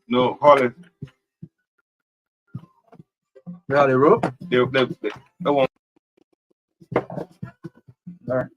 No, Holland. Yeah, the rope. They won't. All right.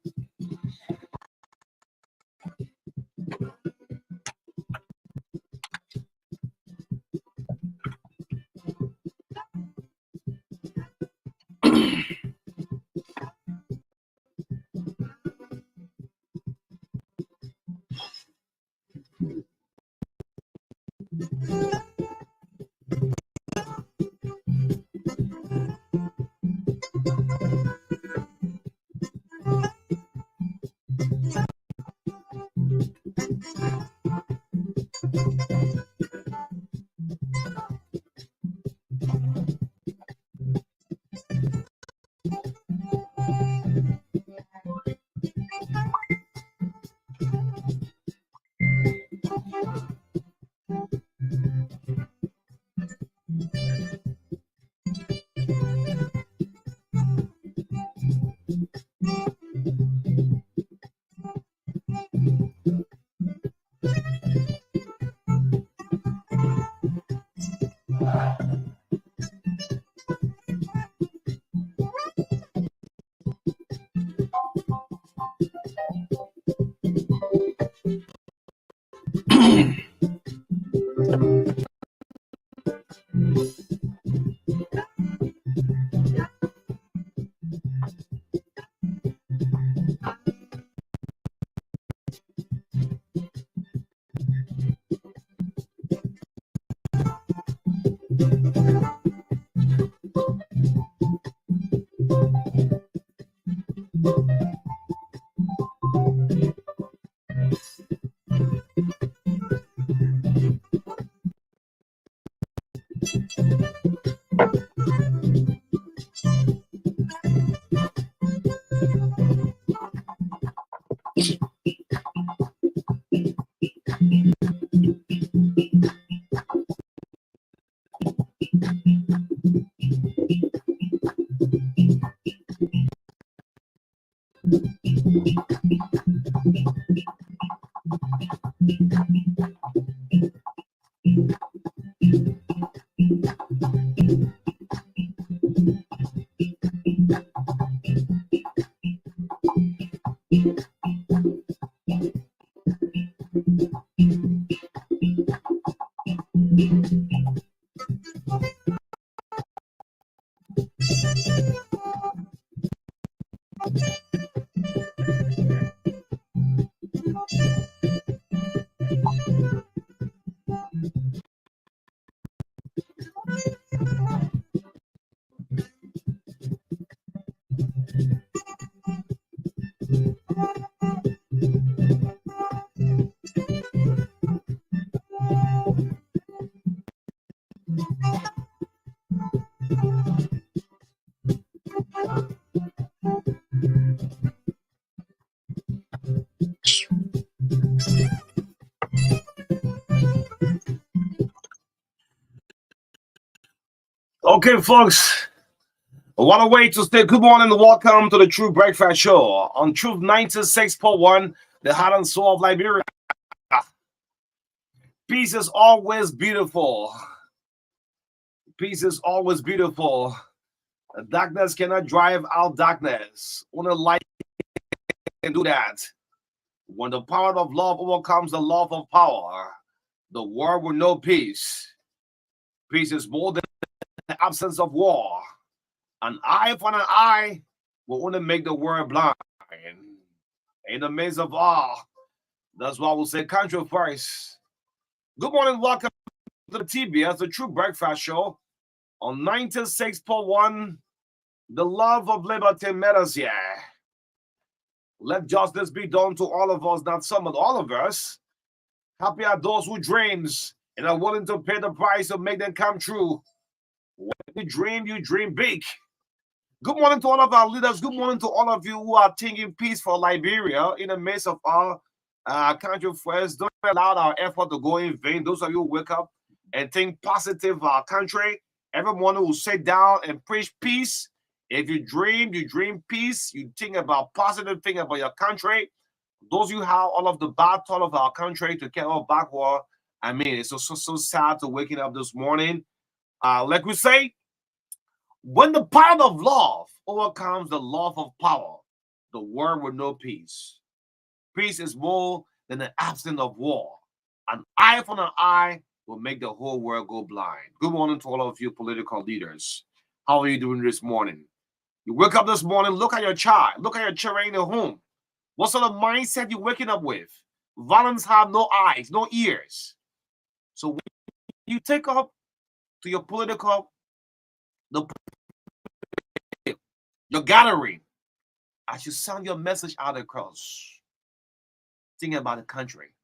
Okay, folks. What a way to stay. Good morning and welcome to the True Breakfast Show on Truth 96.1, the heart and soul of Liberia. Peace is always beautiful. Peace is always beautiful. Darkness cannot drive out darkness. Only light can do that. When the power of love overcomes the love of power, the world will know peace. Peace is more than the absence of war. An eye for an eye will only make the world blind. In the midst of all, that's why we'll say country first. Good morning, welcome to the TBS, the True Breakfast Show on 96.1. The love of liberty matters here. Let justice be done to all of us, not some, but all of us. Happy are those who dreams and are willing to pay the price to make them come true. When you dream big. Good morning to all of our leaders. Good morning to all of you who are thinking peace for Liberia in the midst of our country first. Don't allow our effort to go in vain. Those of you who wake up and think positive of our country. Everyone who will sit down and preach peace. If you dream peace. You think about positive thing about your country. Those you have all of the bad thought of our country to get us backward. I mean, it's so sad to waking up this morning. Like we say, when the power of love overcomes the love of power, the world will know peace. Peace is more than the absence of war. An eye for an eye will make the whole world go blind. Good morning to all of you political leaders. How are you doing this morning? You wake up this morning, look at your child, look at your children in the home. What sort of mindset you waking up with? Violence have no eyes, no ears. So when you take up to your political, the, your gathering, as you sound your message out across, think about the country,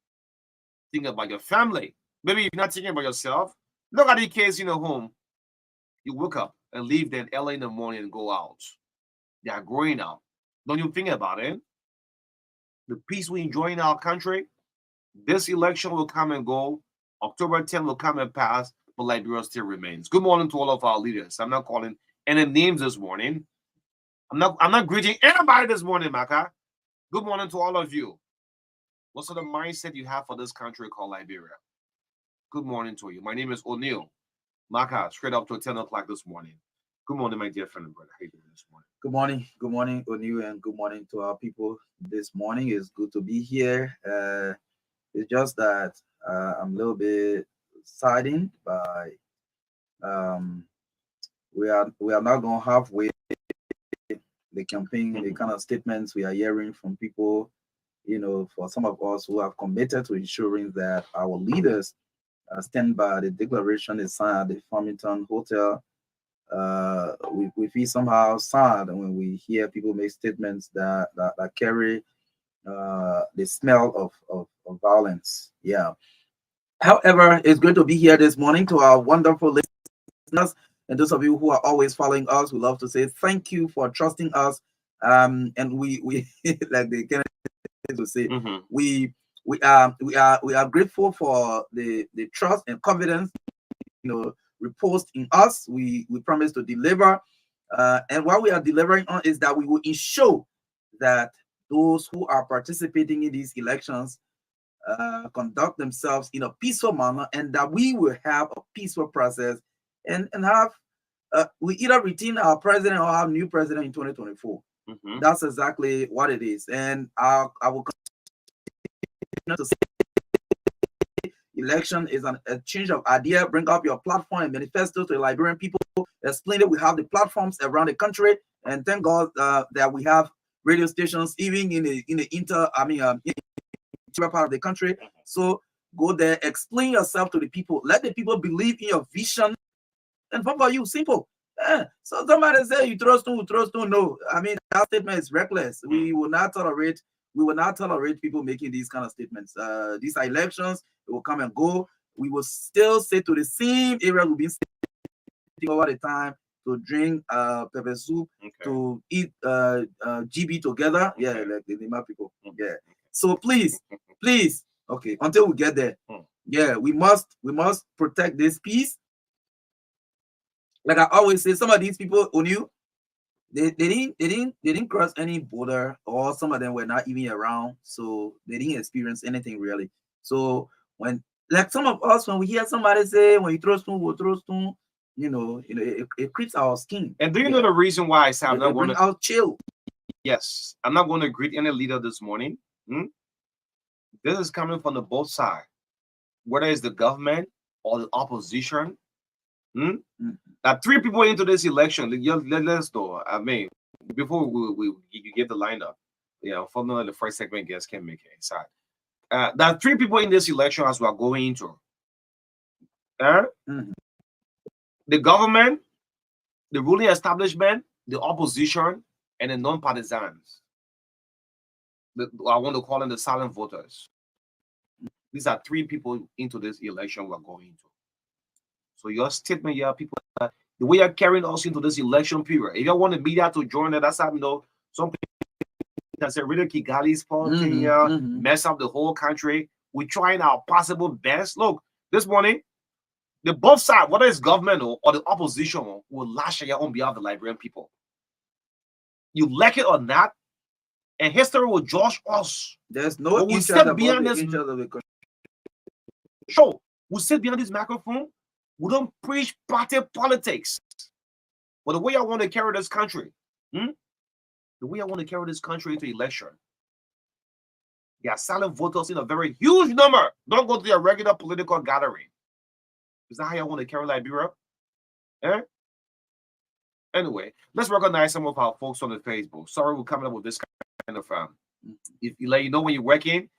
think about your family. Maybe you're not thinking about yourself. Look at the kids in the home. You wake up and leave them early in the morning and go out. They are growing up. Don't you think about it? The peace we enjoy in our country, this election will come and go. October 10th will come and pass, but Liberia still remains. Good morning to all of our leaders. I'm not calling any names this morning. I'm not greeting anybody this morning, Maka. Good morning to all of you. What sort of mindset you have for this country called Liberia? Good morning to you. My name is O'Neill. Maka, straight up to 10 o'clock this morning. Good morning, my dear friend and brother. How you doing this morning? Good morning, O'Neill, and good morning to our people this morning. It's good to be here. It's just that I'm a little bit saddened by we are not going halfway the campaign, the kind of statements we are hearing from people. You know, for some of us who have committed to ensuring that our leaders stand by the declaration they signed at the Farmington Hotel. We feel somehow sad when we hear people make statements that carry the smell of violence. Yeah. However, it's great to be here this morning to our wonderful listeners and those of you who are always following us. We love to say thank you for trusting us. And we like the Kennedy to say, we are grateful for the trust and confidence reposed in us. We promise to deliver, and what we are delivering on is that we will ensure that those who are participating in these elections conduct themselves in a peaceful manner, and that we will have a peaceful process and have we either retain our president or have new president in 2024. That's exactly what it is, and I will continue to say election is a change of idea. Bring up your platform and manifesto to the Liberian people. Explain it. We have the platforms around the country, and thank God that we have radio stations even in the interior part of the country. So go there, explain yourself to the people. Let the people believe in your vision, and vote for you. Simple. So somebody say you trust who? No. I mean, that statement is reckless. We will not tolerate. We will not tolerate people making these kind of statements. These are elections. It will come and go. We will still say to the same area we've been sitting over the time to drink pepper soup, to eat GB together. Yeah, like the Lima people. Yeah. So please, okay, until we get there. Yeah, we must protect this peace. Like I always say, some of these people on you, they didn't cross any border, or some of them were not even around, so they didn't experience anything really. So when, like some of us, when we hear somebody say, when you throw stone, we'll throw stone, it creeps our skin. And do you know the reason why I say I'm not going to out chill? Yes, I'm not going to greet any leader this morning. This is coming from the both sides, whether it's the government or the opposition. Now, 3 people into this election. Let's go. I mean, before we get the lineup, unfortunately, the first segment guest can't make it inside. There are 3 people in this election as we are going into. The government, the ruling establishment, the opposition, and the non-partisans. I want to call them the silent voters. These are 3 people into this election we're going into. So your statement, people, the way you're carrying us into this election period. If you want the media to join it, that's how some people that say really Kigali's fault, mess up the whole country. We're trying our possible best. Look, this morning, the both sides, whether it's government or the opposition, will lash out on behalf of the Liberian people. You like it or not, and history will judge us. There's no we step behind this show. who sit behind this microphone, we don't preach party politics. But the way I want to carry this country, the way I want to carry this country into election, there are silent voters in a very huge number. Don't go to your regular political gathering. Is that how you want to carry Liberia? Eh? Anyway, let's recognize some of our folks on the Facebook. Sorry, we're coming up with this kind of if you let you know when you're working,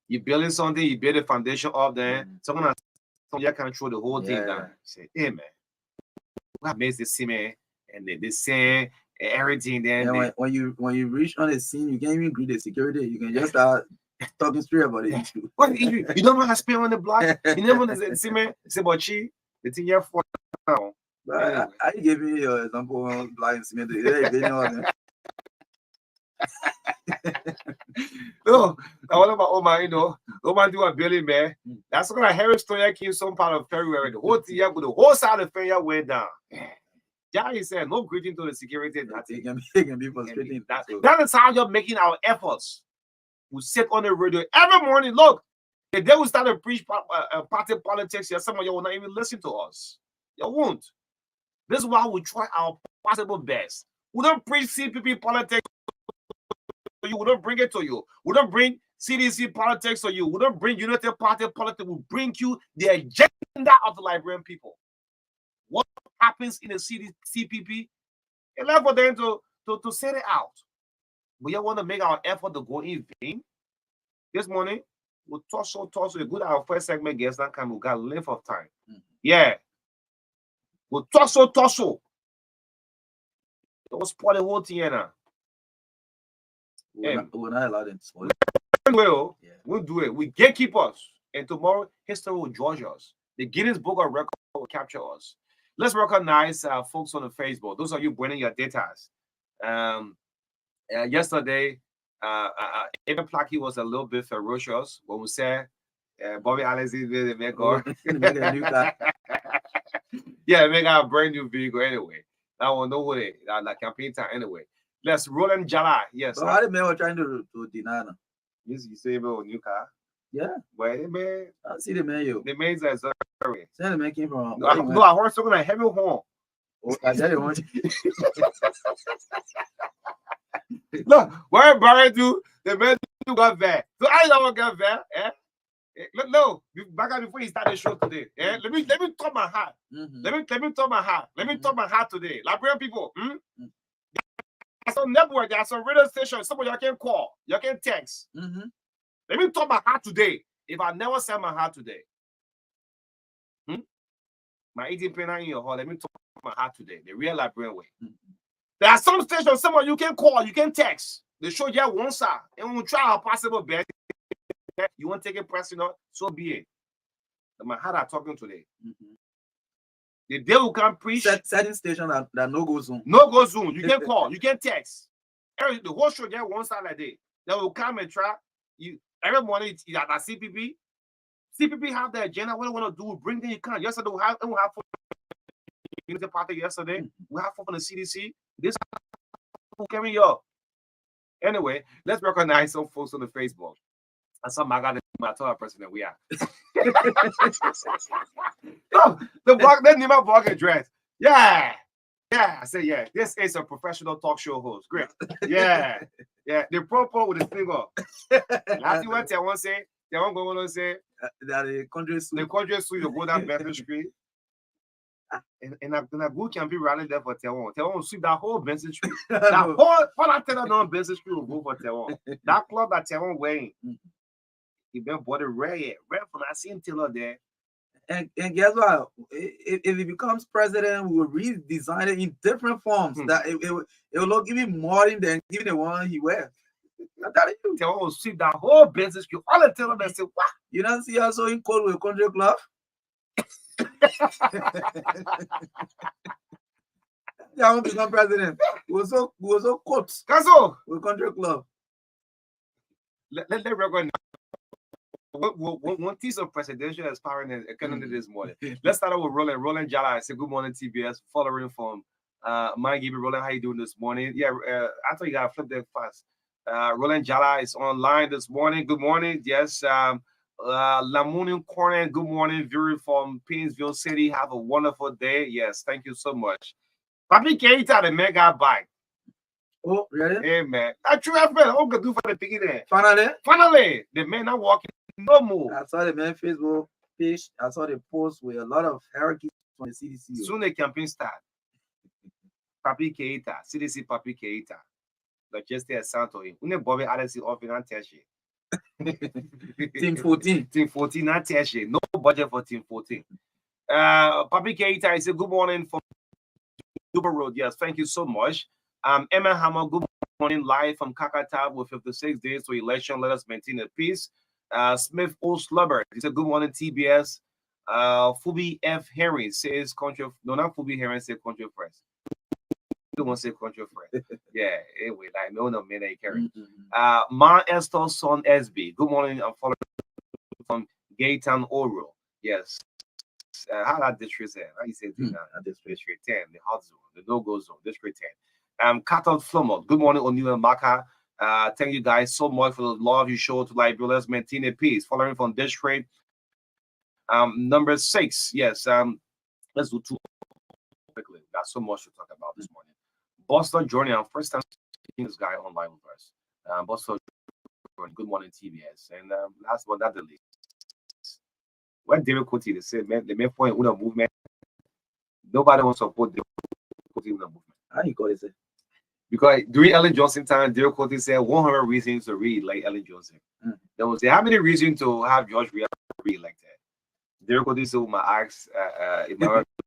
you're building something, you build a foundation up there. Someone you can't throw the whole thing down. Say, hey man, what makes this see man and they say everything then. Yeah, when you reach on the scene, you can't even greet the security. You can just start talking straight about the issue. What you don't want to spend on the block? You never want to see me say about she the thing you're for now. Anyway. I gave you your example on blind cement. No, I want about Oma, Oma do a building, man. That's gonna Harry Story came some part of February. The whole thing, the whole side of February went down. Jackie said, no greeting to the security. It can be frustrating. That is how you're making our efforts. We sit on the radio every morning. Look, the day we start to preach party politics, some of you will not even listen to us. You won't. This is why we try our possible best. We don't preach CPP politics to you. We don't bring it to you. We don't bring CDC politics to you. We don't bring United Party politics. We bring you the agenda of the Liberian people. What happens in the CPP? It's left for them to set it out. But you want to make our effort to go in vain? This morning, we'll tussle. We go to our first segment, guess that time we got length of time. Yeah. We'll tussle. Don't spoil the whole thing now. We're not allowed to spoil it. We'll do it. We gatekeepers. And tomorrow, history will judge us. The Guinness Book of Records will capture us. Let's recognize folks on the Facebook. Those of you bringing your data. Yesterday, even Placky was a little bit ferocious when we said Bobby Alex is the maker. Yeah, make a brand new vehicle anyway. That one, no way. That campaign time anyway. Let's Roland Jala. Yes. So how the men were trying to deny them? Yes, you say about a new car. Yeah. But man, I see the man, yo. The man's are sorry. Send the man came from. No, I heard something like heavy horn. Oh, I did it. Look, where Barry do the man do got there. So I don't get there. No, back at before he started the show today. Let me talk my heart. Let me talk my heart. Let me talk my heart today. Liberian people. There's some network, there's some radio stations. Some of y'all can call, y'all can text. Let me talk my heart today. If I never said my heart today, my 18 penny in your heart. Let me talk my heart today. The real Liberian way. There are some stations, some of you can call, you can text. They show you one side, and when we try our possible best, you want to take it personal, so be it. But my heart are talking today. The day we can preach. Certain station that no go Zoom. No go Zoom. You can call, you can text. The whole show get one side like that. Then we'll come and try. Every morning at CPP. CPP have the agenda. What they want to do, bring them. You can. Yesterday we have Unity Party yesterday. We have from the CDC. This will carry up. Anyway, let's recognize some folks on the Facebook. And some MARKA president we are. No, the block, then Nima block address. Yeah. I say, yeah, this is a professional talk show host. Great. Yeah. The proper with the finger. Last what they want to say, they won't go on and say that the country suit you go down Benson Street. And a good can be rallying there for Taiwan. Taiwan will sweep that whole Benson Street. That whole Palatella non Benson Street will go for Taiwan. That club that Taiwan wearing. He been bought a red from I seen Taylor there. And guess what? If he becomes president, we will redesign it in different forms. That it will look even more than even the one he wears. Taiwan will sweep that whole Benson Street. All the Taylor they say, what? You don't see also in cold with country club? Yeah, I want to become president. We was so caught. Caso with country club. Let recognize one piece of presidential aspiring and economy this morning. Let's start out with Roland Jala. I say good morning, TBS. Following from my Gibby Roland. How you doing this morning? Yeah, I thought you gotta flip that fast. Roland Jala is online this morning. Good morning. Yes. Lamunian Corner, good morning, viewer from Painesville City. Have a wonderful day. Yes, thank you so much. Papi Keita, the mega bike. Oh, really? Hey, man. That's true, friend. What can do for the piggy there? Finally, The men are walking no more. I saw the man Facebook page. I saw the post with a lot of hierarchy from the CDC. Soon the campaign start. Papi Keita, CDC Papi Keita. Like just there, Santo. When Bobby Addison off in Antashi. Team 14. Team 14, not Tashi. No budget for Team 14. Papi Keita, I say good morning from Duba Road. Yes, thank you so much. Emma Hammer, good morning, live from Kakata with 56 days to election. Let us maintain the peace. Smith O. Slubber, he said, good morning, TBS. Fubi F. Henry says, country, no, not Fubi Henry, say country first. Don't want to say country first. Yeah, anyway, like, no, man, I carry. Ma Estor Son SB, good morning. I'm following from Gaytown Oro. Yes. How that district say? How you say it now? District 10, the hot zone, the no-go zone, district 10. Cathal Flumot, good morning, O'Neill and Marka. Thank you guys so much for the love you show to Liberia. Let's maintain a peace. Following from district number 6. Yes. Let's do 2 quickly. Got so much to talk about this morning. Boston Journey, I'm first time seeing this guy online with us. Boston Journey, good morning, TBS. And last but not the least, when David Coty, they said, man, the main point in the movement, nobody wants to support David Coty in the movement. How you call it? Because during Ellen Johnson time, David Coty said 100 reasons to read like Ellen Johnson. They will say, how many reasons to have George read like that? David Coty said, my ask,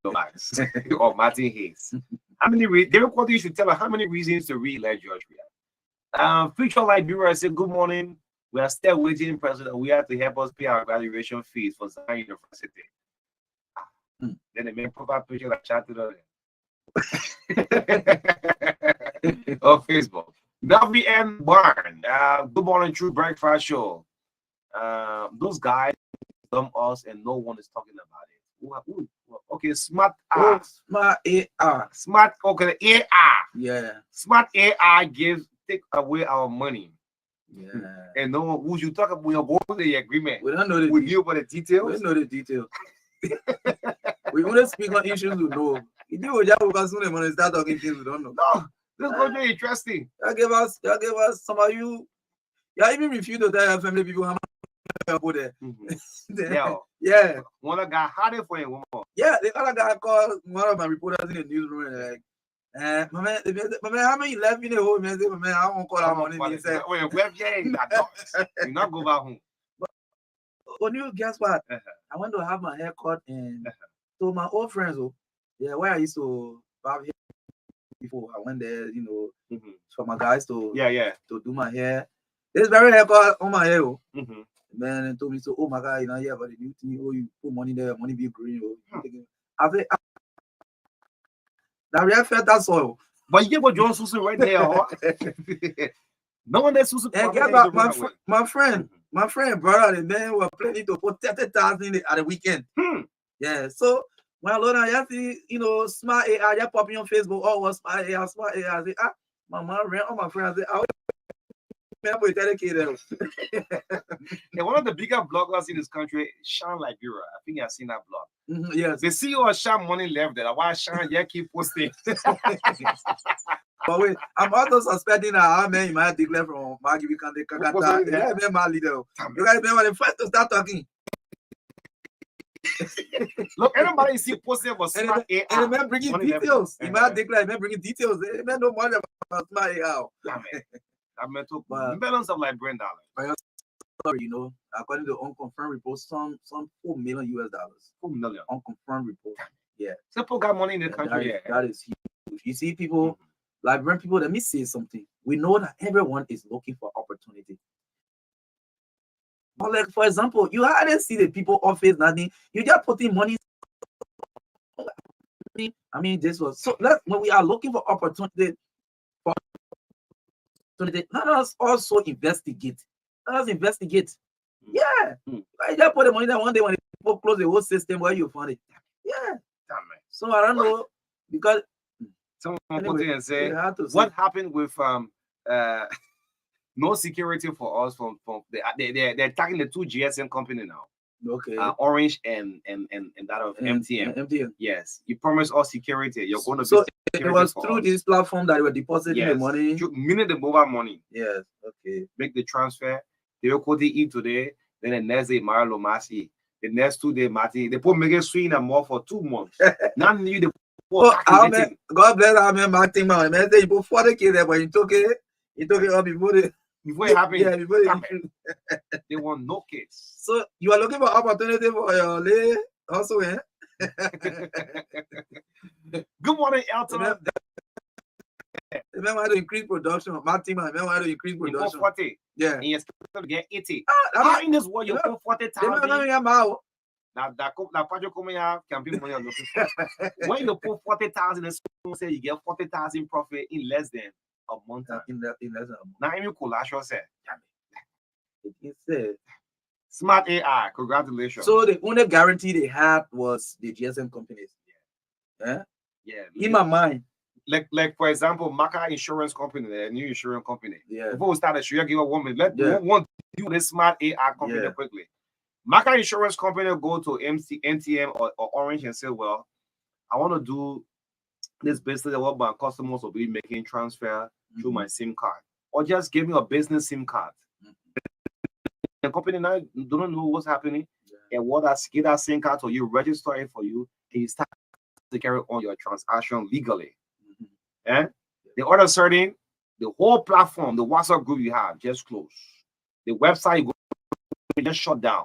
Max, or Martin Hayes. How many David Coty should tell us how many reasons to read like George read. Future Liberia said, good morning. We are still waiting, President. We have to help us pay our graduation fees for Zion University. Then the main profile picture that chatted on it. On Facebook. WN Barn. Good morning, True Breakfast Show. Those guys dumb us and no one is talking about it. Okay, smart R. Smart AR. Smart, okay, AI. Yeah. Smart AI take away our money. Yeah. And no one, who you talk about, we are going to the agreement. We don't know the we knew about the details. We don't know the details. We only speak on issues we know. You do just because soon when start talking things we don't know. No, this is going to be interesting. You give us some of you. Yeah, even refuse to tell your family people how much go there. Yeah. One of guy had it for him. Yeah, the other guy called one of my reporters in the newsroom and like, my man, how many left in the home? Man, I won't call our money. He said, you're not go back home. But when you guess what? I went to have my hair cut and so my old friends, where I used to barb hair before I went there, for my guys to to do my hair. This very haircut on my hair. Man, and told me so, oh my God, about the new thing, you put money there, money be green. I think that real felt that soil. But you get what John Susan right there. No one that's Susan. And get back my friend, brother, the man were planning to put 30,000 at the weekend. Yeah, so when I learned I see, smart AI, just popping on Facebook, smart AI, I say, my mom ran all my friends, I was dedicated. And one of the bigger bloggers in this country, Sean Liberia. I think I've seen that blog. Yes. The CEO of Sean Money left there. Why Sean keep posting? But wait, I'm also suspecting that man, you might declare from Maggie Kande Kakata. Yeah, my leader. You guys remember the first to start talking. Look, everybody see posting about smart AI. And the man bringing details. He might declare, man bringing details. The man no money about smart AI. I meant to millions of Liberian dollars. Sorry, according to unconfirmed reports, some $4 million. 4 million unconfirmed report. Yeah. People got money in the country. That is huge. You see, people, Liberian people, let me say something. We know that everyone is looking for opportunity. But like, for example, you hardly see the people office nothing. You just putting money. I mean, this was so. When we are looking for opportunity, let us also investigate. Let us investigate. Yeah. I just put the money there one day when people close the whole system where you found it. Yeah. So I don't know because someone put in and say what happened with no security for us from they're attacking the two GSM company now. Okay. Orange and that of MTN. MTN. Yes, you promise us security. You're going to So be it was through this platform that you were depositing the money. Meaning the mobile money. Yes. Okay. Make the transfer. They will quote it today. Then the next day, Mario Masi. The next 2 days, Martin. They put Megan swing and more for 2 months. Now you the God bless our man Martin man. Man say you put 40K there, but you took it up before it happened. Yeah, before it they want no kids. So you are looking for opportunity for your lay also, eh? Good morning, Elton. Remember how to increase production. Martin man, remember how to increase production. You put 40. Yeah. And you're supposed to get 80. How in this world you put 40,000? Now that project coming out can be money looking for. When you put 40,000 and someone say you get 40,000 profit in less than a month. In less than a month. Now you collateral say. It said Smart AI, congratulations. So the only guarantee they had was the GSM companies. Yeah. In my mind. Like for example, MARKA insurance company, the new insurance company. Yeah. Before we start the show, give a woman. Let one do this smart AI company quickly. MARKA insurance company go to NTM or Orange and say, well, I want to do this business what my customers will be making transfer through my SIM card. Or just give me a business SIM card. The company now don't know what's happening and what get that SIM card or you register it for you and you start to carry on your transaction legally. The other certain, the whole platform, the WhatsApp group you have just closed. The website you go just shut down.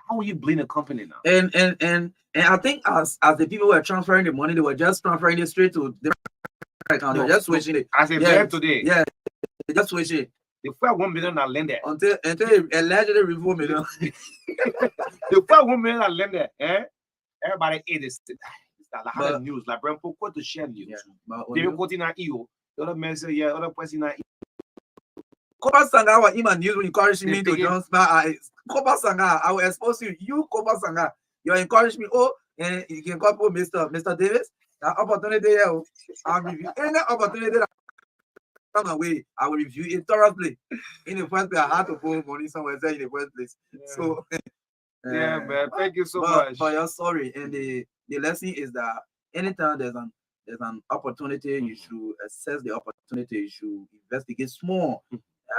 How are you bleeding a company now? And I think as the people were transferring the money, they were just transferring it straight to the account. They were just switching it. As a plan today. Yeah, they just switch it. The first 1 million are lended. Until allegedly review million. The first 1 million are lended. Everybody ate this. Like the news, like Brent put to share news. They will quote in our EO. The other message, other person in our Koba Sanga was in my news when encouraging me to join smart. Koba Sanga, I will expose you. You Koba Sanga, you encourage me. Oh, and you can call Mr. Davis. That opportunity here, I'll review any opportunity that come away. I will review it thoroughly. In the first place, I had to put money somewhere in the first place. So man, thank you so much. But you're sorry, and the lesson is that anytime there's an opportunity, you should assess the opportunity. You should investigate small.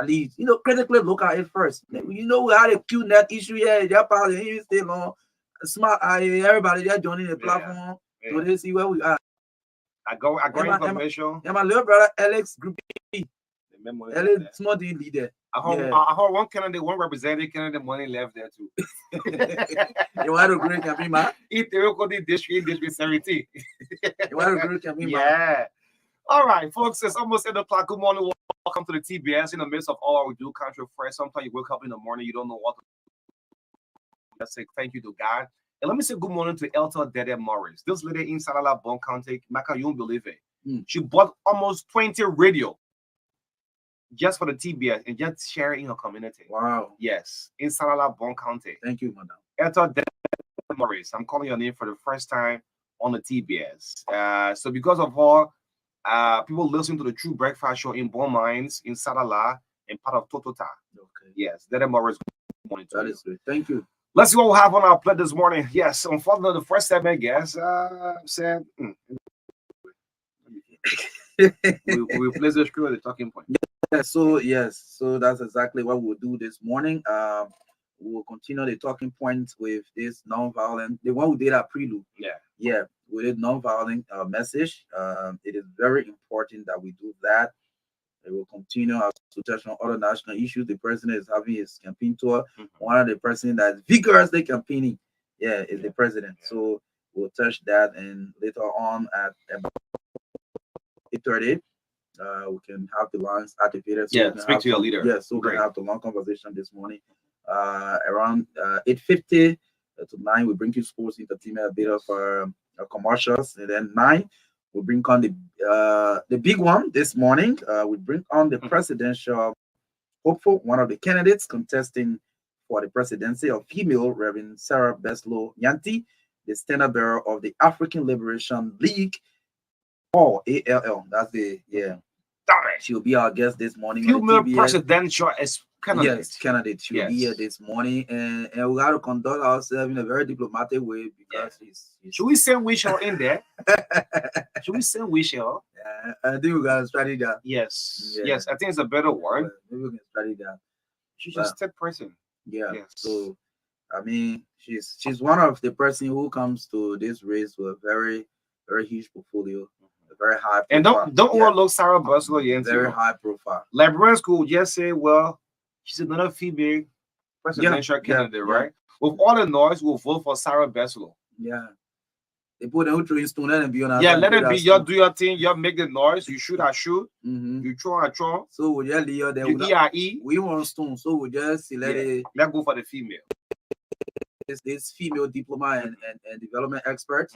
At least, critically look at it first. We had a QNet issue here. They're probably stay long. Smart, everybody they're joining the platform. So they see where we are. I got information. Yeah, my little brother Alex Group. Alex small team leader. I heard one candidate, one representative candidate money left there too. You want to great campaign, man? If they will go to district 17. You want to great campaign, man? Yeah. All right, folks, it's almost 8 o'clock. Good morning. Welcome to the TBS. In the midst of all we do, country fresh. Sometimes you wake up in the morning, you don't know what to do. Let's say thank you to God. And let me say good morning to Elta Dede Morris. This lady in Salala Bon County, Maka, you won't believe it. She bought almost 20 radio just for the TBS and just share it in her community. Wow. Yes, in Salala Bon County. Thank you, madam. Elta Dede Morris. I'm calling your name for the first time on the TBS. So because of all people listening to the True Breakfast Show in Bon Mines, in Salala, and part of Totota. Okay. Yes, Dede Morris. Good morning to that is good. Thank you. Let's see what we have on our plate this morning. Yes, unfortunately, the first segment, guys, said we replace the screw at the talking point. Yeah, so that's exactly what we'll do this morning. We will continue the talking points with this non-violent, the one we did at prelude. Yeah, we did non-violent message. It is very important that we do that. It will continue to touch on other national issues. The president is having his campaign tour. One of the president that's vigorously campaigning, is the president. So we'll touch that, and later on at about 8:30, we can have the lines activated. So speak to your leader. Yeah, so we can have the long conversation this morning. Around 8:50 to 9, we bring you sports, entertainment, a bit of commercials, and then 9. We bring on the big one this morning. We bring on the presidential hopeful, one of the candidates contesting for the presidency of female, Reverend Sarah Beslow Yanti, the standard bearer of the African Liberation League, or ALL. That's the She'll be our guest this morning. Female presidential candidate. Yes, candidate. She'll be here this morning, and we got to conduct ourselves in a very diplomatic way because Should we send Wishaw in there? Should we send Wishaw? Yeah, I think we got to study that. Yes, I think it's a better word. Maybe we can study that. She's just third person. Yeah. Yes. So, I mean, she's one of the person who comes to this race with a very, very huge portfolio, a very high profile. And don't overlook Sarah Barcelona. Very high profile. Librarians could just say, well, she's another female presidential candidate, right? With all the noise, we'll vote for Sarah Barcelona. Yeah. They put them through stone and be on. Yeah, let it be. You do your thing. You make the noise. You shoot, I shoot. You throw, I throw. So we just leave there. We want stone, so we just let's go for the female. This female diplomat and development expert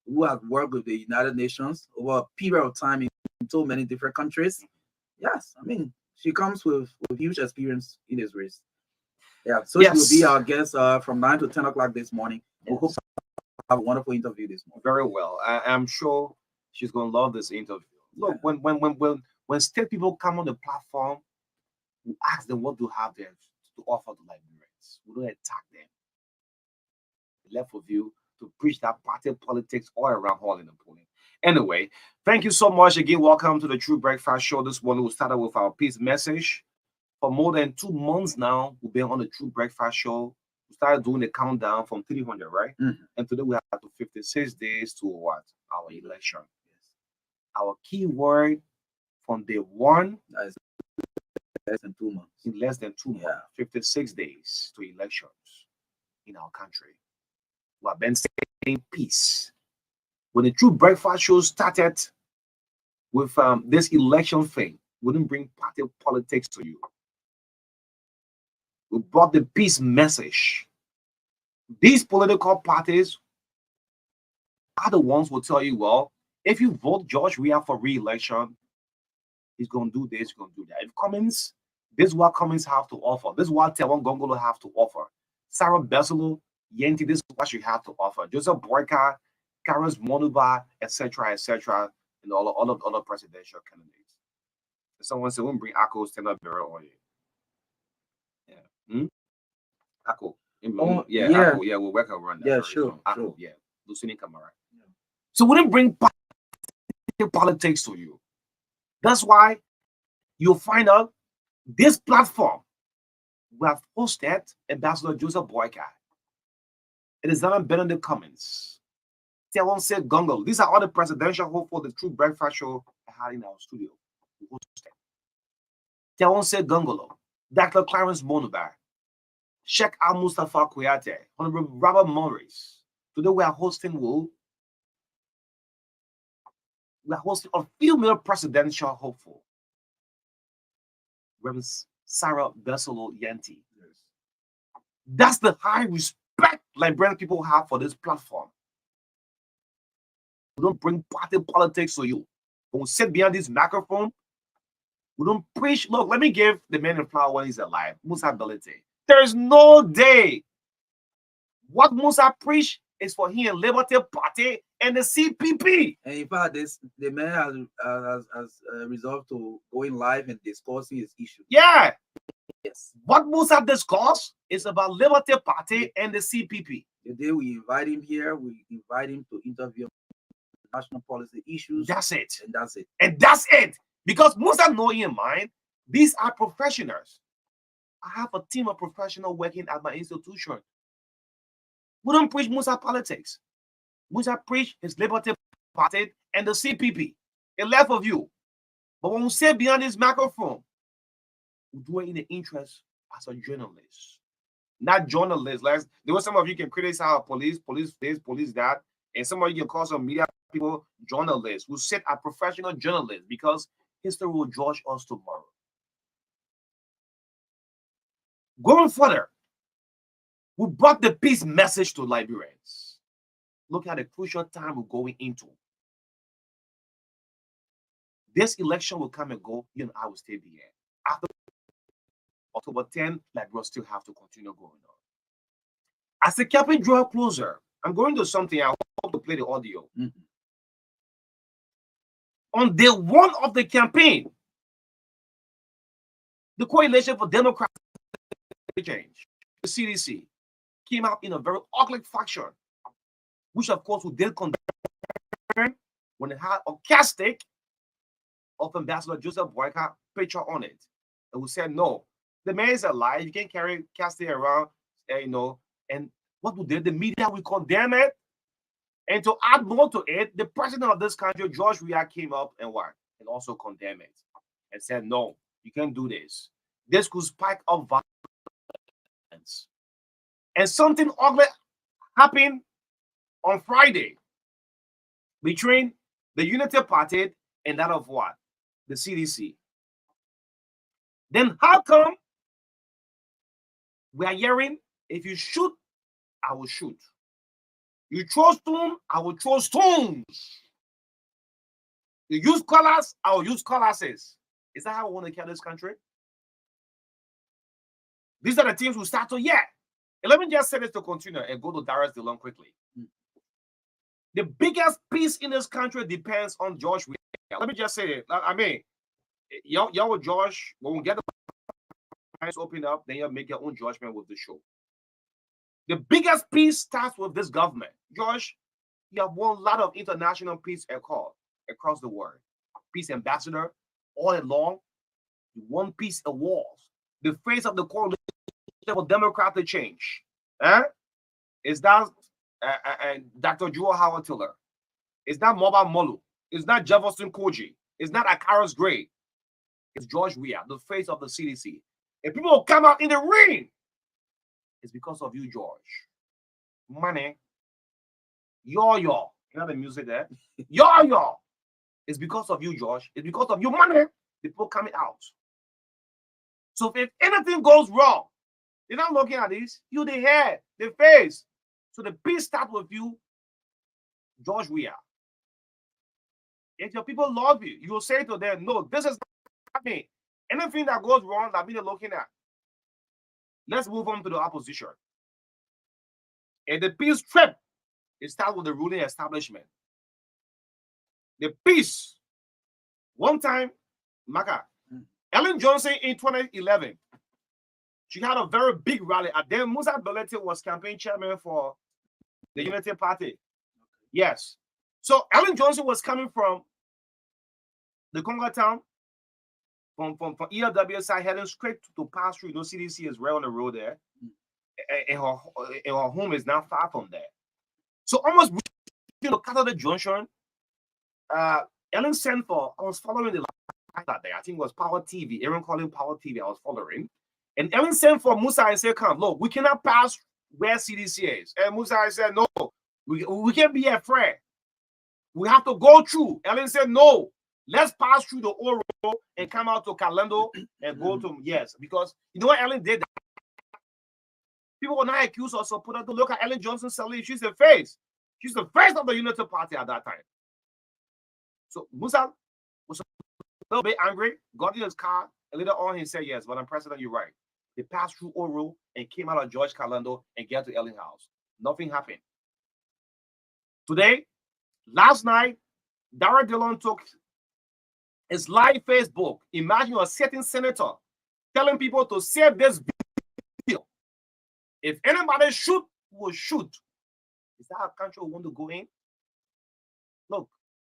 who have worked with the United Nations over a period of time in so many different countries. Yes, I mean she comes with huge experience in this race. Yeah, so she will be our guest from 9 to 10 o'clock this morning. We hope have a wonderful interview this morning. Very well. I'm sure she's gonna love this interview. Look, when state people come on the platform, we ask them what do have there to offer to Liberians. We don't attack them. Left of you to preach that party politics all around Hall in the polling. Anyway, thank you so much again. Welcome to the True Breakfast Show. This morning we started with our peace message. For more than 2 months now, we've been on the True Breakfast Show. We started doing the countdown from 300, right? And today we have to 56 days to what? Our election. Yes. Our key word from day one is less than 2 months. In less than 2 months, 56 days to elections in our country. We have been saying peace. When the True Breakfast Show started with this election thing, we didn't bring party politics to you. We brought the peace message. These political parties are the ones who will tell you, well, if you vote George Weah for re-election, he's going to do this, he's going to do that. If Cummins, this is what Cummins have to offer. This is what Tewon Gongolo have to offer. Sarah Besolo, Yenti, this is what you have to offer. Joseph Boyka, Karens Monuba, etc., and all of other presidential candidates. Someone said, we'll bring Akko stand up there on you. Akko. Akko, we'll work around that. Yeah, sure. Akko, Lucini Kamara. So we didn't bring politics to you. That's why you'll find out this platform we have hosted Ambassador Joseph Boyka. It is not better in the comments. Tewon said Gongolo. These are all the presidential hope for the True Breakfast Show I had in our studio. Tewon said Gongolo. Dr. Clarence Monuba, Sheikh Al Mustafa Kuyate, Honorable Robert Morris. Today we are hosting a female presidential hopeful, Reverend Sarah Besolo Yenti. Yes. That's the high respect Liberian people have for this platform. We don't bring party politics to you. When we sit behind this microphone, we don't preach. Look, let me give the man in flower when he's alive. Musa Belete. There's no day. What Musa preached is for him and Liberty Party and the CPP. And in fact, the man has resolved to going live and discussing his issue. Yeah. Yes. What Musa discussed is about Liberty Party and the CPP. The day we invite him here, we invite him to interview on national policy issues. That's it. And that's it. And that's it. Because Musa know in mind, these are professionals. I have a team of professionals working at my institution. We don't preach Musa politics. Musa preach his Liberty Party and the CPP. It left of you. But when we say beyond this microphone, we do it in the interest as a journalist. Not journalists. Like, there were some of you can criticize police this, police that, and some of you can call some media people journalists. We sit as professional journalists because history will judge us tomorrow. Going further, we brought the peace message to Liberians. Look at the crucial time we're going into. This election will come and go, you and I will stay here. After October 10, Liberia still have to continue going on. As the campaign draw closer, I'm going to something I hope to play the audio. On day one of the campaign, The Coalition for Democratic Change, the CDC, came out in a very ugly fashion, which of course we did condemn when it had a castic of Ambassador Joseph Boyka picture on it. And we said, no, the man is alive. You can't carry casting around, And what we did, the media, we condemn it. And to add more to it, the president of this country, George Weah, came up and what? And also condemned it and said, no, you can't do this. This could spike up violence. And something ugly happened on Friday between the Unity Party and that of what? The CDC. Then how come we are hearing, if you shoot, I will shoot. You throw stone, I will throw stones. You use colors, I will use colors. Is that how we want to kill this country? These are the things we start to hear. And let me just say this to continue and go to Darius DeLong quickly. The biggest peace in this country depends on George Weah. Let me just say it. I mean, y'all with George, when we get the eyes open up, then you'll make your own judgment with the show. The biggest peace starts with this government. George, you have won a lot of international peace across the world. Peace ambassador, all along. You won peace awards. The face of the coalition for democratic change. Is that Dr. Joe Howard Tiller? Is that Moba Molu? Is that Jefferson Koji? Is that Akaris Gray? It's George Weah, the face of the CDC. If people will come out in the ring, it's because of you, George. Money. Yo. You know the music there? Yo. It's because of you, George. It's because of your money. The people coming out. So if anything goes wrong, they're not looking at this. You, the head, the face. So the peace starts with you, George Weah. If your people love you, you will say to them, no, this is not happening. Anything that goes wrong, that means they're looking at. Let's move on to the opposition. And the peace trip, it starts with the ruling establishment. The peace. One time, MARKA, Ellen Johnson in 2011, she had a very big rally. And then Musa Belete was campaign chairman for the Unity Party. Yes. So Ellen Johnson was coming from the Congo town, from ELW side, heading straight to pass through. CDC is right on the road there. And her home is not far from there. So almost Cattle Junction, Ellen sent for, I was following the live that day. I think it was Power TV. Aaron calling Power TV. I was following. And Ellen sent for Musa and said, come, look, we cannot pass where CDC is. And Musa said, no, we can't be afraid. We have to go through. Ellen said, no, let's pass through the old road and come out to Calendo and go to, yes. Because you know what Ellen did? People will not accuse us of putting to look at Ellen Johnson Sirleaf. She's the face. She's the face of the Unity Party at that time. So Musa was a little bit angry, got in his car, and later on he said, yes, but I'm president, you're right. They passed through Oro and came out of George Calendo and get to Ellen House. Nothing happened. Today, last night, Dara Dillon took his live Facebook. Imagine a sitting senator telling people to save this bill. If anybody shoot, will shoot. Is that a country we want to go in? Look,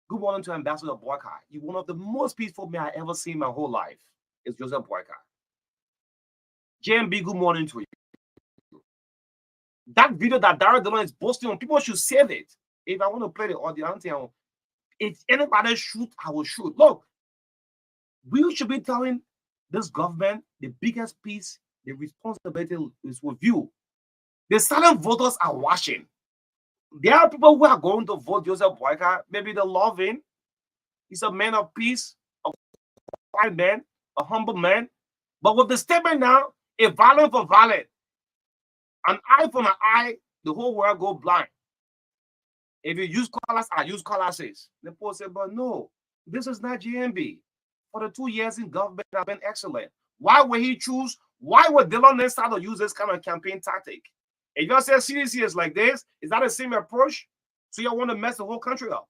good morning to Ambassador Boyka. You're one of the most peaceful men I ever seen in my whole life. It's Joseph Boyka. JMB, good morning to you. That video that Dara Dillon is posting on, people should save it. If I want to play the audio, if anybody shoot, I will shoot. Look, we should be telling this government the biggest piece, the responsibility is with you. The silent voters are watching. There are people who are going to vote Joseph Boyka. Maybe they love him. He's a man of peace, a quiet man, a humble man. But with the statement now, a violent for violent, an eye for an eye, the whole world go blind. If you use colors, I use colors. The post said, but no, this is not GMB. For the 2 years in government, have been excellent. Why would he choose? Why would Dillon then start to use this kind of campaign tactic? If y'all say CDC is like this, is that the same approach? So y'all want to mess the whole country up?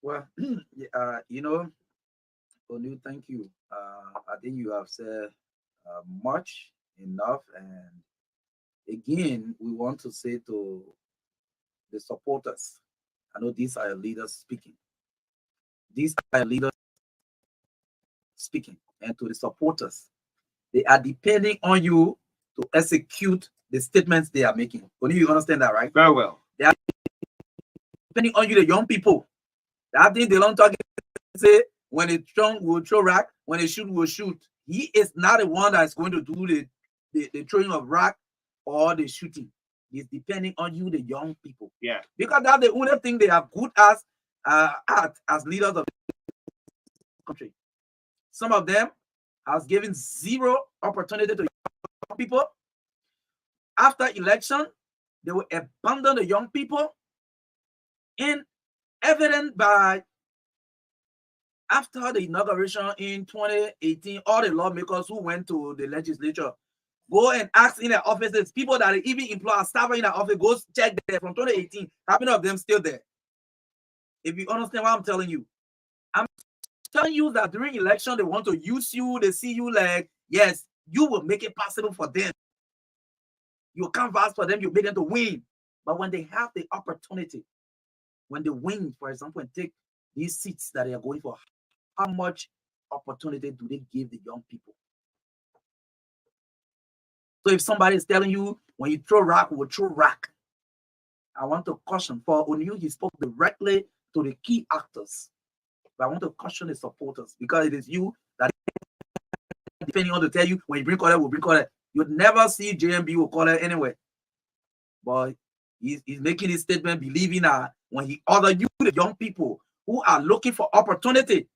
Well, Onu, thank you. I think you have said much enough. And again, we want to say to the supporters, I know these are your leaders speaking. These are your leaders speaking. And to the supporters, they are depending on you to execute the statements they are making. Only you understand that, right? Very well. They are depending on you, the young people. That thing they don't talk say when they throw will throw rock, when they shoot will shoot. He is not the one that is going to do the throwing of rock or the shooting. He's depending on you, the young people. Yeah. Because that's the only thing they are good at as leaders of the country. Some of them has given zero opportunity to young people. After election, they will abandon the young people, and evident by after the inauguration in 2018, all the lawmakers who went to the legislature go and ask in their offices, people that even employ staff in their office, go check there from 2018. How many of them still there? If you understand what I'm telling you, I'm telling you that during election, they want to use you, they see you like, yes, you will make it possible for them. You canvas for them, you make them to win. But when they have the opportunity, when they win, for example, and take these seats that they are going for, how much opportunity do they give the young people? So if somebody is telling you when you throw rock, we'll throw rock. I want to caution for O'Neill, he spoke directly to the key actors. But I want to caution the supporters because it is you that depending on to tell you when you bring color, we'll bring color. You'd never see JMB will call it anyway. But he's making his statement believing that when he order you, the young people who are looking for opportunity,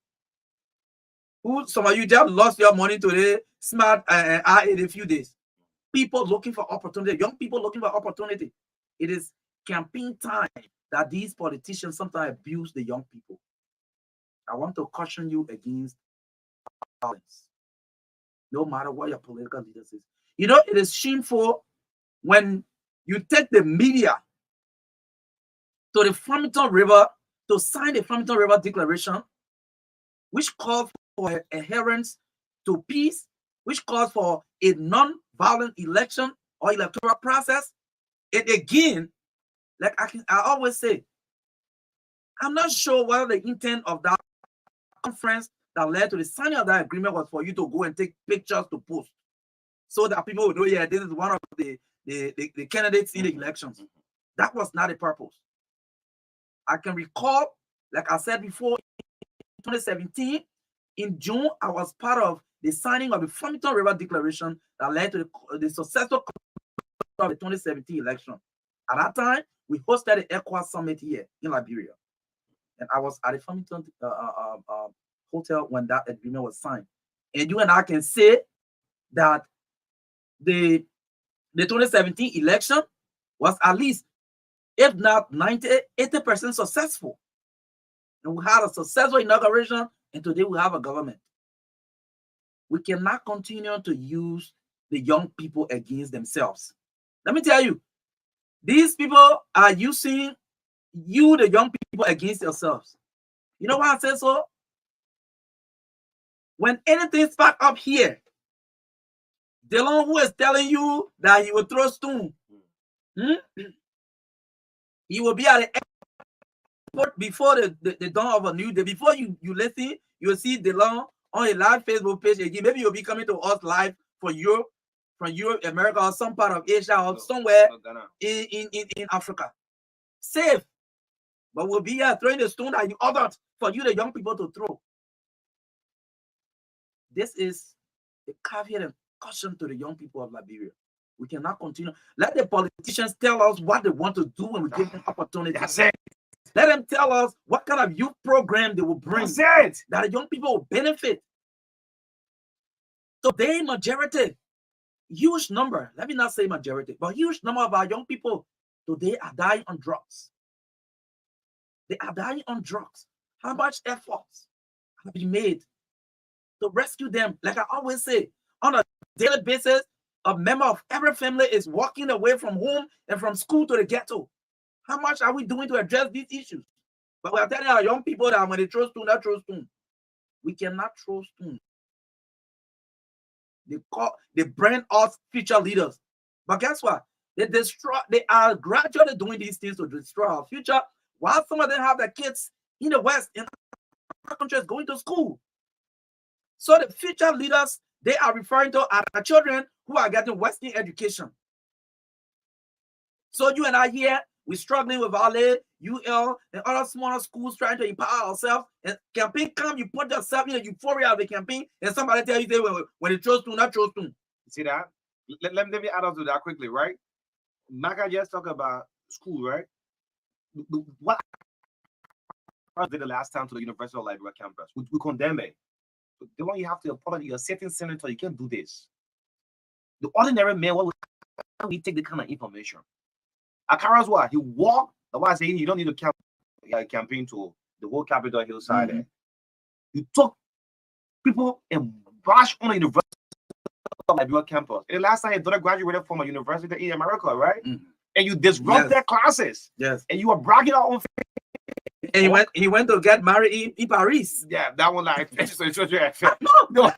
who some of you just lost your money today, smart in a few days. People looking for opportunity, young people looking for opportunity. It is campaign time that these politicians sometimes abuse the young people. I want to caution you against violence, no matter what your political leaders is. You know, it is shameful when you take the media to the Farmington River to sign the Farmington River Declaration, which calls for adherence to peace, which calls for a non-violent election or electoral process. And again, like I always say, I'm not sure whether the intent of that conference that led to the signing of that agreement was for you to go and take pictures to post so that people would know, yeah, this is one of the candidates in the elections. That was not the purpose. I can recall, like I said before, in 2017, in June, I was part of the signing of the Farmington River Declaration that led to the successful of the 2017 election. At that time, we hosted the ECOWAS summit here in Liberia. And I was at the Farmington hotel when that agreement was signed. And you and I can say that the 2017 election was at least, if not 80% successful. And we had a successful inauguration, and today we have a government. We cannot continue to use the young people against themselves. Let me tell you, these people are using you, the young people, against yourselves. You know why I say so? When anything spark up here, Delon, who is telling you that he will throw stone, he will be at the airport before the dawn of a new day. Before you listen, you will see Delon on a live Facebook page again. Maybe you'll be coming to us live from Europe, America, or some part of Asia, or somewhere in Africa. Safe. But we'll be here throwing the stone that you ordered for you, the young people, to throw. This is a caveat and caution to the young people of Liberia. We cannot continue. Let the politicians tell us what they want to do when we give them opportunity. That's it. Let them tell us what kind of youth program they will bring. That's it. That the young people will benefit. So the majority, huge number, let me not say majority, but huge number of our young people today are dying on drugs. They are dying on drugs. How much efforts have been made to rescue them? Like I always say, on a daily basis, a member of every family is walking away from home and from school to the ghetto. How much are we doing to address these issues? But we are telling our young people that when they throw stone, that throw stone. We cannot throw stones. They brand us future leaders. But guess what? They are gradually doing these things to destroy our future, while some of them have their kids in the West, in other countries, going to school. So the future leaders they are referring to are the children who are getting Western education. So you and I here, we're struggling with LA, UL, and other smaller schools trying to empower ourselves. And campaign come, you put yourself in a euphoria of the campaign, and somebody tell you when it chose to, not chose to. See that? Let me add on to that quickly, right? MARKA just talk about school, right? What I did the last time to the University of Liberia campus, we condemn it. The one you have to apologize, you're a sitting senator, you can't do this. The ordinary man, what would we take the kind of information? Akara's what? He walked, that's why I say you don't need to campaign to the whole Capitol Hillside. Mm-hmm. You took people and bashed on the University of Liberia campus. And the last time your daughter graduated from a university in America, right? Mm-hmm. And you disrupt their classes. Yes. And you are bragging out on and he went to get married in Paris. Yeah, that one like social affairs. No,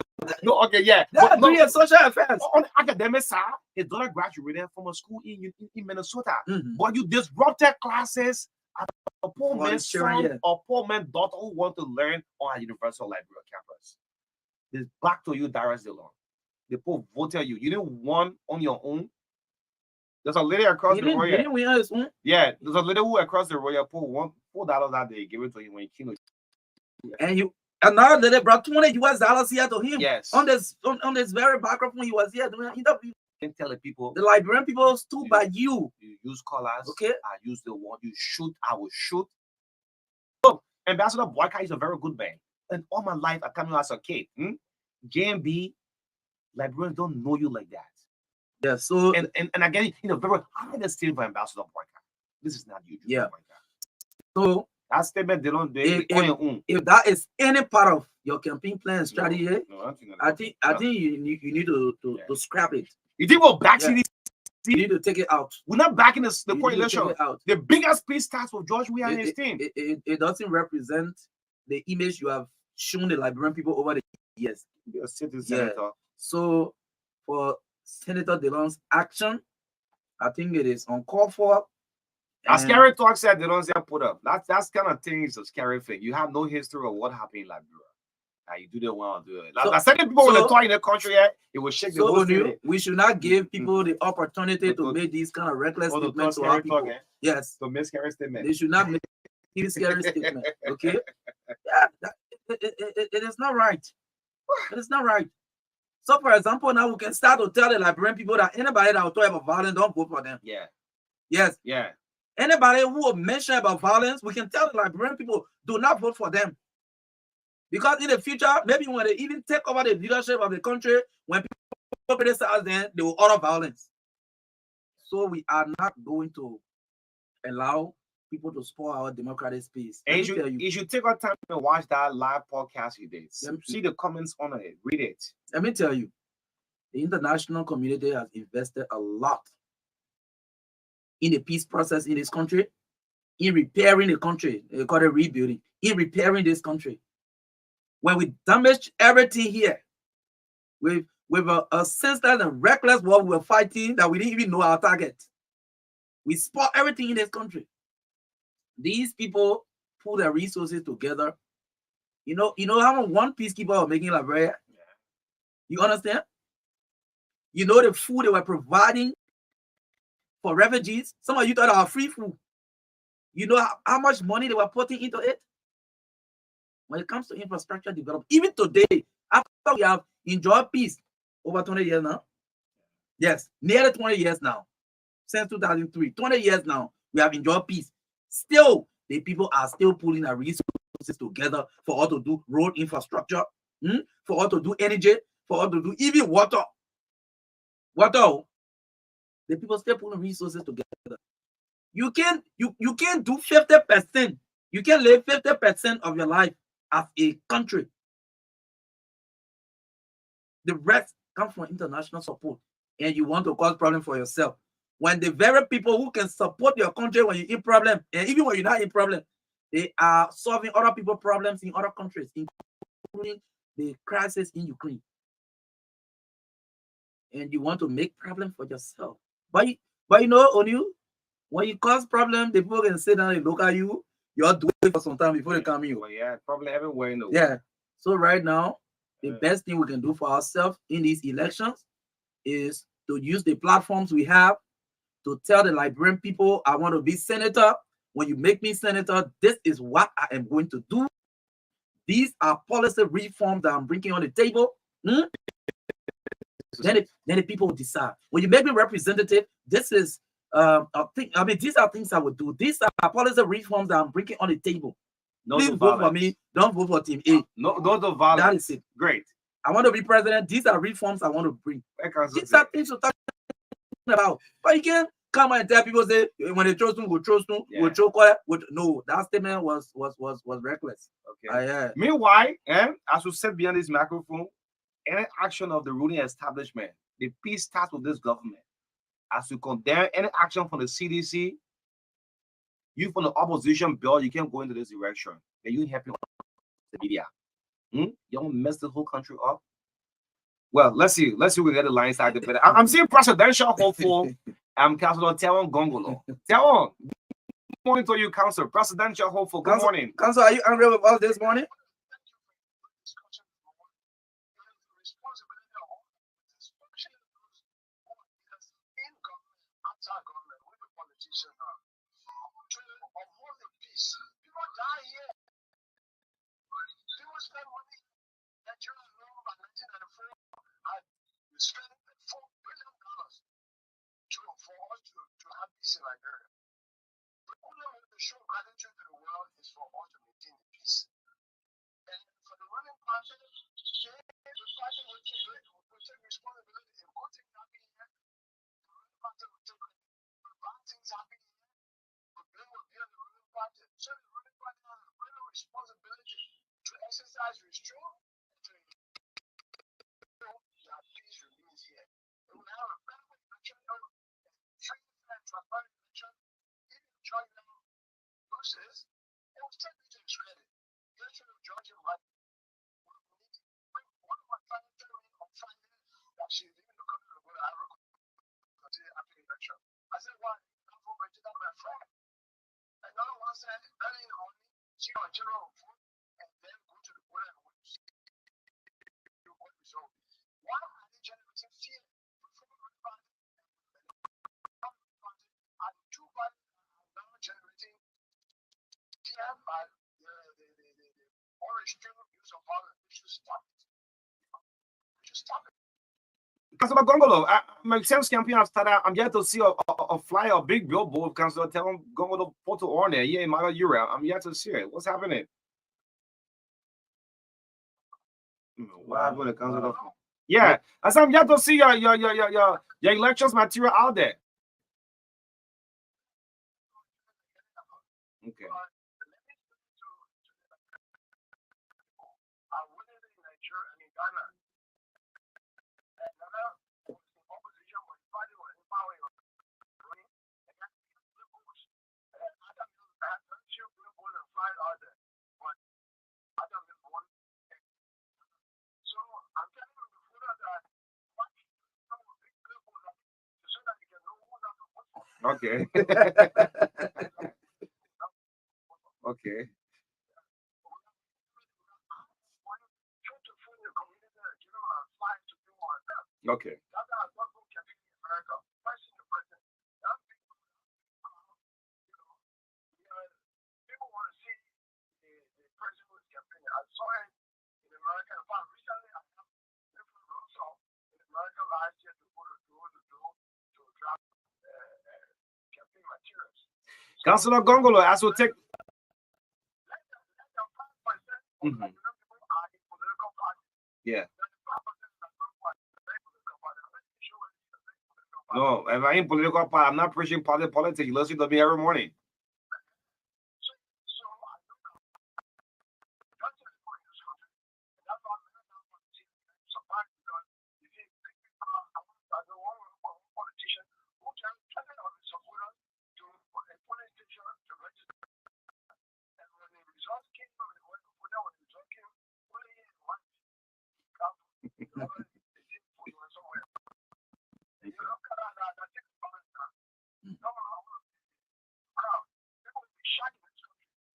okay, yeah. That's really social affairs. On the academic side, his daughter graduated from a school in Minnesota. Mm-hmm. But you disrupted classes at a poor man's son or poor man's daughter who want to learn on a University of Liberia campus. It's back to you, Darius Dillon. The people voted you. You didn't won on your own. There's a lady across the road. Yeah, there's a lady who across the road put $4 that day, give it to him when he came. And another lady brought $20 here to him. Yes. On this very microphone, he was here doing an interview. Can tell the people. The Liberian people stood by you. You use colors. Okay. I use the word. You shoot. I will shoot. Look, Ambassador Boyka is a very good man. And all my life, I come as a kid. JMB, Liberians don't know you like that. Yeah, so and again, very high esteem for Ambassador Boyka. This is not you. Yeah. So that statement they don't if that is any part of your campaign plan and strategy, I think you need to scrap it. You think we're backing this? You need to take it out. We're not backing the coalition. The biggest peace starts with George Weah and his team. It doesn't represent the image you have shown the Liberian people over the years. You're a sitting senator. So for Senator Dillon's action, I think it is uncalled for. As scary talk said, they don't say put up. That's kind of thing is a scary thing. You have no history of what happened in Liberia. You do the one, do it. Like second people when they talk in the country, it will shake the whole thing. We should not give people the opportunity to make these kind of reckless statements to our people. Yes. To make scary statements. They should not make these scary statements. Okay. Yeah, it is not right. It is not right. So, for example, now we can start to tell the Liberian people that anybody that will talk about violence, don't vote for them. Yeah. Yes. Yeah. Anybody who will mention about violence, we can tell the Liberian people, do not vote for them. Because in the future, maybe when they even take over the leadership of the country, when people criticize them, they will order violence. So we are not going to allow people to spoil our democratic space. And you should take our time and watch that live podcast you did. See the comments on it. Read it. Let me tell you, the international community has invested a lot in the peace process in this country, in repairing the country. They call it rebuilding, in repairing this country. When we damaged everything here, with a senseless and reckless war we were fighting that we didn't even know our target. We spoiled everything in this country. These people pull their resources together. You know how one peacekeeper was making Liberia? Yeah. You understand? You know the food they were providing for refugees. Some of you thought our free food. You know how much money they were putting into it? When it comes to infrastructure development, even today, after we have enjoyed peace over 20 years now, yes, nearly 20 years now, since 2003, 20 years now, we have enjoyed peace. Still, the people are still pulling their resources together for us to do road infrastructure, for us to do energy, for us to do even water. Water. The people still pulling resources together. You can't do 50%. You can live 50% of your life as a country. The rest comes from international support, and you want to cause problem for yourself. When the very people who can support your country when you're in problem, and even when you're not in problem, they are solving other people's problems in other countries, ruling the crisis in Ukraine. And you want to make problem for yourself. But you know, on you, when you cause problem, the people can sit down and look at you. You're doing it for some time before they come in. Well, yeah, probably everywhere in the world. Yeah. So right now, the best thing we can do for ourselves in these elections is to use the platforms we have to tell the Liberian people, I want to be senator. When you make me senator, this is what I am going to do. These are policy reforms that I'm bringing on the table. Then the people will decide. When you make me representative, this is these are things I would do. These are policy reforms that I'm bringing on the table. No, please vote for me. Don't vote for Team A. No, the violence. That is it. Great. I want to be president. These are reforms I want to bring. These are things to talk about. But you can't come and tell people, say, when they trust them, we'll trust them, we'll choke. No, that statement was reckless. Okay. Meanwhile, as we said behind this microphone, any action of the ruling establishment, the peace starts with this government. As we condemn any action from the CDC, you from the opposition bill, you can't go into this direction. Then you helping the media. You don't mess the whole country up. Well, let's see. We get the line side better. I'm seeing presidential hopeful. Councilor Tewon Gongolo. Tewon, good morning to you, Councilor. Presidential hopeful. Good morning. Councilor, are you angry with us this morning? Councilor Gongolo, my sales campaign have started. I'm yet to see a flyer, a big billboard of Councilor Tewon Gongolo photo on there. Yeah, in my Europe. I'm yet to see it. What's happening? What happened to Councilor? Yeah, I said I'm yet to see your elections material out there. Okay. Okay. Okay. Okay. Councilor Gongolo, as we take. Yeah. No, if I ain't political party, I'm not preaching politics. You listen to me every morning.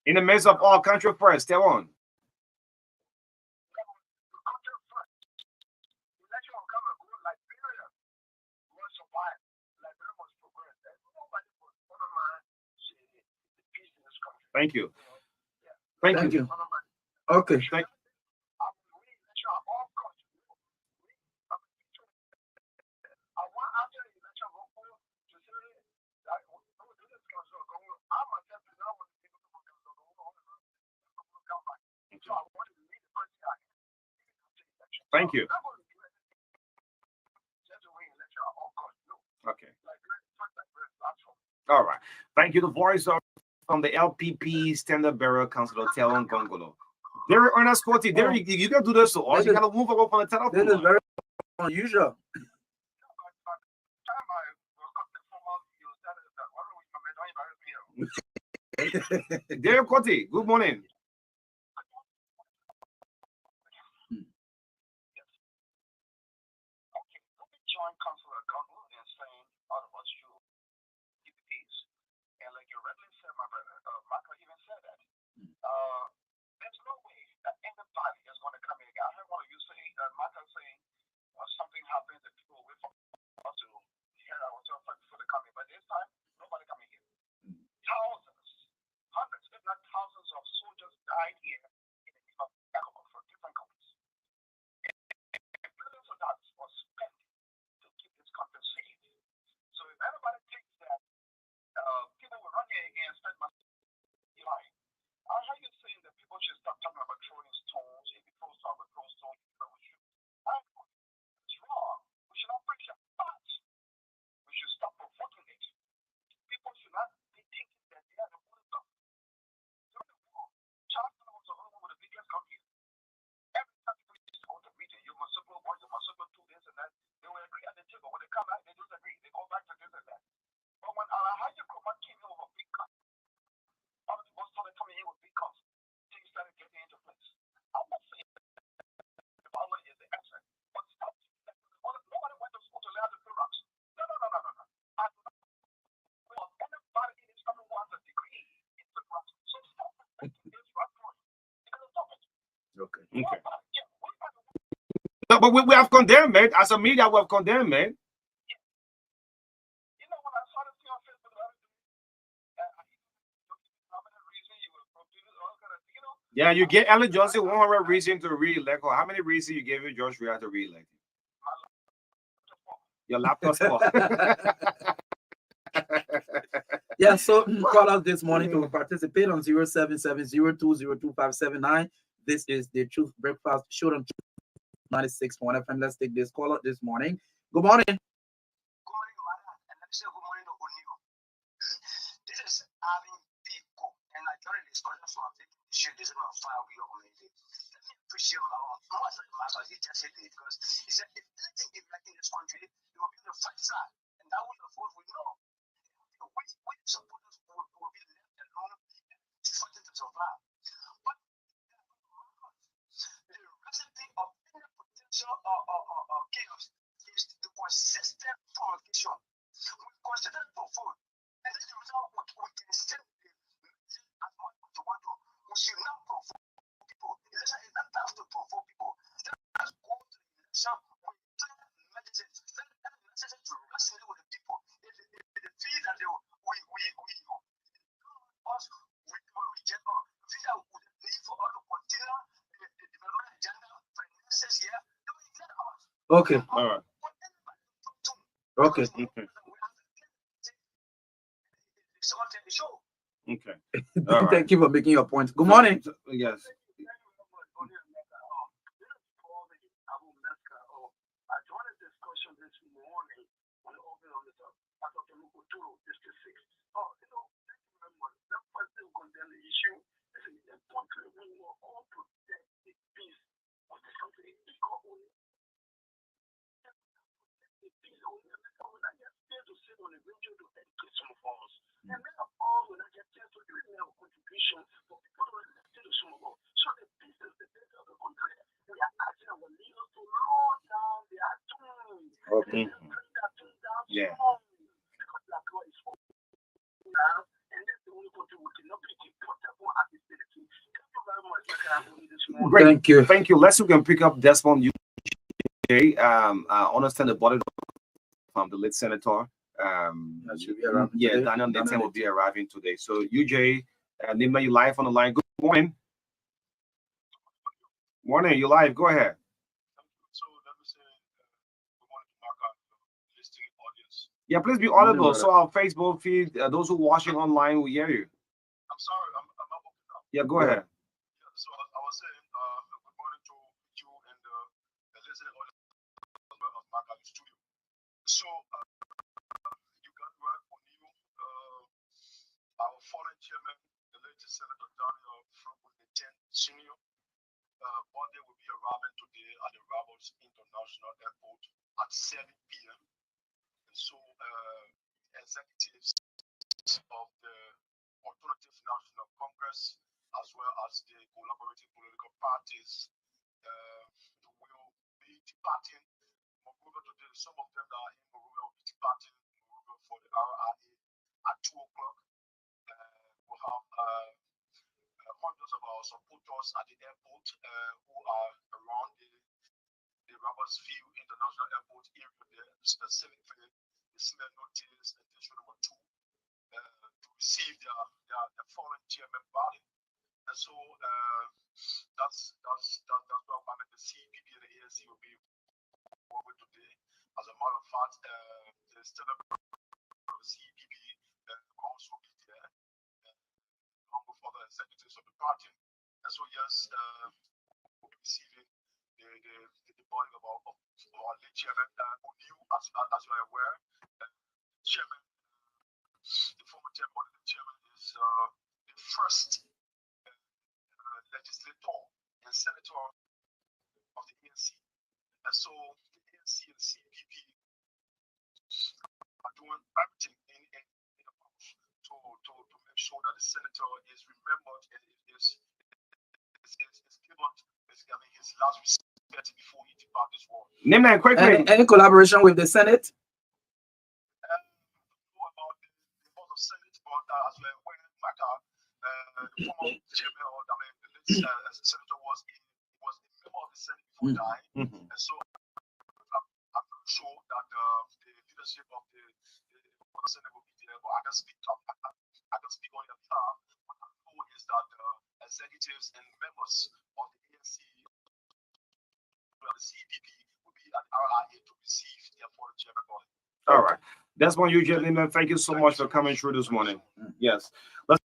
In the midst of all, country first. Tell on. Thank you. Thank you. Okay. Thank you. Okay. All right. Thank you. The voice of from the LPP Standard Bearer Council of Telon Gongolo. Very earnest quality. There, you can do this to us. You gotta move up on the telephone. This is very unusual. Dear Koti, good morning. Okay. No, but we have condemned it. As a media, we have condemned it. Yeah, you get Ellen Johnson 100 reasons to re-elect her. How many reasons you gave George Weah to re-elect? Your laptop score. Yeah, so call us this morning to participate on 0770202579. This is the Truth Breakfast Show on 96.1 FM. Let's take this call out this morning. Good morning. Good morning, Mara, and let me say good morning to O'Neill. This is having people, and I during the discussion, so I'm taking the issue this is on fire with your community. Let me appreciate how much the master he just said it because he said if anything is like in this country, you will be the fight side, and that will of course we know. Which supporters will be left alone fighting to survive. But the recipe of any potential chaos is the consistent provocation. We consider it for food, and as a result, we can send the message as much as we want to. We should not provoke people. Election is not time to provoke people. Let us go to the election with clear messages. Send that message to resonate with the people. If they feel that we will reject us, feel that we need for us to continue the development agenda for the next 6 years, they will reject us. Okay. All right. Okay. Okay. Okay. Thank you for making your point. Good morning. Yes. Okay. Yeah. Great. Thank you. Thank you. Let's see if we can pick up Desmond UJ. I understand the body from the late senator. That should be arriving Yeah, today. Daniel Nathan Daniel will be arriving today. So UJ, Nima, you live on the line. Good morning. Morning, you live. Go ahead. So let me say good morning to MARKA, listening audience. Yeah, please be Morning, audible. brother. So our Facebook feed, those who watching online will hear you. I'm sorry, I'm not working now. Yeah, go Yeah. ahead. Yeah, so I was saying good morning to you and the listening audience as well as MARKA in studio. So you got right on you, our foreign chairman, the latest Senator Daniel from the 10th Senior. Body will be arriving today at the Ravels International Airport at 7 p.m. And so executives of the Alternative National Congress as well as the collaborating political parties will be departing Monrovia today. Some of them that are in Monrovia will be departing Monrovia for the RIA at 2 o'clock. We'll have hundreds of our supporters at the airport who are around the Roberts Field International Airport area there, specifically the senior notice edition number 2 to receive their foreign chairman body. And so that's what I mean. The CPP and the ANC will be working today. As a matter of fact, the Senate of the CPP will also be there, along with other executives of the party. And so yes, we'll be receiving the body of our late chairman, O'Neill, as you are aware. Chairman, the former chairman, the chairman is the first legislator and senator of the ANC. And so the ANC and the CPP are doing everything in the power to make sure that the senator is remembered and is given his last respect before he departs this world. Name that quickly. Any collaboration with the Senate? Know about the board of Senate, but as we're aware, MARKA, the former chairman, or I mean, the late senator was a member of the Senate before dying, and so I'm not sure that the leadership of the Senate will be there, but I can speak on your behalf. What I know is that executives and members of the ANC and the CPP will be at RIA to receive their foreign chairman body. All right. That's one you, gentlemen. Thank you so much for coming through this morning. Yes. Let's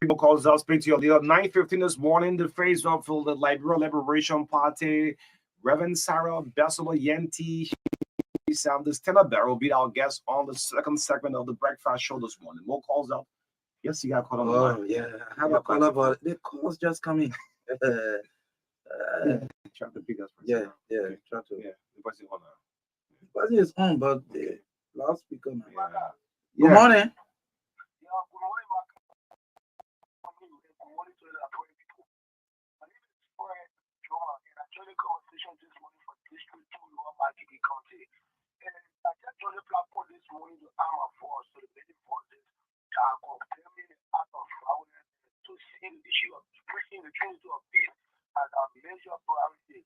people calls out, speak to your leader. 9:15 this morning, the face off for the Liberal Liberation Party, Reverend Sarah Bessel Yenti. This Tenor will be our guest on the second segment of the breakfast show this morning. More calls out. Yes, you got called on the line. Oh, yeah. I have a caller, but the call's just coming. Try to pick us. Yeah. Okay. Try to. Yeah. The person on now. The person is on, but the loudspeaker. Now. Yeah. Good morning. Yeah, good morning, Mark. Good morning to the Atory people. My name is Fred Joma, and I joined the conversation this morning for District 2 Lower Marquette County. And I just joined the platform this morning to arm our force to the many forces that are condemning the act of violence to see the issue of pushing the Trinity of peace as a major priority.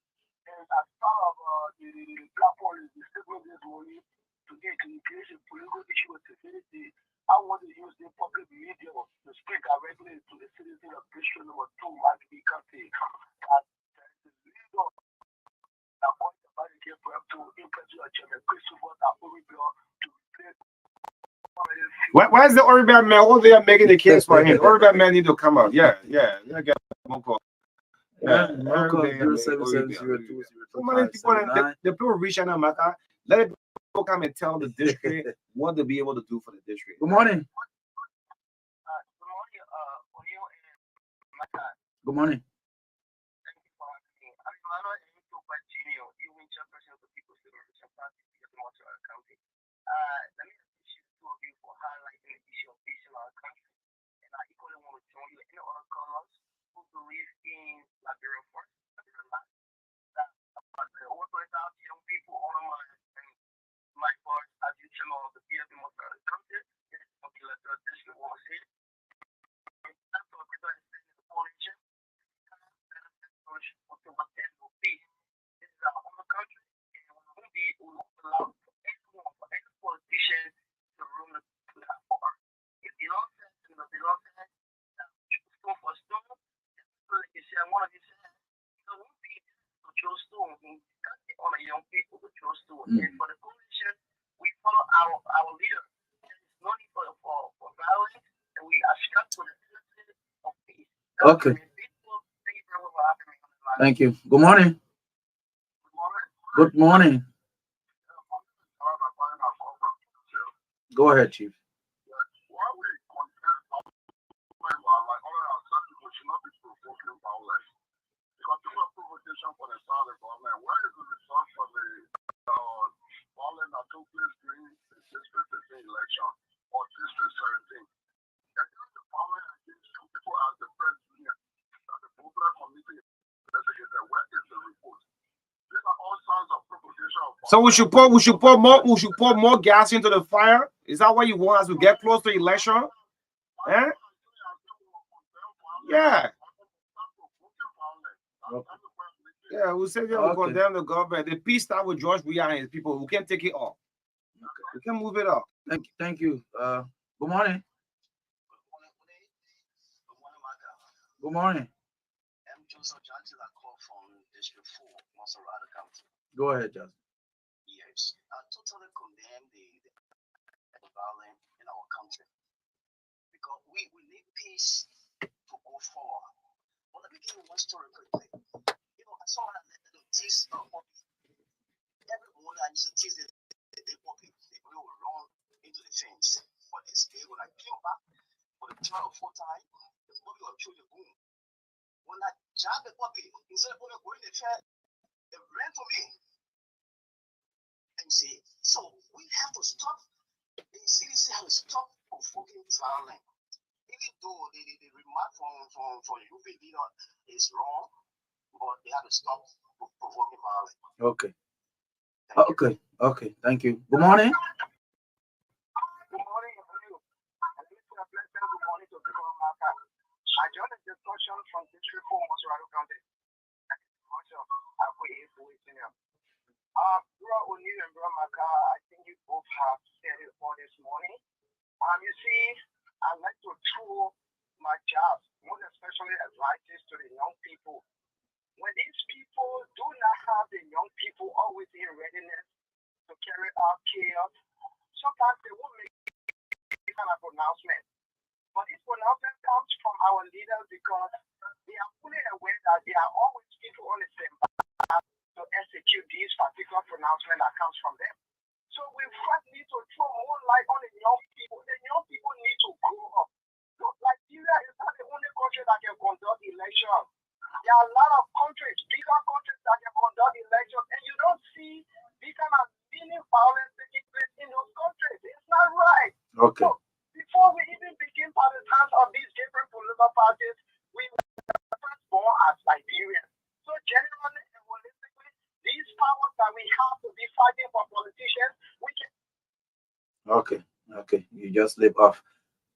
And as part of the platform is the statement this morning today to engage in political issue with civility, I want to use the public media to speak directly to the citizen of District number 2, Marquette County. And the leader that wants the body to impress your chairman, Christopher Taporibio, to replace. Where's the Oribel man? What they are making the case for him? Oribel man need to come out. Yeah. Get one call. Yeah, MARKA 0770202579. So many people, the people reaching out, Maka. Let people come and tell the district what to be able to do for the district. Good morning. Good morning, O'Neill and Mata. Good morning. Thank you for having me. I'm Emmanuel Enitopa Jr., you chairperson of the People's Liberation Party of Montreal County. Let me appreciate the two of you for highlighting the issue of peace in our country. And I equally want to join you in other callers who believe in Liberia first, Liberia last. That workers out, young people, all of my part as you chairman of the PFP Montreal County, this is the electoral district was here. In terms of the coalition, Okay. Thank you. Good morning. Good morning. Go ahead, Chief. Provocation for the Southern government. Where is the result for the violence that took place during the district 15 election or district 17? And during the violence against two people as the press union, that the popular committee investigated, where is the report? These are all signs of provocation. So we should put more gas into the fire. Is that what you want as we get close to election? Eh? Yeah. Yeah, we say that we condemn the government. The peace that with George Weah and his people, we can't take it off. We can move it up. Thank you. Good morning. Good morning. I'm Joseph Johnson. I call from District 4, Monserrate County. Go ahead, Justin. Yes, I totally condemn the violence in our country because we need peace to go forward. But let me give you one story quickly. You know, I saw a little tease puppy. Every morning I used to tease the puppy. They will run into the fence. But this day when I came back for the third or fourth time, the puppy will throw the boom. When I jabbed the puppy, instead of going in the fence, it ran for me. And see, so we have to stop. The CDC has to stop provoking violence. Even though the remark from UP leader is wrong, but they have to stop provoking violence. Okay. Okay. Thank you. Good morning. Good morning. Good morning to people of MARKA. I joined the discussion from District 4, Monserrate County. Bro O'Neill and Bro MARKA, I think you both have said it all this morning. You see, I like to throw my jobs, most especially advices to the young people. When these people do not have the young people always in readiness to carry out chaos, sometimes they won't make this kind of pronouncement. But this pronouncement comes from our leaders because they are fully aware that there are always people on the same path to execute these particular pronouncements that comes from them. So we first need to throw more light on the young people. The young people need to grow up. Look, Nigeria is not the only country that can conduct elections. There are a lot of countries, bigger countries that can conduct elections, and you don't see this kind of meaning violence taking place in those countries. It's not right. Okay. So before we even begin partisans of these different political parties, we were first born as Liberians. So generally and holistically, these powers that we have to be fighting for politicians, we can. Okay. You just slip off.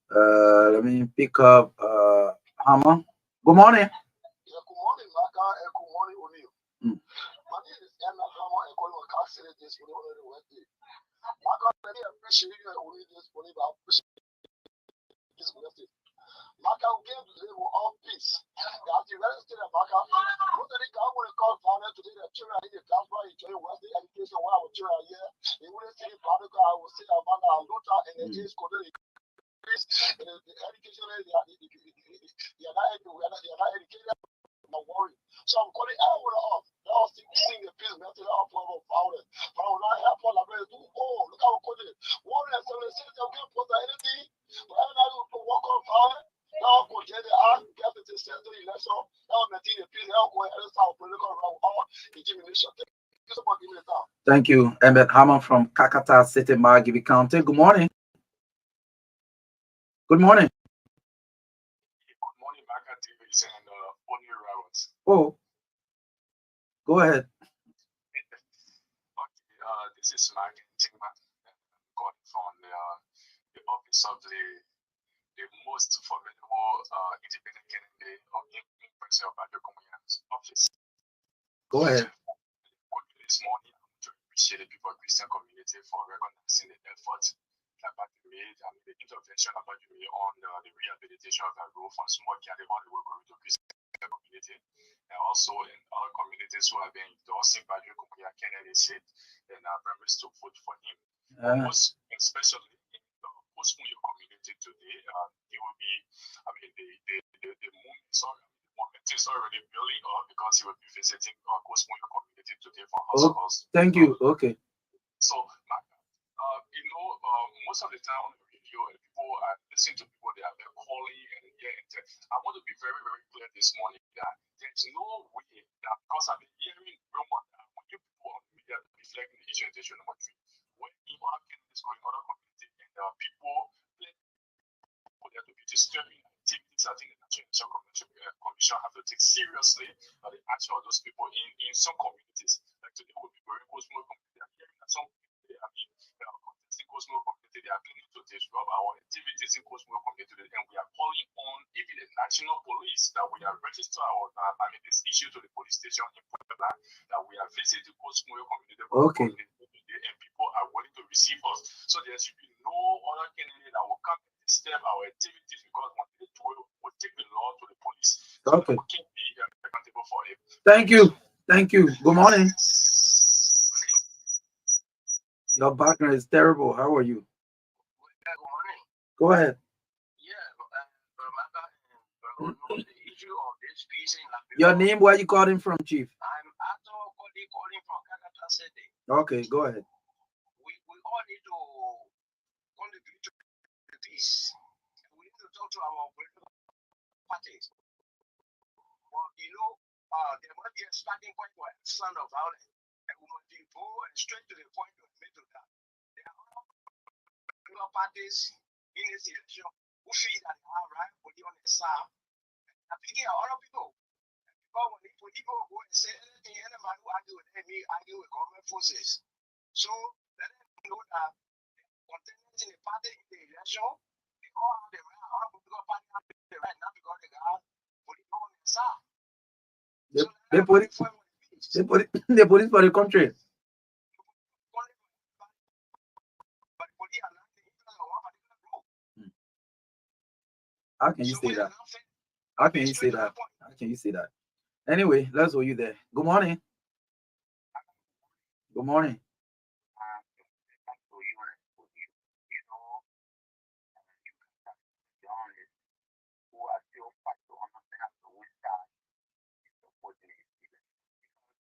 Let me pick up Hammer. Good morning. Yeah, good morning, MARKA, and good morning, O'Neill. My name is Emma Hammer, and calling on Car City this morning on the Wednesday. MARKA, let me appreciate you and O'Neill this morning, but I appreciate this message. MARKA, we came to live with all peace. As the United States of MARKA, what the government called violence today, the children in the diaspora enjoying Wednesday education while our children are here. They wouldn't say public, I will say Amanda and Luther and the James Codel. The education, they are not educated. Worry. So I'm calling everyone off. They all sing the peace message off of violence. But I will not help all of them do. Oh, look how we're calling. 176 of them put anything. But every night we walk on violence. Now continue the act, get the state election. Now maintain the peace. Now go ahead and start political around all intimidation. Thank you, Emmett Hammer from Kakata City, Margibi County. Good morning. Good morning. Good morning, MARKA Davis and O'Neill Roberts. Oh, go ahead. This is Mark Tingman, calling from the office of the most formidable independent candidate of President of Adekomiya's office. Go ahead. This morning, I want to appreciate the people of the Christian community for recognizing the effort that Badu made and the intervention that Badu made on the rehabilitation of the road from small Kiali all the way to Christian community. And also in other communities who have been endorsing Badu Kumuya Kennedy said, and members to vote for him. Most especially in the postpone your community today. It will be, I mean, the movement is already building up because he will be visiting postpone your community today for house. Thank you. Okay. So, most of the time on the radio, and people are listening to people, they are calling and I want to be very, very clear this morning that there's no way that, because I've been hearing rumors that when you people on the media reflecting the issue number 3, when other candidates going other community and there are people there to be disturbing activities, I think the National Election Commission have to take seriously the action of those people in some communities. Like today, will be very Cosmo community. I'm hearing that some people, contesting Cosmo community, they are planning to disrupt our activities in Cosmo community, and we are calling on even the national police that we are registered this issue to the police station in Puebla, that we are visiting Cosmo community. Okay. And people are willing to receive us. So there should be no other candidate that will come and disturb our activities because we'll take the law to the police. So okay. We can't be accountable for it. Thank you. Thank you. Good morning. Your background is terrible. How are you? Good morning. Go ahead. Yeah, the issue of this peace in Liberia. Your name, where you calling from, Chief? I'm Arthur calling from Kakata City. Okay, go ahead. We all need to contribute to the peace. We need to talk to our political parties. Well, there must be a starting point for every son of violence. And we must go straight to the point of middle that there are political parties in this election who feel that they have right for the on the side. I'm thinking of other people. But when people go and say anything, anybody who argue with me, argue with government forces. So let them know that contenders in the party in the election, they all have the right, all political parties have the right, not because they got political on their side. They put it for the country. How can you say that? How can you say that? How can you say that? Anyway, let's hold you there. Good morning. Good morning.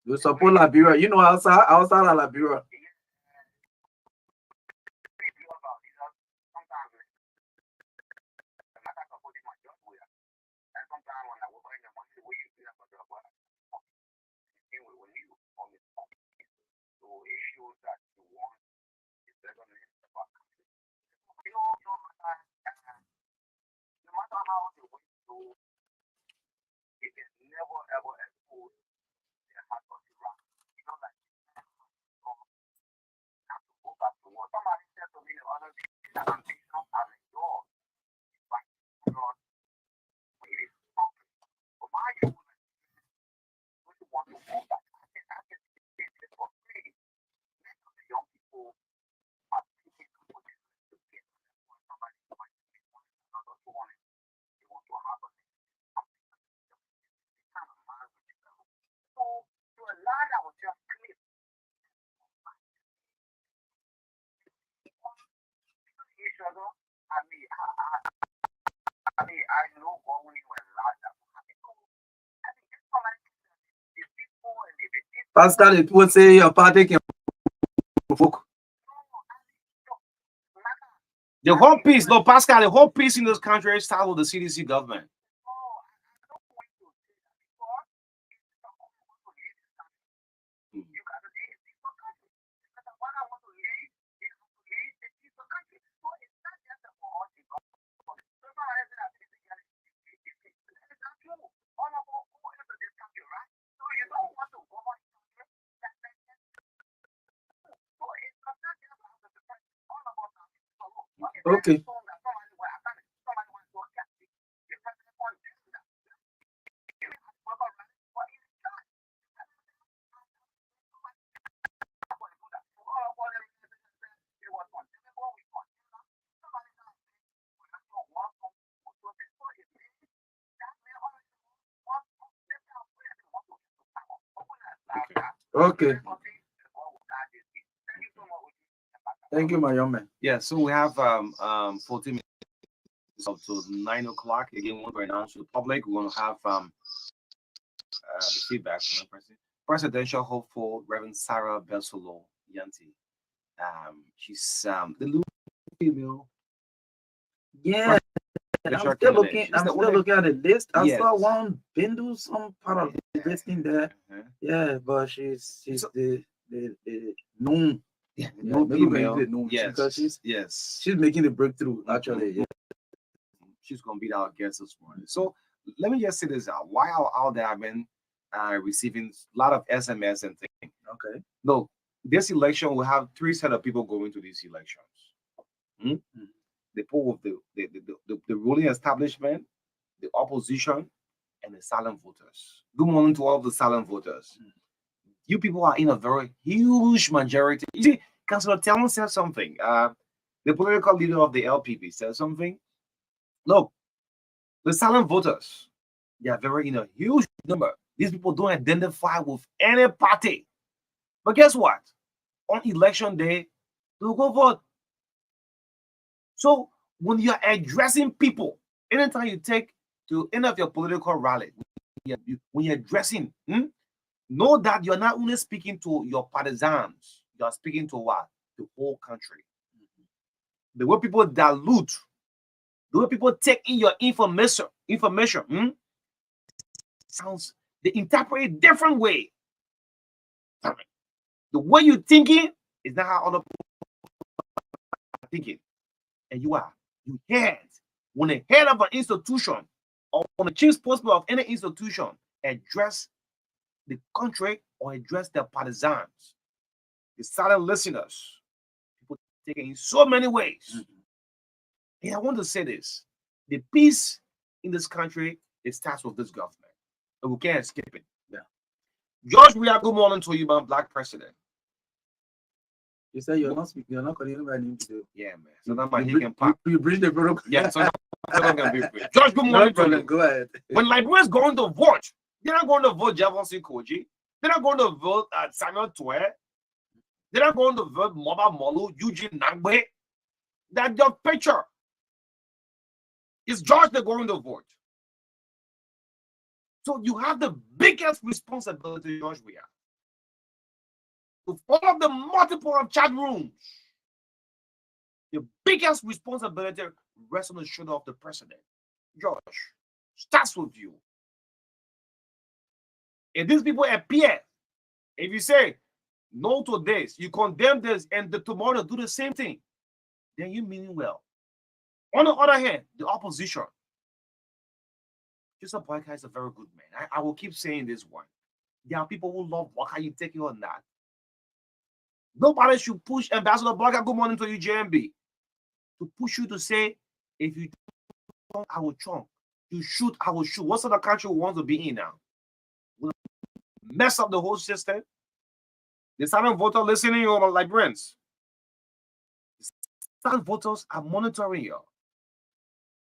You support Liberia. You know, outside of Liberia. Pascal, it would say your party can provoke. The whole peace, no, Pascal, the whole peace in this country is started with the CDC government. Okay. Okay. Thank you, my young man. Yeah, so we have 14 minutes up to 9 o'clock. Again, we want to announce to the public. We're going to have the feedback from the presidential hopeful Reverend Sarah Belsolo Yanti. She's the little female Yeah, presidential I'm still candidate. looking. She's I'm the still only- looking at the list. I Yes. saw one Bindu, some part of the listing there. Uh-huh. Yeah, but she's So- the known. Yeah, No, the maybe we female. can use it known Yes, because yes. she's making the breakthrough. Actually, yeah. She's gonna be our guest this morning. So let me just say this out. While out there, I've been receiving a lot of SMS and things. Okay. No, this election will have three set of people going to these elections. Hmm? The pool of the ruling establishment, the opposition, and the silent voters. Good morning to all of the silent voters. You people are in a very huge majority. You see, Councillor Talon said something. The political leader of the LPP said something. Look, the silent voters, they are very in a huge number. These people don't identify with any party. But guess what? On election day, they'll go vote. So when you are addressing people, anytime you take to end of your political rally, when you're addressing, know that you're not only speaking to your partisans, you are speaking to what? The whole country. The way people dilute, the way people take in your information, sounds, they interpret it different way. The way you're thinking is not how other people are thinking. And you head, when the head of an institution or when the chief spokesman of any institution address the country or address their partisans, the silent listeners, people take it in so many ways. And I want to say this: the peace in this country, it starts with this government. And we can't skip it. Yeah. George, we are good morning to you, man, Black President. You say you're not calling anybody name today. Yeah, man. So that might he can pop. You bridge the protocol. Yeah, so that can be free. George, good No morning to problem. you. Go ahead. When Liberians going to vote, they're not going to vote Javon Koji. They're not going to vote Samuel Tue. They're not going to vote Moba Molu, Eugene Nangbe. That's your picture. It's George they're going to vote. So you have the biggest responsibility, George, we are. To follow the multiple of chat rooms. The biggest responsibility rests on the shoulder of the president. George, starts with you. If these people appear, if you say no to this, you condemn this, and the tomorrow do the same thing, then you mean well. On the other hand, the opposition. Joseph Boyka is a very good man. I will keep saying this one. There are people who love Boyka, you take it or not. Nobody should push Ambassador Boyka, good morning to you, JMB, to push you to say, if you chunk, I will chunk. You shoot, I will shoot. What sort of country we want to be in now? We'll mess up the whole system. The silent voter listening, you like Brents. The silent voters are monitoring you.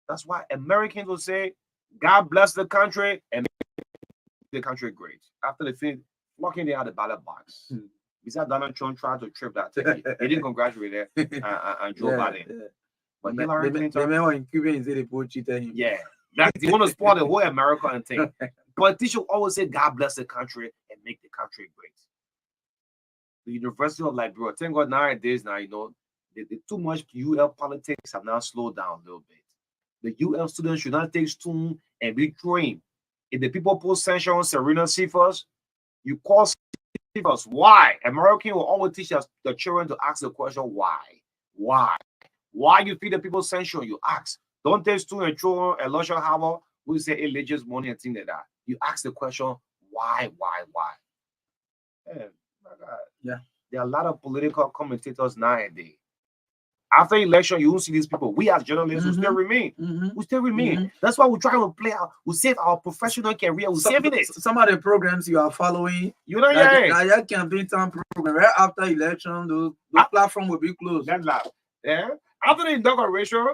That's why Americans will say, God bless the country and make the country great. After they finish flocking there at the ballot box. Besides Donald Trump tried to trip that thing. He didn't congratulate her and Joe Biden. Yeah. But Hillary Clinton. The man in Cuba and say they both cheated him. Yeah. They want to spoil the whole America and thing. Politicians always say God bless the country and make the country great. The University of Liberia, thank God nowadays, now you know, the too much UL politics have now slowed down a little bit. The UL students should not take stool and be throwing. If the people put sanction on Serena Cephas, you call Cephas. Why? American will always teach us the children to ask the question, why? Why? Why you feed the people sanction? You ask. Don't take stool and throw a Lusher Harbor who say religious money and things like that. You ask the question, why? Man, my God. Yeah. There are a lot of political commentators nowadays. After election, you won't see these people. We as journalists will still remain. We still remain. That's why we try to play out. We save our professional career. We're saving it. Some of the programs you are following, You know, your campaign time program, right after election, the platform will be closed. That's loud. Yeah. After the inauguration,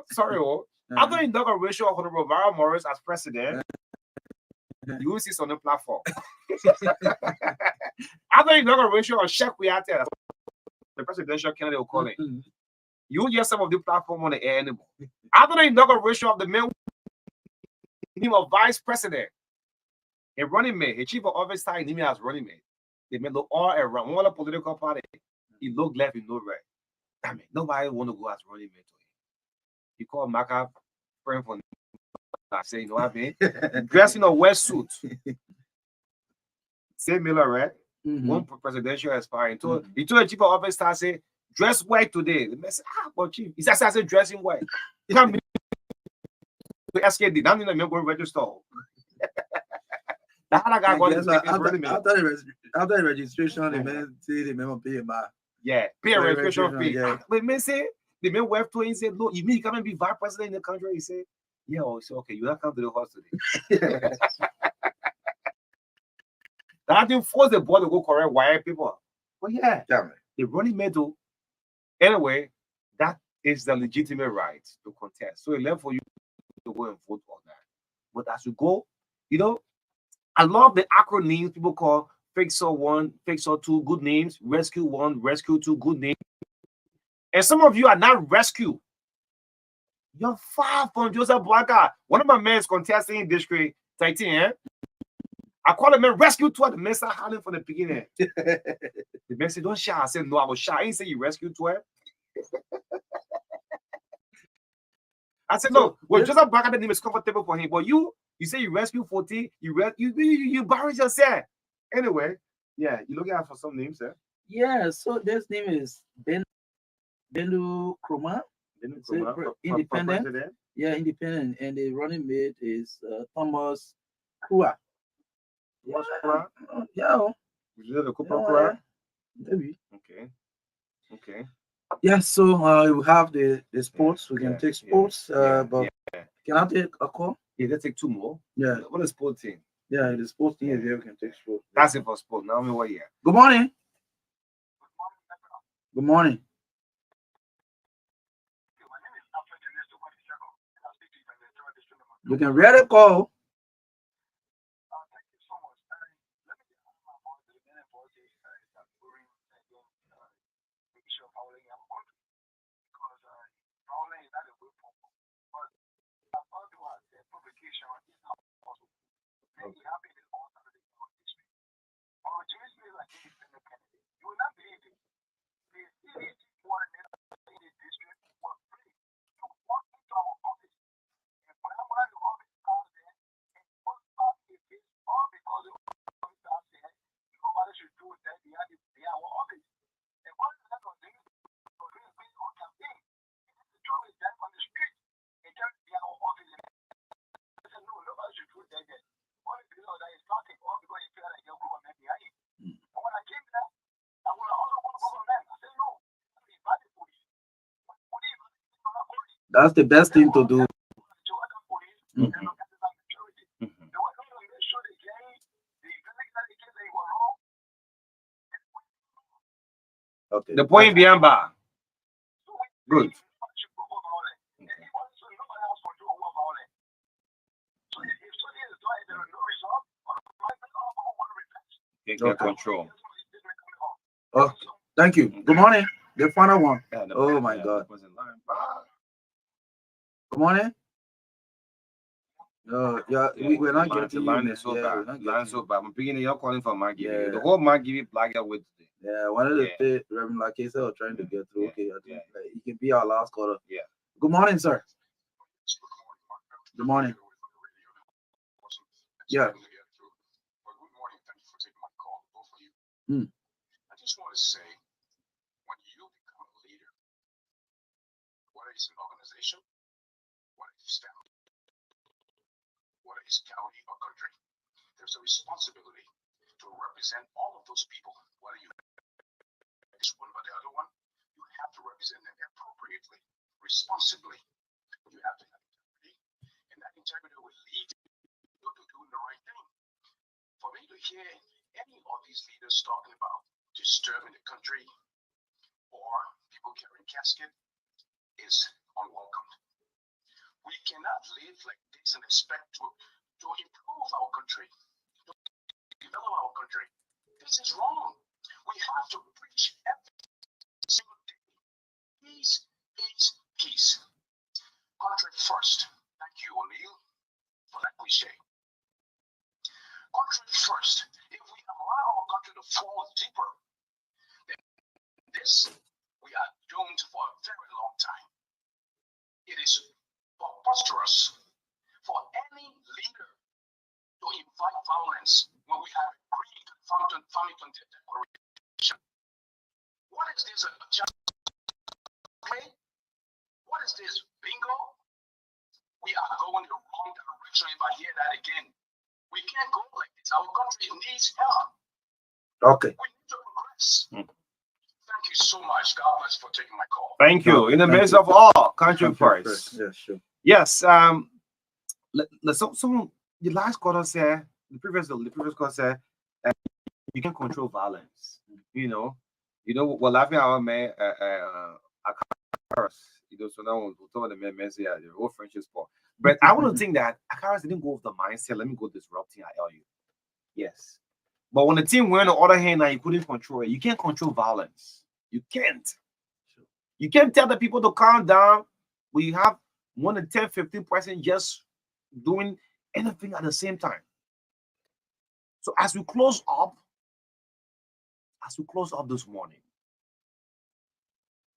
after the inauguration of Honorable Vara Morris as president, you will see us on the platform. After the inauguration of Sheikh Kuyate, the presidential candidate will call it. You hear some of the platform on the air anymore. After the inauguration of the man name of vice president, a running mate, a chief of office started him as running mate. They made look all around all the political party. He looked left, he looked right. I mean, nobody want to go as running mate to him. He called MARKA friend for I say, you know what I mean? Dressed in a wetsuit. Same Miller, right? One presidential aspiring. He told the chief of office staff, say, dress white today. The man said, but chief, he said, I said, dressing white. You can't be SKD. That means I'm going to register. That other guy got his after the registration, the man say the man pay him back. Yeah, pay a registration fee. Yeah. But man say, the man went to him and said, look, you mean you can't be vice president in the country? He said, yeah, he said, okay, you have to come to the house today. That didn't force the boy to go correct white people. But yeah, the running medal. Anyway, that is the legitimate right to contest. So it left for you to go and vote on that. But as you go, you know, I love the acronyms people call Fixer 1, Fixer 2, good names, Rescue 1, Rescue 2, good names. And some of you are not rescue. You're far from Joseph Blanca. One of my men is contesting in district 13, eh? I call him rescue 12. The man started howling from the beginning. The man said, don't shout. I said, no, I was shout. I didn't say you rescue 12. I said, no. Well, Joseph Blanca, the name is comfortable for him. But you say you rescue 40, you embarrass yourself. Anyway, yeah, you looking out for some names, sir? Yeah, so this name is Belu Kroma. Independent. Yeah, independent. And the running mate is Thomas Krua. Yeah. Is it the Cooper? Maybe. Okay. Yeah, so we have the sports. We can take sports. But can I take a call? Yeah, let's take two more. Yeah. What is sports team? Yeah, the sports team is here. We can take sports. That's it for sport. Now, what year? Good morning. Good morning. You can read a call. That's the best thing to do. Okay. The point behind bar. Good. Get control. Oh, thank you. Good morning. The final one. Oh my God. Good morning. No, we're not getting the line is so bad. Line so bad. I'm beginning. You're calling for Maggie. The whole Maggie black out with today. Yeah, one of the Reverend Lakesa are trying to get through. Okay, I think he can be our last caller. Yeah. Good morning, sir. Good morning. Yeah. Good morning. Thank you for taking my call, both of you. I just want to say, when you become a leader, whether it's an organization, whether it's family, whether it's county or country, there's a responsibility to represent all of those people, whether you this one or the other one, you have to represent them appropriately, responsibly. You have to have integrity, and that integrity will lead you to doing the right thing. For me to hear any of these leaders talking about disturbing the country or people carrying casket is unwelcome. We cannot live like this and expect to improve our country, to develop our country. This is wrong. We have to preach every single day. Peace peace. Country first. Thank you, O'Neill, for that cliche. Country first. If we allow our country to fall deeper than this, we are doomed for a very long time. It is preposterous for any leader to invite violence when we have agreed to the Farmington Declaration. What is this? What is this? Bingo? We are going the wrong direction if I hear that again. We can't go like this. Our country needs help. Okay. We need to progress. Thank you so much. God bless for taking my call. Thank you. In the Thank midst you. of all, country first. Yeah, sure. Yes. Some the last caller said the previous caller said you can control violence. You know, what laughing at man Akaras. So now we'll talk about the men say the whole friendship sport. But I want to think that Akaras didn't go with the mindset. Let me go disrupting ILU. Yes. But when the team went on the other hand, now you couldn't control it. You can't control violence. You can't. You can't tell the people to calm down when you have 1 to 10, 15% just doing anything at the same time. So as we close up this morning,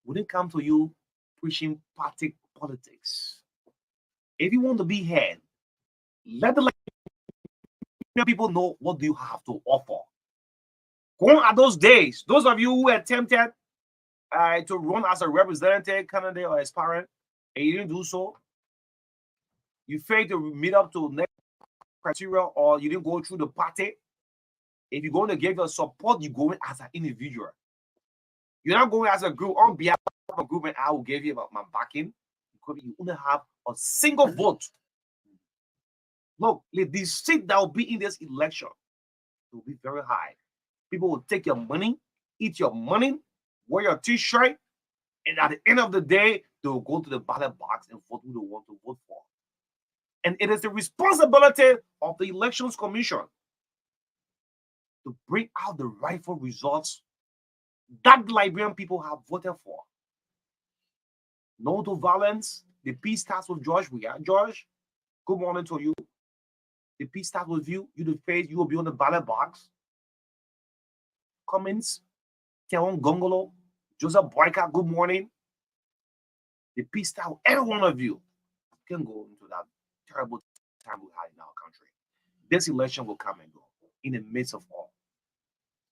we didn't come to you preaching party politics. If you want to be heard, let the people know what do you have to offer. Going at those days, those of you who attempted to run as a representative candidate or aspirant, and you didn't do so, you failed to meet up to next criteria, or you didn't go through the party. If you're going to give your support, you're going as an individual. You're not going as a group on behalf of a group, and I will give you my backing because you only have a single vote. Look, the seat that will be in this election will be very high. People will take your money, eat your money, wear your t-shirt, and at the end of the day, they will go to the ballot box and vote who they want to vote for. And it is the responsibility of the Elections Commission to bring out the rightful results that the Liberian people have voted for. No to violence. The peace starts with George. We are George. Good morning to you. The peace starts with you. You the face. You will be on the ballot box. Cummins, Teon Gongolo, Joseph Boyka, good morning. The peace starts with every one of you. Can go into that terrible time we had in our country. This election will come and go in the midst of all.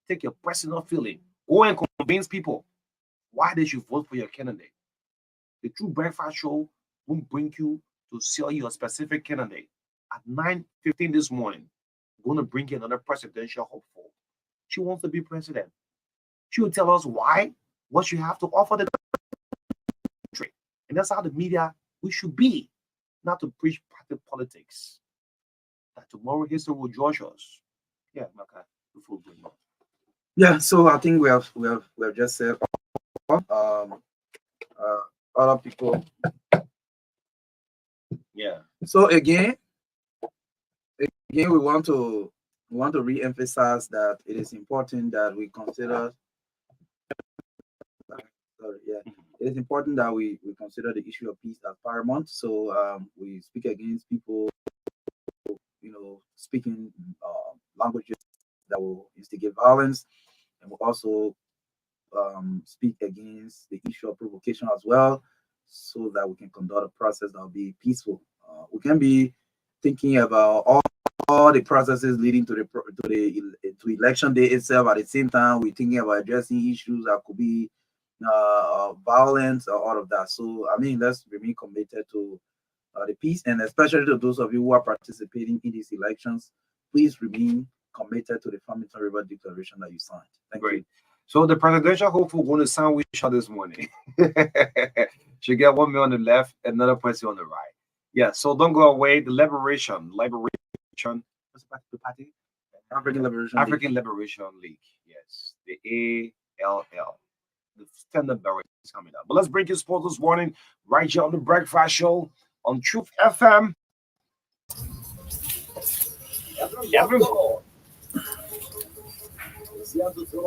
Take your personal feeling. Go and convince people why they should vote for your candidate. The True Breakfast Show will bring you to sell you a specific candidate. At 9:15 this morning, we're going to bring you another presidential hopeful. She wants to be president. She will tell us why, what you have to offer the country. And that's how the media we should be, not to preach party politics. That tomorrow history will judge us. Yeah, MARKA, before we bring up. Yeah, so I think we have just said other people. Yeah. So again, we want to re-emphasize that it is important that we consider. It is important that we consider the issue of peace as paramount. So we speak against people, speaking languages that will instigate violence, and we also speak against the issue of provocation as well, so that we can conduct a process that will be peaceful. We can be thinking about all the processes leading to election day itself. At the same time, we're thinking about addressing issues that could be violence or all of that. So I mean, let's remain committed to the peace, and especially to those of you who are participating in these elections, please remain committed to the Farmington River Declaration that you signed. Thank you. So the presidential hopeful going to sandwich her this morning. She get one man on the left, another person on the right. Yeah, so don't go away. The liberation. What's the party? African Liberation League. Yes, the ALL. The standard bearer is coming up. But let's break your sports this morning right here on the Breakfast Show on Truth FM. Morning. Good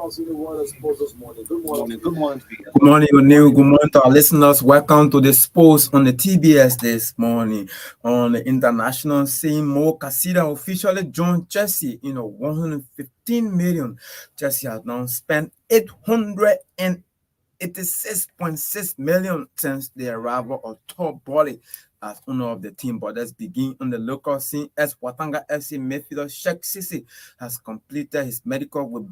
morning to you. Good morning, O'Neill. Good morning to our listeners. Welcome to the Sports on the TBS this morning. On the international scene, Mo Casida officially joined Chelsea in a 115 million. Chelsea has now spent 886.6 million since the arrival of Todd Boehly as owner of the team. But let's begin on the local scene as Watanga FC midfielder Sheikh Sisi has completed his medical with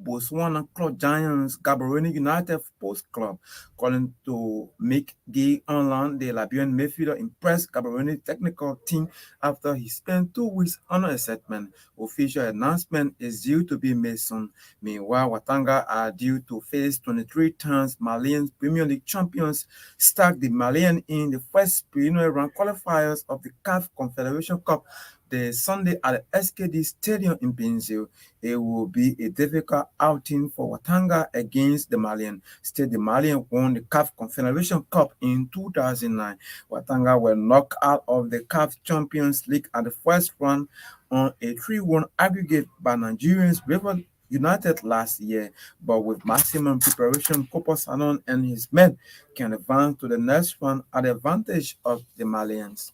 Botswana Club Giants Gaborone United Sports Club, calling to make Gay Online, the Liberian midfielder, impress Gaborone technical team after he spent 2 weeks on a settlement. Official announcement is due to be made soon. Meanwhile, Watanga are due to face 23 times Malian Premier League champions, stack the Malian in the first preliminary round qualifiers of the CAF Confederation Cup the Sunday at the SKD Stadium in Benzil. It will be a difficult outing for Watanga against the Malian. Still, the Malian won the CAF Confederation Cup in 2009. Watanga were knocked out of the CAF Champions League at the first round on a 3-1 aggregate by Nigerians River United last year, but with maximum preparation, Kopo Sanon and his men can advance to the next round at the advantage of the Malians.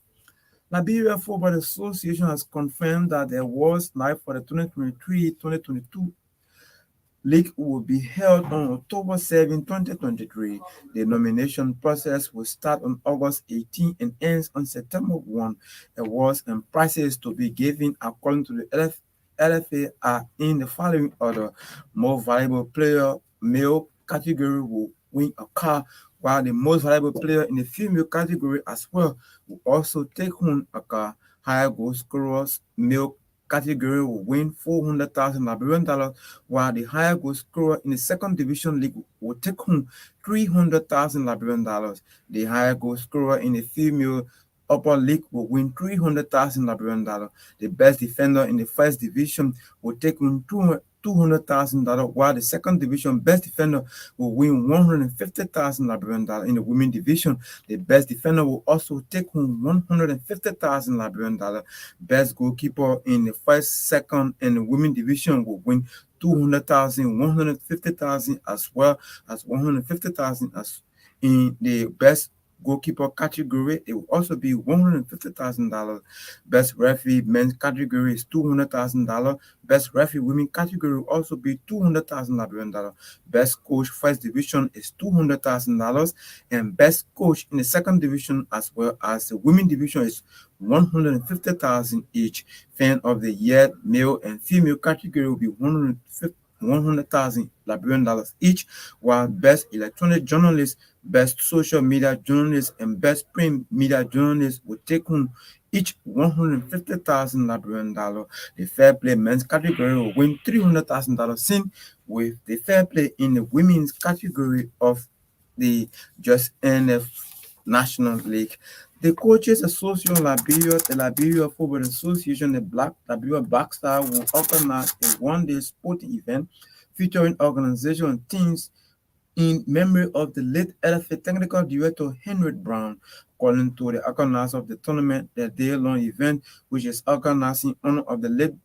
Liberia Football Association has confirmed that the awards night for the 2023-2022 league will be held on October 7, 2023. The nomination process will start on August 18 and ends on September 1. Awards and prizes to be given according to the LFA are in the following order. Most valuable player male category will win a car, while the most valuable player in the female category as well will also take home a car. Higher goal scorers male category will win 400,000 Liberian dollars, while the higher goal scorer in the second division league will take home 300,000 Liberian dollars. The higher goal scorer in the female upper league will win 300,000 Liberian dollars. The best defender in the first division will take home $200,000, while the second division best defender will win 150,000 Liberian dollars. In the women division, the best defender will also take home 150,000 Liberian dollars. Best goalkeeper in the first, second, and the women division will win 200,000, 150,000, as well as 150,000 as in the best goalkeeper category. It will also be $150,000. Best referee men's category is $200,000. Best referee women category will also be $200,000 Liberian dollars. Best coach first division is $200,000, and best coach in the second division as well as the women division is $150,000 each. Fan of the year male and female category will be $100,000 Liberian dollars each, while best electronic journalist, best social media journalist, and best print media journalist will take home each $150,000 Liberian dollars. The fair play men's category will win $300,000, same with the fair play in the women's category of the Just NF National League. The Coaches Association Liberia, the Liberia Football Association, the Liberia Black Star will organize a one-day sporting event featuring organization teams in memory of the late LFA Technical Director Henry Brown. According to the organizer of the tournament, the day-long event, which is organized in honor of the late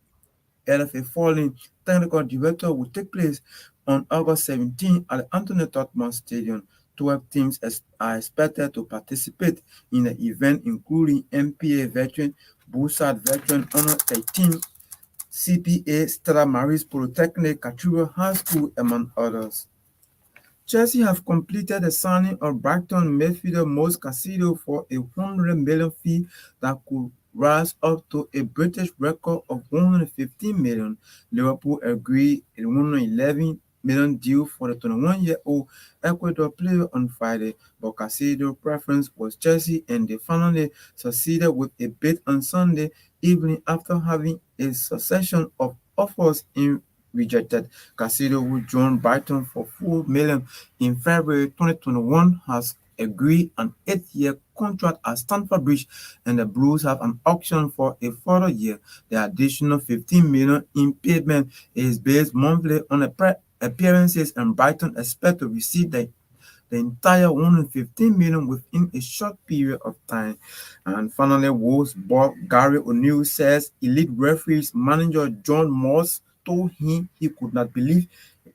LFA fallen Technical Director, will take place on August 17 at the Anthony Totman Stadium. 12 teams are expected to participate in the event, including MPA veteran, Bussard veteran, Honor 18, CPA, Stella Maris Polytechnic, Cathedral High School, among others. Chelsea have completed the signing of Brighton midfielder Mose Caicedo for a $100 million fee that could rise up to a British record of $115 million. Liverpool agreed a $111 million deal for the 21-year-old Ecuador player on Friday, but Caicedo's preference was Chelsea, and they finally succeeded with a bid on Sunday evening after having a succession of offers in rejected. Caicedo, who joined Brighton for $4 million in February 2021, has agreed an 8-year contract at Stamford Bridge, and the Blues have an option for a further year. The additional $15 million in payment is based monthly on appearances, and Brighton expect to receive the entire $115 million within a short period of time. And finally, Wolves boss Gary O'Neill says elite referees manager John Moss told him he could not believe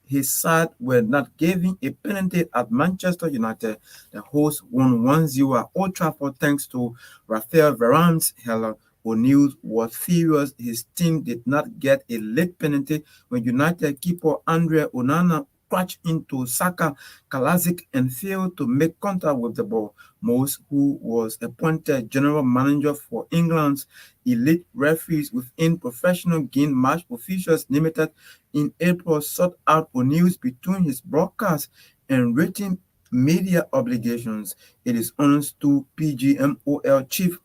his side were not giving a penalty at Manchester United. The hosts won 1-0 at Old Trafford thanks to Raphael Varane's header. O'Neill was furious his team did not get a late penalty when United keeper Andre Onana crashed into Saka Kalasic and failed to make contact with the ball. Moss, who was appointed general manager for England's elite referees within Professional Game Match Officials Limited in April, sought out O'Neill's between his broadcast and rating media obligations. It is honest to PGMOL chief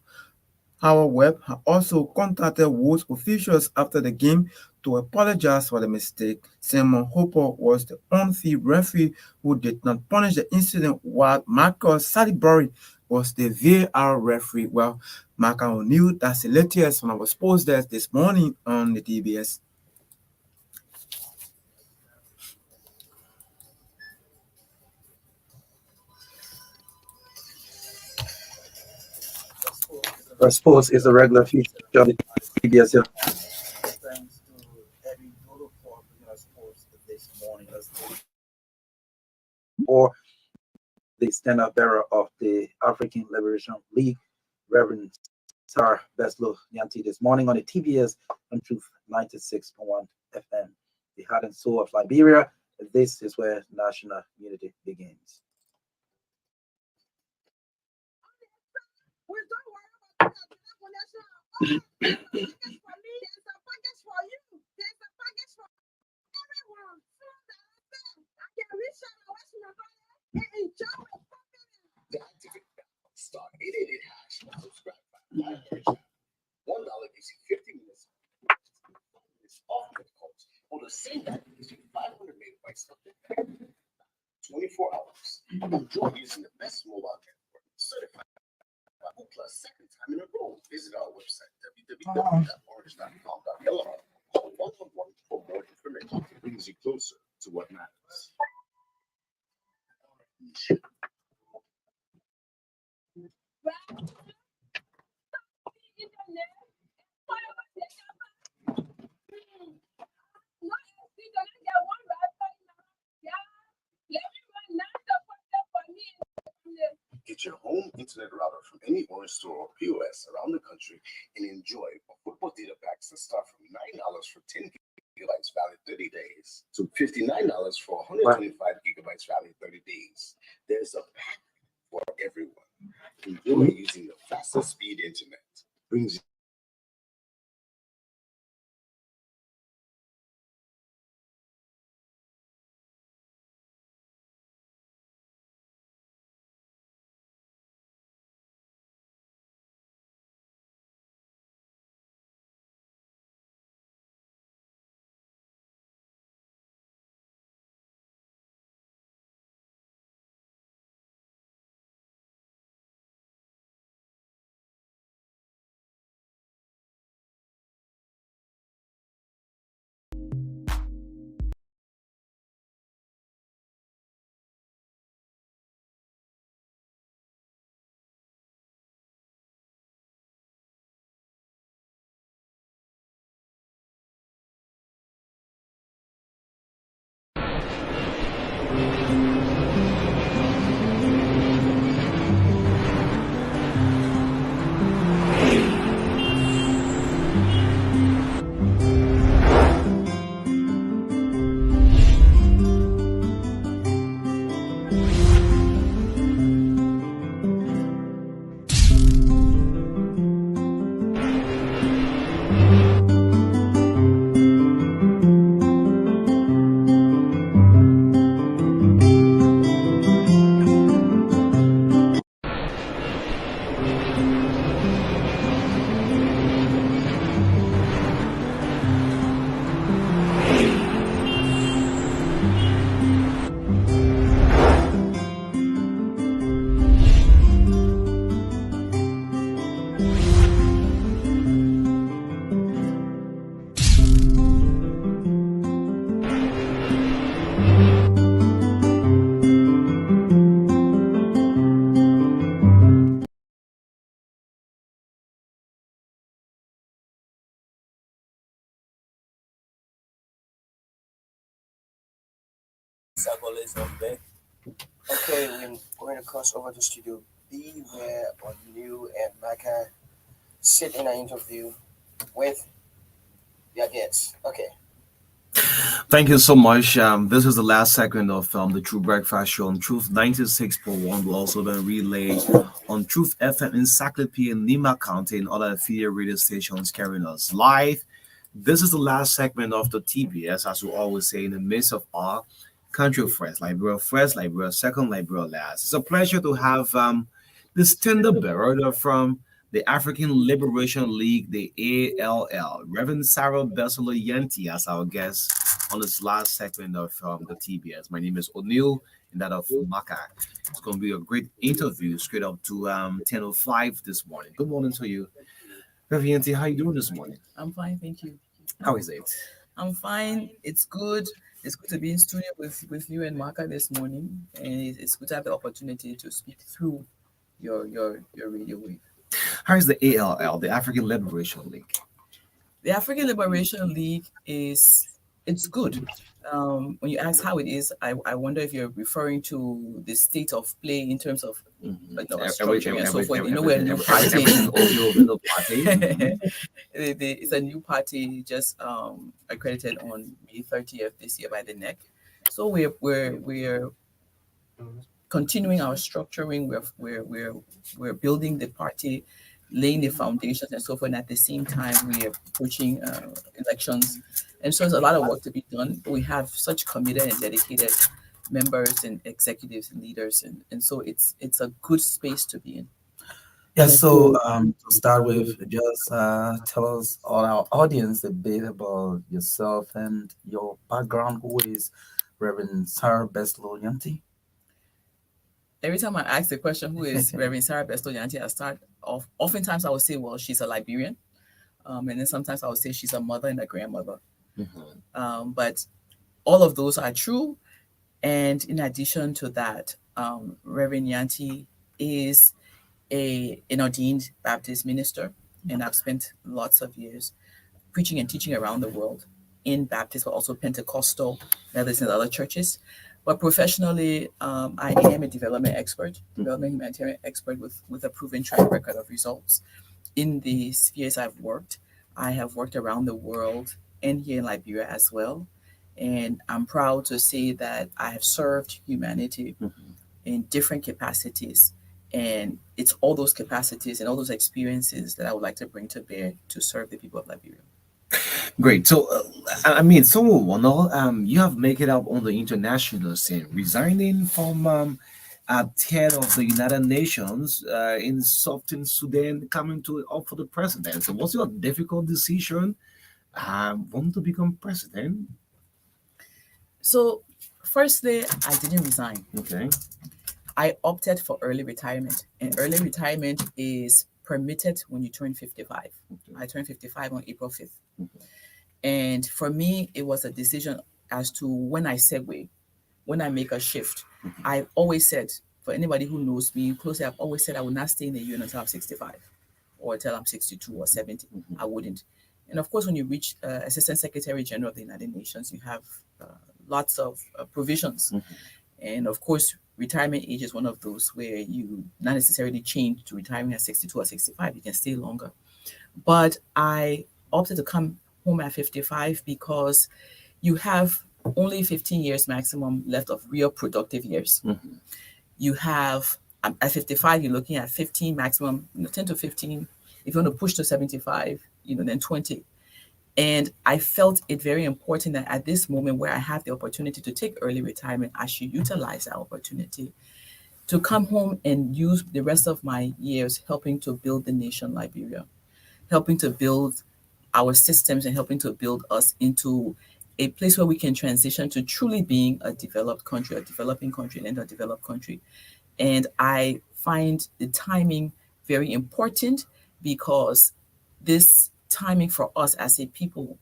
Howard Webb also contacted Wolves officials after the game to apologize for the mistake. Simon Hopper was the on-field referee who did not punish the incident, while Marcus Salisbury was the VAR referee. Well, Mark O'Neill, that's the latest on our sports desk this morning on the TBS. Sports is a regular feature of the TBS. Thanks to Eddie Dodo for bringing us sports this morning. Or the standard bearer of the African Liberation League, Reverend Sar Beslo Yanti, this morning on the TBS on Truth 96.1 FM. The heart and soul of Liberia. This is where national unity begins. Star 888 hash and subscribe by $1 gives you 50 minutes off the calls. On the same night, gives you 500 megabytes of data. 24 hours. Enjoy using the best mobile network. Certified by Ookla second time in a row. Visit our website www.orange.com.lr. Call 111 for more information. It brings you closer to what matters. Get your home internet router from any Orange store or POS around the country and enjoy football data packs that start from $9 for 10 gigabytes valid 30 days to $59 for 125 gigabytes valid 30 days. There's a pack for everyone. Enjoy using the fastest speed internet. Brings you Okay, we're going to cross over to Studio B where New and Maka sit in an interview with their guests. Okay. Thank you so much. This is the last segment of the True Breakfast Show on Truth 96.1. Will also be relayed on Truth FM in Saclope in Lima County and other affiliate radio stations carrying us live. This is the last segment of the TBS, as we always say, in the midst of our country first, Liberia second, Liberia last. It's a pleasure to have this tender bearer from the African Liberation League, the ALL, Reverend Sarah Besolo Yanti, as our guest on this last segment of the TBS. My name is O'Neill, and that of Maka. It's going to be a great interview straight up to 10:05 this morning. Good morning to you, Reverend Yanti. How you doing this morning? I'm fine, thank you. How is it? I'm fine. It's good. It's good to be in studio with you and Marka this morning, and it's good to have the opportunity to speak through your radio wave. How is the ALL, the African Liberation League? The African Liberation League it's good. When you ask how it is, I wonder if you're referring to the state of play in terms of structure and so forth. We're a new party. It's a new party just accredited on May 30th this year by the NEC. So we're continuing our structuring. We're building the party, laying the foundations and so forth. And at the same time, we are approaching elections, and so there's a lot of work to be done. But we have such committed and dedicated members and executives and leaders, and so it's a good space to be in. Yeah, so to start with, just tell us, all our audience, a bit about yourself and your background. Who is Reverend Sarah Beslo Yanti? Every time I ask the question, who is Reverend Sarah Beslo Yanti, I start off, oftentimes I would say, well, she's a Liberian. And then sometimes I would say she's a mother and a grandmother. But all of those are true. And in addition to that, Reverend Yanti is an ordained Baptist minister, and I've spent lots of years preaching and teaching around the world in Baptist, but also Pentecostal, Methodist, and other churches. But professionally, I am a development humanitarian expert with a proven track record of results. In the spheres I've worked, I have worked around the world and here in Liberia as well. And I'm proud to say that I have served humanity in different capacities. And it's all those capacities and all those experiences that I would like to bring to bear to serve the people of Liberia. Great. So, I mean, so you have made it up on the international scene, resigning from head of the United Nations in Southern Sudan, coming to up for the presidency. Was it a difficult decision wanting to become president? So, firstly, I didn't resign. Okay. I opted for early retirement, and early retirement is permitted when you turn 55. I turned 55 on April 5th. And for me, it was a decision as to when I segue, when I make a shift. I've always said, for anybody who knows me closely, I've always said I will not stay in the UN until I'm 65 or until I'm 62 or 70. I wouldn't. And of course, when you reach Assistant Secretary General of the United Nations, you have lots of provisions. And of course, retirement age is one of those where you not necessarily change to retiring at 62 or 65. You can stay longer. But I opted to come home at 55 because you have only 15 years maximum left of real productive years. You have, at 55, you're looking at 15 maximum, 10 to 15. If you want to push to 75, then 20. And I felt it very important that at this moment where I have the opportunity to take early retirement, I should utilize that opportunity to come home and use the rest of my years helping to build the nation Liberia, helping to build our systems and helping to build us into a place where we can transition to truly being a developed country, a developing country, and a developed country. And I find the timing very important because this timing for us as a people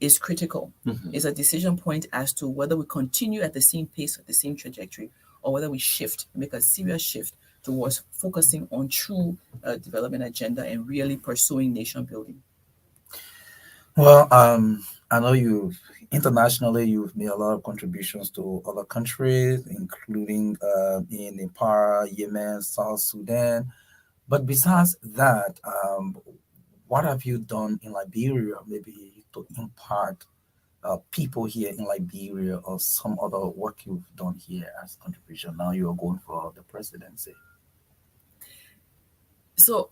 is critical. It's a decision point as to whether we continue at the same pace, at the same trajectory, or whether we shift, make a serious shift towards focusing on true development agenda and really pursuing nation building. Well, I know you've Internationally, you've made a lot of contributions to other countries, including in Nepal, Yemen, South Sudan. But besides that, what have you done in Liberia, maybe to impart people here in Liberia or some other work you've done here as contribution? Now you are going for the presidency. So,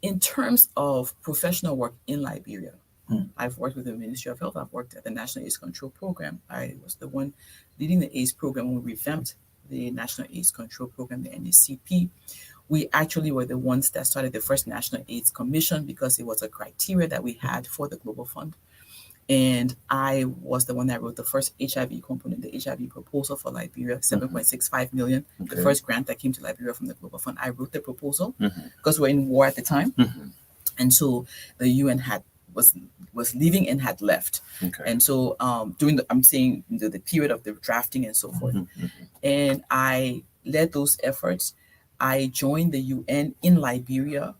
in terms of professional work in Liberia, Hmm. I've worked with the Ministry of Health. I've worked at the National AIDS Control Program. I was the one leading the AIDS program when we revamped the National AIDS Control Program, the NACP. We actually were the ones that started the first National AIDS Commission because it was a criteria that we had for the Global Fund. And I was the one that wrote the first HIV component, the HIV proposal for Liberia, 7.65 million, the Okay. first grant that came to Liberia from the Global Fund. I wrote the proposal Mhm. because we're in war at the time. Mhm. And so the UN was leaving and had left. Okay. And so during the period of the drafting and so forth. Mhm. And I led those efforts. I joined the UN in Liberia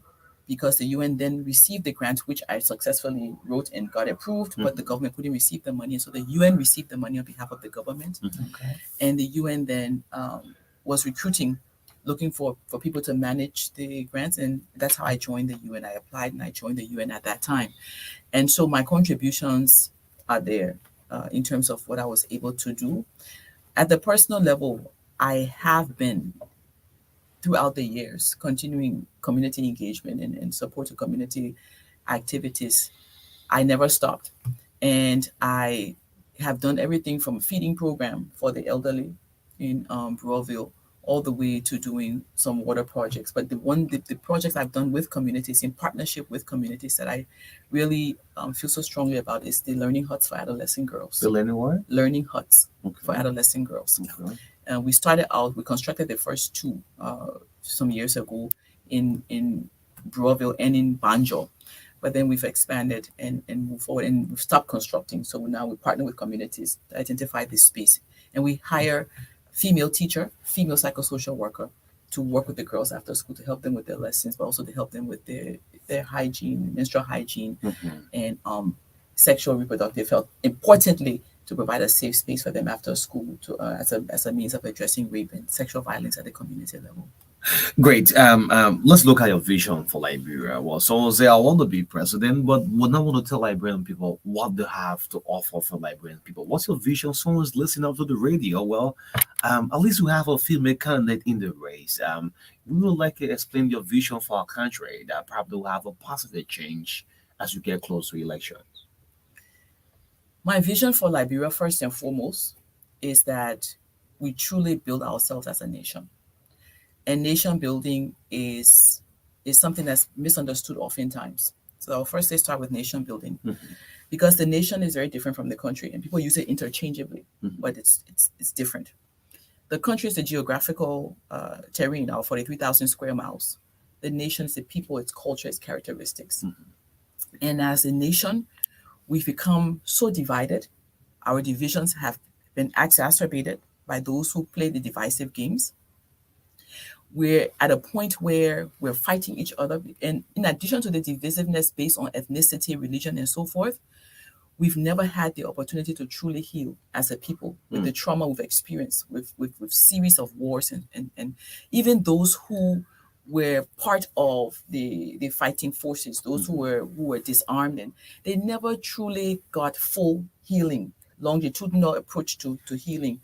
because the UN then received the grant, which I successfully wrote and got approved, but the government couldn't receive the money. And so the UN received the money on behalf of the government. Okay. And the UN then was recruiting, looking for people to manage the grants. And that's how I joined the UN. I applied and I joined the UN at that time. And so my contributions are there in terms of what I was able to do. At the personal level, I have been throughout the years continuing community engagement and support to community activities. I never stopped. And I have done everything from feeding program for the elderly in Broadville all the way to doing some water projects. But the projects I've done with communities, in partnership with communities, that I really feel so strongly about is the learning huts for adolescent girls. The learning what? Learning huts Okay. for adolescent girls. Okay. We started out, we constructed the first two some years ago in Broadville and in Banjo. But then we've expanded and moved forward, and we've stopped constructing. So now we partner with communities to identify this space. And we hire female teacher, female psychosocial worker to work with the girls after school to help them with their lessons, but also to help them with their hygiene, menstrual hygiene, and sexual reproductive health. Importantly, to provide a safe space for them after school to as a means of addressing rape and sexual violence at the community level. Great. Let's look at your vision for Liberia. Well, so say I want to be president, but would not want to tell Liberian people what they have to offer for Liberian people. What's your vision? Someone's listening up to the radio. Well, at least we have a female candidate in the race. We would like to explain your vision for our country that probably will have a positive change as we get close to elections. My vision for Liberia, first and foremost, is that we truly build ourselves as a nation. And nation building is something that's misunderstood oftentimes. So I'll first start with nation building, because the nation is very different from the country, and people use it interchangeably, but it's different. The country is the geographical terrain, our 43,000 square miles. The nation is the people, its culture, its characteristics. And as a nation, we've become so divided. Our divisions have been exacerbated by those who play the divisive games. We're at a point where we're fighting each other. And in addition to the divisiveness based on ethnicity, religion, and so forth, we've never had the opportunity to truly heal as a people with the trauma we've experienced with series of wars and even those who were part of the fighting forces, those who were disarmed, and they never truly got full healing, longitudinal approach to healing.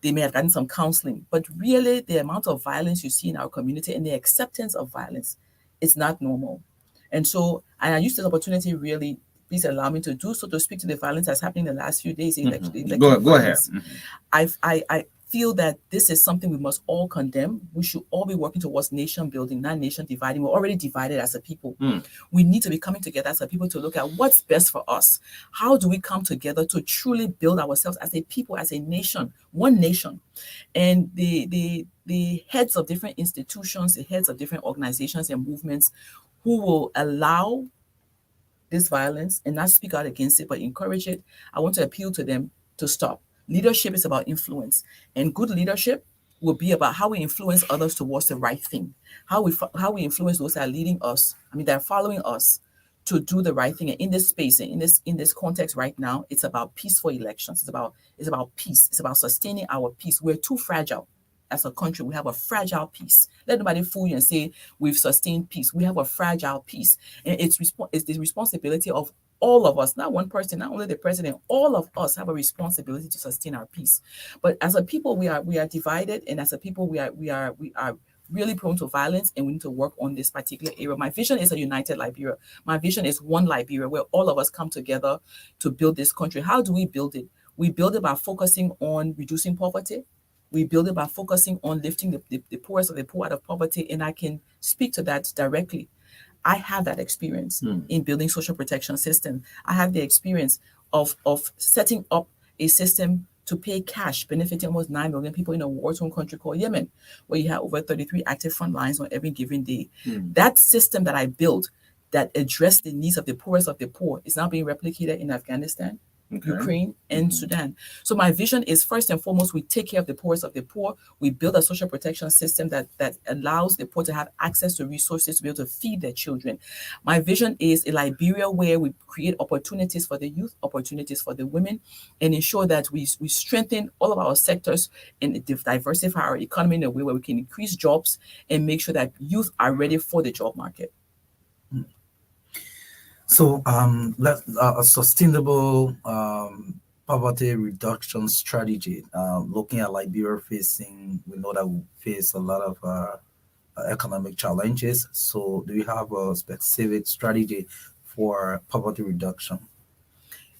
They may have gotten some counseling, but really the amount of violence you see in our community and the acceptance of violence is not normal. And so, and I use this opportunity really, please allow me to do so, to speak to the violence that's happening in the last few days. Go ahead. I feel that this is something we must all condemn. We should all be working towards nation building, not nation dividing. We're already divided as a people. We need to be coming together as a people to look at what's best for us. How do we come together to truly build ourselves as a people, as a nation, one nation? And the heads of different institutions, the heads of different organizations and movements who will allow this violence and not speak out against it, but encourage it, I want to appeal to them to stop. Leadership is about influence, and good leadership will be about how we influence others towards the right thing, how we influence those that are leading us, that are following us, to do the right thing. And in this space and in this context right now, it's about peaceful elections. It's about peace. It's about sustaining our peace. We're too fragile as a country. We have a fragile peace. Let nobody fool you and say we've sustained peace. We have a fragile peace, and it's the responsibility of all of us, not one person, not only the president. All of us have a responsibility to sustain our peace. But as a people, we are divided, and as a people, we are really prone to violence, and we need to work on this particular area. My vision is a united Liberia. My vision is one Liberia where all of us come together to build this country. How do we build it? We build it by focusing on reducing poverty. We build it by focusing on lifting the poorest of the poor out of poverty, and I can speak to that directly. I have that experience in building social protection system. I have the experience of setting up a system to pay cash, benefiting almost 9 million people in a war-torn country called Yemen, where you have over 33 active front lines on every given day. That system that I built that addressed the needs of the poorest of the poor is now being replicated in Afghanistan, Ukraine, and Sudan. So my vision is, first and foremost, we take care of the poorest of the poor. We build a social protection system that allows the poor to have access to resources to be able to feed their children. My vision is a Liberia where we create opportunities for the youth, opportunities for the women, and ensure that we strengthen all of our sectors and diversify our economy in a way where we can increase jobs and make sure that youth are ready for the job market. So, a sustainable poverty reduction strategy. Looking at Liberia we know that we face a lot of economic challenges. So, do you have a specific strategy for poverty reduction?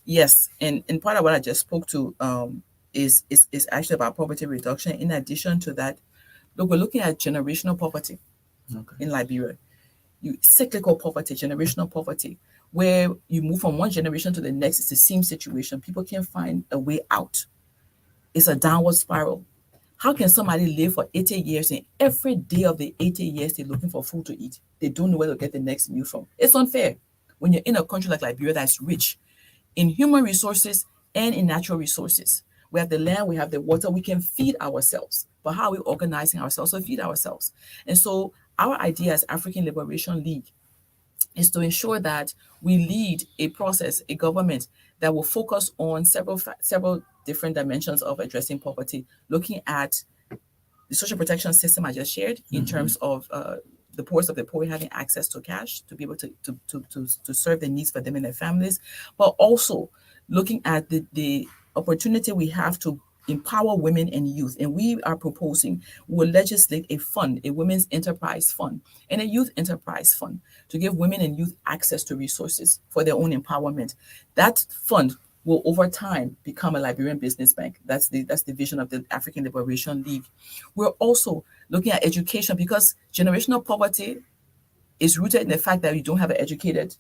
Yes, and part of what I just spoke to is actually about poverty reduction. In addition to that, look, we're looking at generational poverty in Liberia. Cyclical poverty, generational poverty, where you move from one generation to the next. It's the same situation. People can't find a way out. It's a downward spiral. How can somebody live for 80 years and every day of the 80 years they're looking for food to eat? They don't know where to get the next meal from. It's unfair. When you're in a country like Liberia that's rich in human resources and in natural resources, we have the land, we have the water, we can feed ourselves. But how are we organizing ourselves to feed ourselves? And so our idea as African Liberation League is to ensure that we lead a process, a government that will focus on several different dimensions of addressing poverty, looking at the social protection system I just shared in terms of the poorest of the poor having access to cash to be able to serve the needs for them and their families, but also looking at the opportunity we have to empower women and youth. And we are proposing, we'll legislate a fund, a women's enterprise fund and a youth enterprise fund to give women and youth access to resources for their own empowerment. That fund will over time become a Liberian business bank. That's the vision of the African Liberation League. We're also looking at education because generational poverty is rooted in the fact that you don't have an educated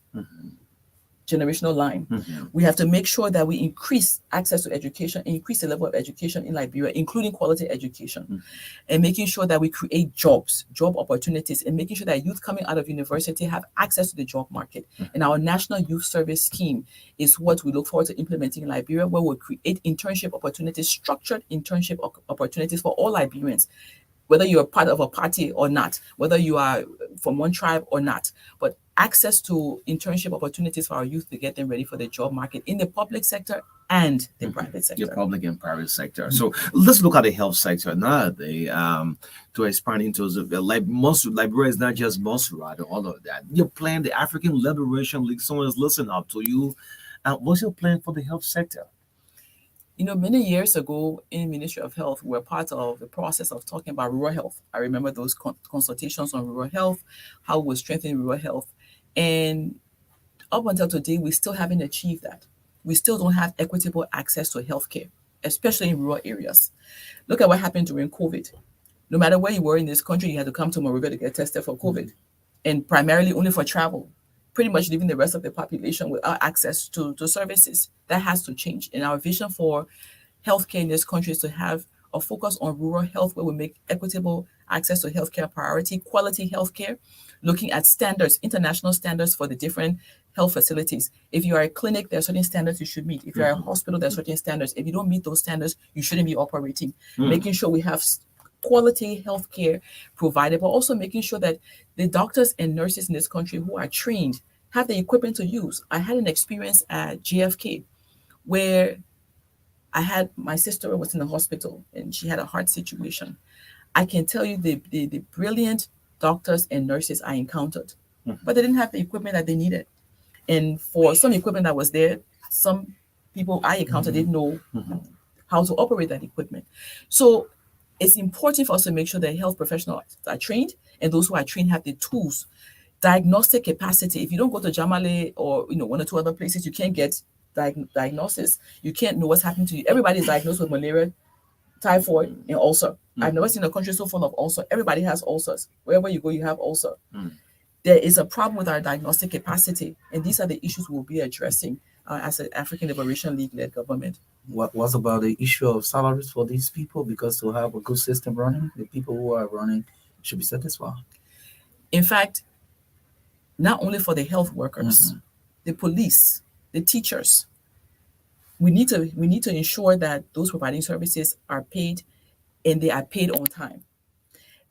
generational line. We have to make sure that we increase access to education, increase the level of education in Liberia, including quality education, and making sure that we create jobs, job opportunities, and making sure that youth coming out of university have access to the job market. And our National Youth Service Scheme is what we look forward to implementing in Liberia, where we'll create internship opportunities, structured internship opportunities for all Liberians, whether you're part of a party or not, whether you are from one tribe or not, but access to internship opportunities for our youth to get them ready for the job market in the public sector and the private sector. The public and private sector. So let's look at the health sector now. To expand into like most Liberia is not just Montserrat and all of that. Your plan, the African Liberation League, someone is listening up to you. What's your plan for the health sector? You know, many years ago in Ministry of Health, we were part of the process of talking about rural health. I remember those consultations on rural health, how we strengthen rural health. And up until today, we still haven't achieved that. We still don't have equitable access to healthcare, especially in rural areas. Look at what happened during COVID. No matter where you were in this country, you had to come to Monrovia to get tested for COVID, and primarily only for travel, pretty much leaving the rest of the population without access to services. That has to change. And our vision for healthcare in this country is to have a focus on rural health where we make equitable access to healthcare a priority, quality healthcare, looking at standards, international standards for the different health facilities. If you are a clinic, there are certain standards you should meet. If you are a hospital, there are certain standards. If you don't meet those standards, you shouldn't be operating. Making sure we have quality healthcare provided, but also making sure that the doctors and nurses in this country who are trained have the equipment to use. I had an experience at JFK where I had my sister was in the hospital and she had a heart situation. I can tell you the brilliant doctors and nurses I encountered, but they didn't have the equipment that they needed. And for some equipment that was there, some people I encountered didn't know how to operate that equipment. So it's important for us to make sure that health professionals are trained and those who are trained have the tools. Diagnostic capacity. If you don't go to Jamale or one or two other places, you can't get diagnosis. You can't know what's happening to you. Everybody is diagnosed with malaria, typhoid, and ulcer. I've never seen a country so full of ulcer. Everybody has ulcers. Wherever you go, you have ulcer. There is a problem with our diagnostic capacity, and these are the issues we'll be addressing as an African Liberation League-led government. What about the issue of salaries for these people? Because to have a good system running, the people who are running should be satisfied. In fact, not only for the health workers, the police, the teachers, we need to ensure that those providing services are paid and they are paid on time.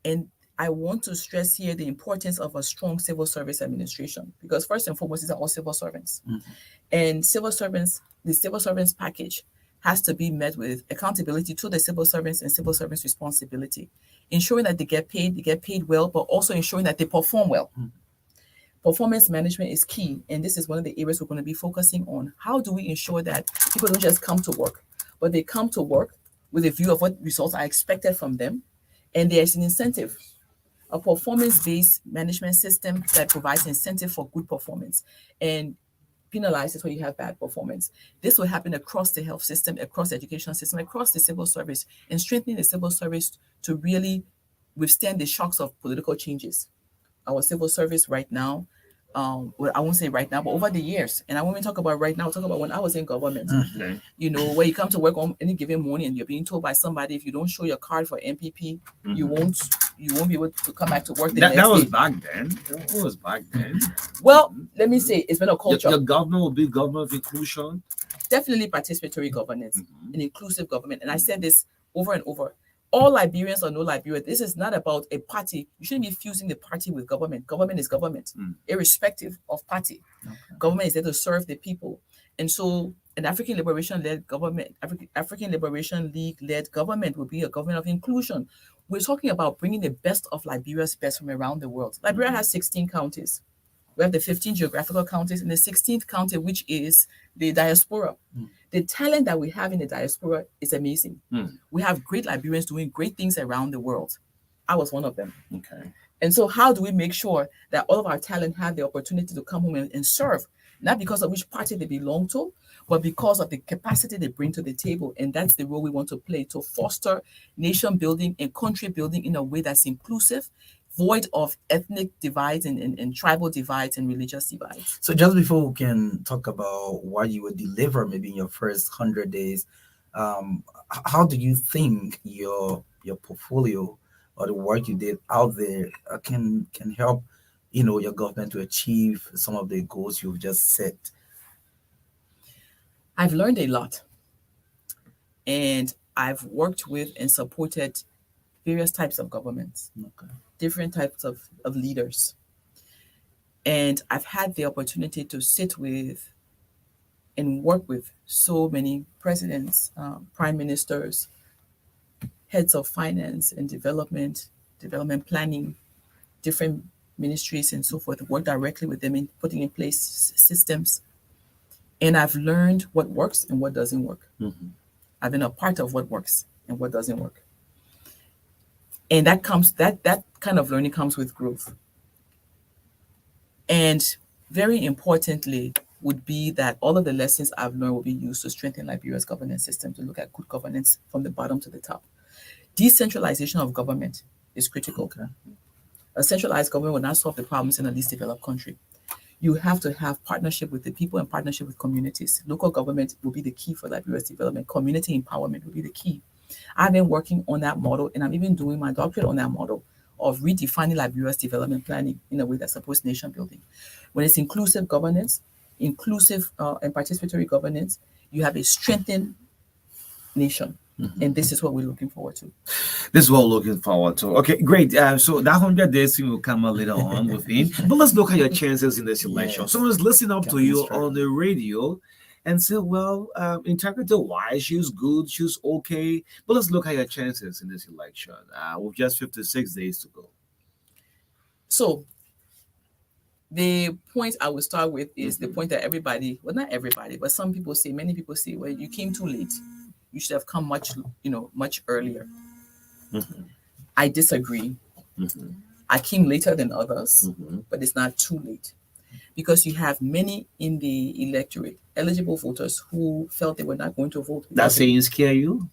And I want to stress here the importance of a strong civil service administration, because first and foremost, these are all civil servants. And civil servants, the civil servants package has to be met with accountability to the civil servants and civil servants responsibility, ensuring that they get paid well, but also ensuring that they perform well. Performance management is key, and this is one of the areas we're going to be focusing on. How do we ensure that people don't just come to work, but they come to work with a view of what results are expected from them, and there's an incentive, a performance-based management system that provides incentive for good performance and penalizes when you have bad performance. This will happen across the health system, across the education system, across the civil service, and strengthening the civil service to really withstand the shocks of political changes. Our civil service right now, well, I won't say right now, but over the years, and I won't even talk about right now, I'll talk about when I was in government. Where you come to work on any given morning and you're being told by somebody, if you don't show your card for MPP, you won't be able to come back to work the next That was day. back then. That was back then. Well, let me say, it's been a culture. Your government will be government of inclusion. Definitely participatory governance, an inclusive government. And I said this over and over. All Liberians or no Liberians, this is not about a party. You shouldn't be fusing the party with government. Government is government, irrespective of party. Government is there to serve the people. And so an African Liberation-led government, African Liberation League-led government will be a government of inclusion. We're talking about bringing the best of Liberia's best from around the world. Liberia has 16 counties. We have the 15 geographical counties and the 16th county, which is the diaspora. The talent that we have in the diaspora is amazing. We have great Liberians doing great things around the world. I was one of them. Okay. And so how do we make sure that all of our talent have the opportunity to come home and serve, not because of which party they belong to, but because of the capacity they bring to the table? And that's the role we want to play, to foster nation building and country building in a way that's inclusive, void of ethnic divides and tribal divides and religious divides. So just before we can talk about what you would deliver maybe in your first 100 days, how do you think your portfolio or the work you did out there can help your government to achieve some of the goals you've just set? I've learned a lot, and I've worked with and supported various types of governments, different types of leaders. And I've had the opportunity to sit with and work with so many presidents, prime ministers, heads of finance and development planning, different ministries and so forth, work directly with them in putting in place systems. And I've learned what works and what doesn't work. I've been a part of what works and what doesn't work. And that kind of learning comes with growth. And very importantly would be that all of the lessons I've learned will be used to strengthen Liberia's governance system, to look at good governance from the bottom to the top. Decentralization of government is critical. A centralized government will not solve the problems in a least developed country. You have to have partnership with the people and partnership with communities. Local government will be the key for Liberia's development. Community empowerment will be the key. I've been working on that model, and I'm even doing my doctorate on that model of redefining Liberia's development planning in a way that supports nation building. When it's inclusive governance, and participatory governance, you have a strengthened nation. And this is what we're looking forward to. This is what we're looking forward to. Okay, great. So that 100 days thing will come a later on with him. But let's look at your chances in this election. Yes. Someone's listening up to Campaign you strategy. on the radio and say, well, integrity wise, she's good, she's okay. But let's look at your chances in this election with just 56 days to go. So the point I will start with is the point that everybody, well, not everybody, but some people say, many people say, well, you came too late. You should have come much earlier. Mhm. I disagree. Mhm. I came later than others, Mhm. but it's not too late because you have many in the electorate, eligible voters who felt they were not going to vote. That saying scare you?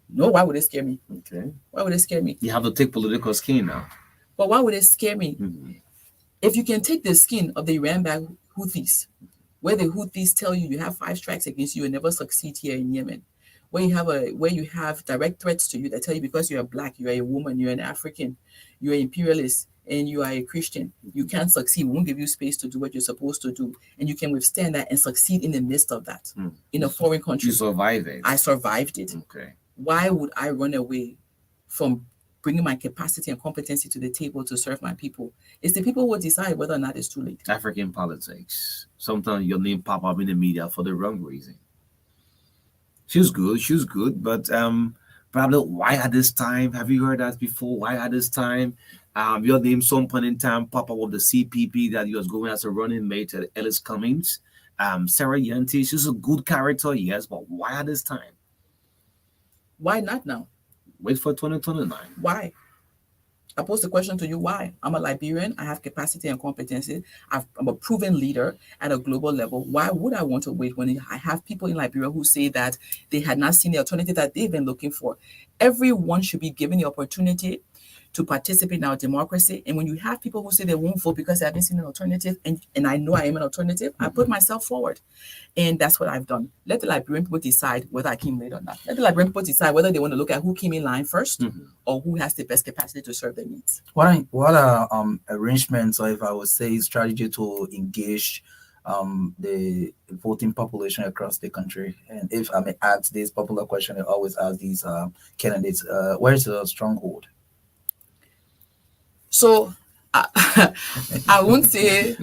No, why would it scare me? Okay. Why would it scare me? You have to take political skin now. But why would it scare me? Mhm. If you can take the skin of the Iran-backed Houthis, where the Houthis tell you have 5 strikes against you and never succeed here in Yemen, where you have direct threats to you that tell you because you are black, you are a woman, you're an African, you're an imperialist, and you are a Christian, you can't succeed. We won't give you space to do what you're supposed to do, and you can withstand that and succeed in the midst of that in a foreign country. You survive it. I survived it. Okay. Why would I run away from bringing my capacity and competency to the table to serve my people? It's the people who will decide whether or not it's too late. African politics. Sometimes your name pop up in the media for the wrong reason. She's good, but probably why at this time? Have you heard that before? Why at this time? Your name some point in time pop up of the CPP that you was going as a running mate at Ellis Cummings. Sarah Yanti, she's a good character, yes, but why at this time? Why not now? Wait for 2029. Why? I pose the question to you, why? I'm a Liberian. I have capacity and competency. I'm a proven leader at a global level. Why would I want to wait when I have people in Liberia who say that they had not seen the alternative that they've been looking for? Everyone should be given the opportunity to participate in our democracy. And when you have people who say they won't vote because they haven't seen an alternative, and I know I am an alternative, I put myself forward. And that's what I've done. Let the Liberian people decide whether I came late or not. Let the Liberian people decide whether they want to look at who came in line first or who has the best capacity to serve their needs. What are arrangements, or if I would say strategy to engage the voting population across the country? And if I may ask this popular question, I always ask these candidates, where is the stronghold? So I won't say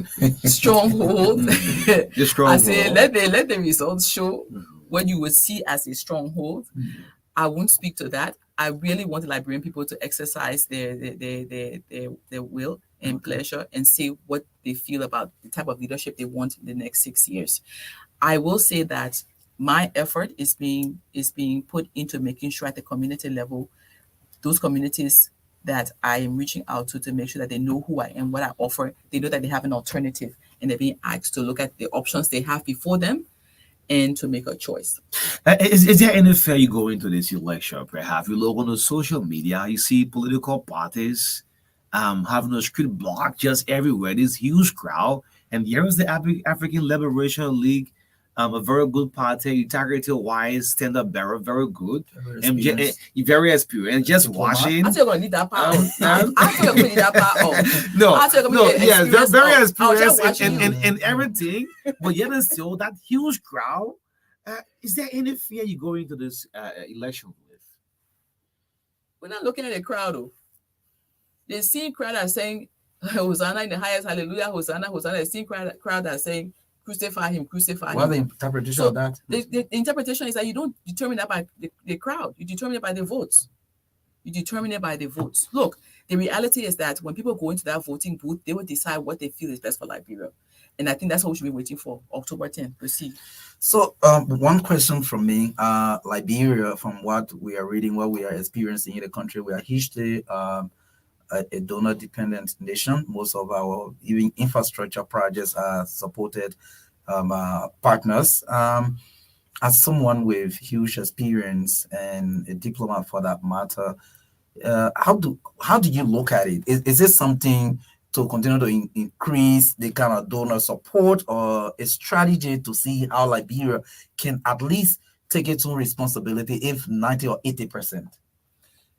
stronghold. The stronghold. I say let the results show what you would see as a stronghold. I won't speak to that. I really want the Liberian people to exercise their will and pleasure and say what they feel about the type of leadership they want in the next 6 years. I will say that my effort is being put into making sure at the community level, those communities that I am reaching out to make sure that they know who I am, what I offer. They know that they have an alternative, and they're being asked to look at the options they have before them and to make a choice. Is there any fear you go into this election? Perhaps you look on the social media, you see political parties having a street block just everywhere, this huge crowd, and here is the African Liberation League, a very good party, integrity wise, stand up bearer, very good, and very experienced. Just watching. I think you're gonna need that part. I think you're gonna need that part. No, yes, very experienced and and everything, but yet and still that huge crowd. Is there any fear you go into this election with? We're not looking at the crowd, though. The same crowd are saying Hosanna in the highest, hallelujah, Hosanna, Hosanna. The same crowd are saying crucify him, crucify him. What the interpretation of that? The interpretation is that you don't determine that by the crowd. You determine it by the votes. You determine it by the votes. Look, the reality is that when people go into that voting booth, they will decide what they feel is best for Liberia. And I think that's what we should be waiting for, October 10th. Proceed. So one question from me, Liberia, from what we are reading, what we are experiencing in the country, we are hugely a donor-dependent nation. Most of our even infrastructure projects are supported partners. As someone with huge experience and a diplomat for that matter, how do you look at it? Is this something to continue to increase the kind of donor support, or a strategy to see how Liberia can at least take its own responsibility, if 90 or 80%?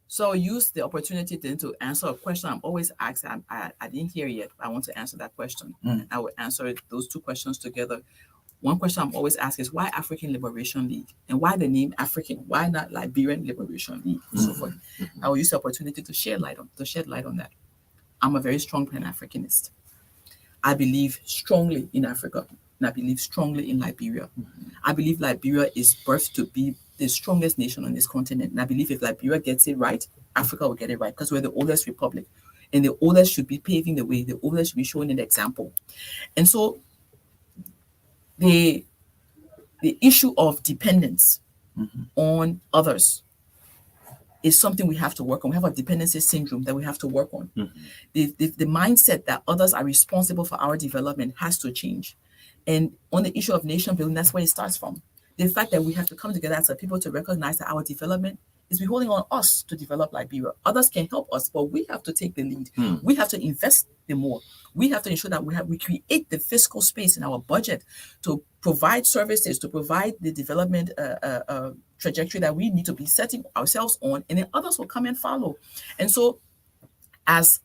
So I'll use the opportunity then to answer a question I'm always asked. I didn't hear yet. I want to answer that question. I will answer those two questions together. one question I'm always asked is why African Liberation League? And why the name African? Why not Liberian Liberation League? And so forth. I will use the opportunity to shed light on that. I'm a very strong Pan-Africanist. I believe strongly in Africa, and I believe strongly in Liberia. I believe Liberia is birthed to be the strongest nation on this continent. And I believe if Liberia gets it right, Africa will get it right, because we're the oldest republic. And the oldest should be paving the way. The oldest should be showing an example. And so the issue of dependence on others is something we have to work on. We have a dependency syndrome that we have to work on. The mindset that others are responsible for our development has to change. And on the issue of nation building, that's where it starts from. The fact that we have to come together as a people to recognize that our development is beholding on us to develop Liberia. Others can help us, but we have to take the lead. We have to invest the more. We have to ensure that we create the fiscal space in our budget to provide services, to provide the development trajectory that we need to be setting ourselves on, and then others will come and follow. And so as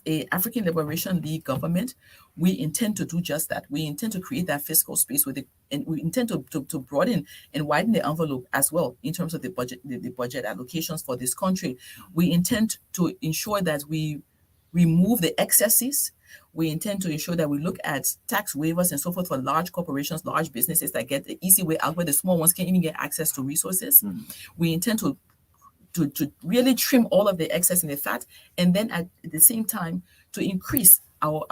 a African Liberation League government, we intend to do just that. We intend to create that fiscal space with it, and we intend to broaden and widen the envelope as well in terms of the budget allocations for this country. We intend to ensure that we remove the excesses. We intend to ensure that we look at tax waivers and so forth for large corporations, large businesses that get the easy way out where the small ones can't even get access to resources. We intend to really trim all of the excess and the fat, and then at the same time to increase our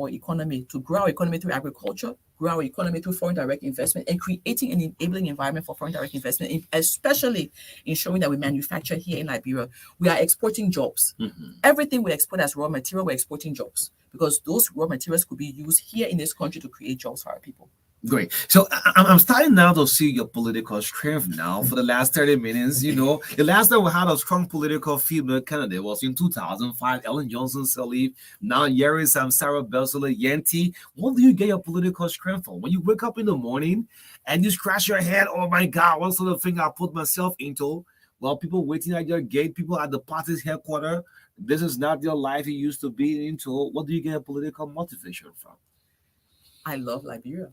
economy, to grow our economy through agriculture, grow our economy through foreign direct investment, and creating an enabling environment for foreign direct investment, especially ensuring that we manufacture here in Liberia. We are exporting jobs. Everything we export as raw material, we're exporting jobs, because those raw materials could be used here in this country to create jobs for our people. Great. So I'm starting now to see your political strength now for the last 30 minutes. You know, the last time we had a strong political female candidate was in 2005, Ellen Johnson Sirleaf. Now here is Sarah Belsula Yanti. What do you get your political strength from? When you wake up in the morning and you scratch your head, oh my God, what sort of thing I put myself into? Well, people waiting at your gate, people at the party's headquarters. This is not your life you used to be into. What do you get your political motivation from? I love Liberia.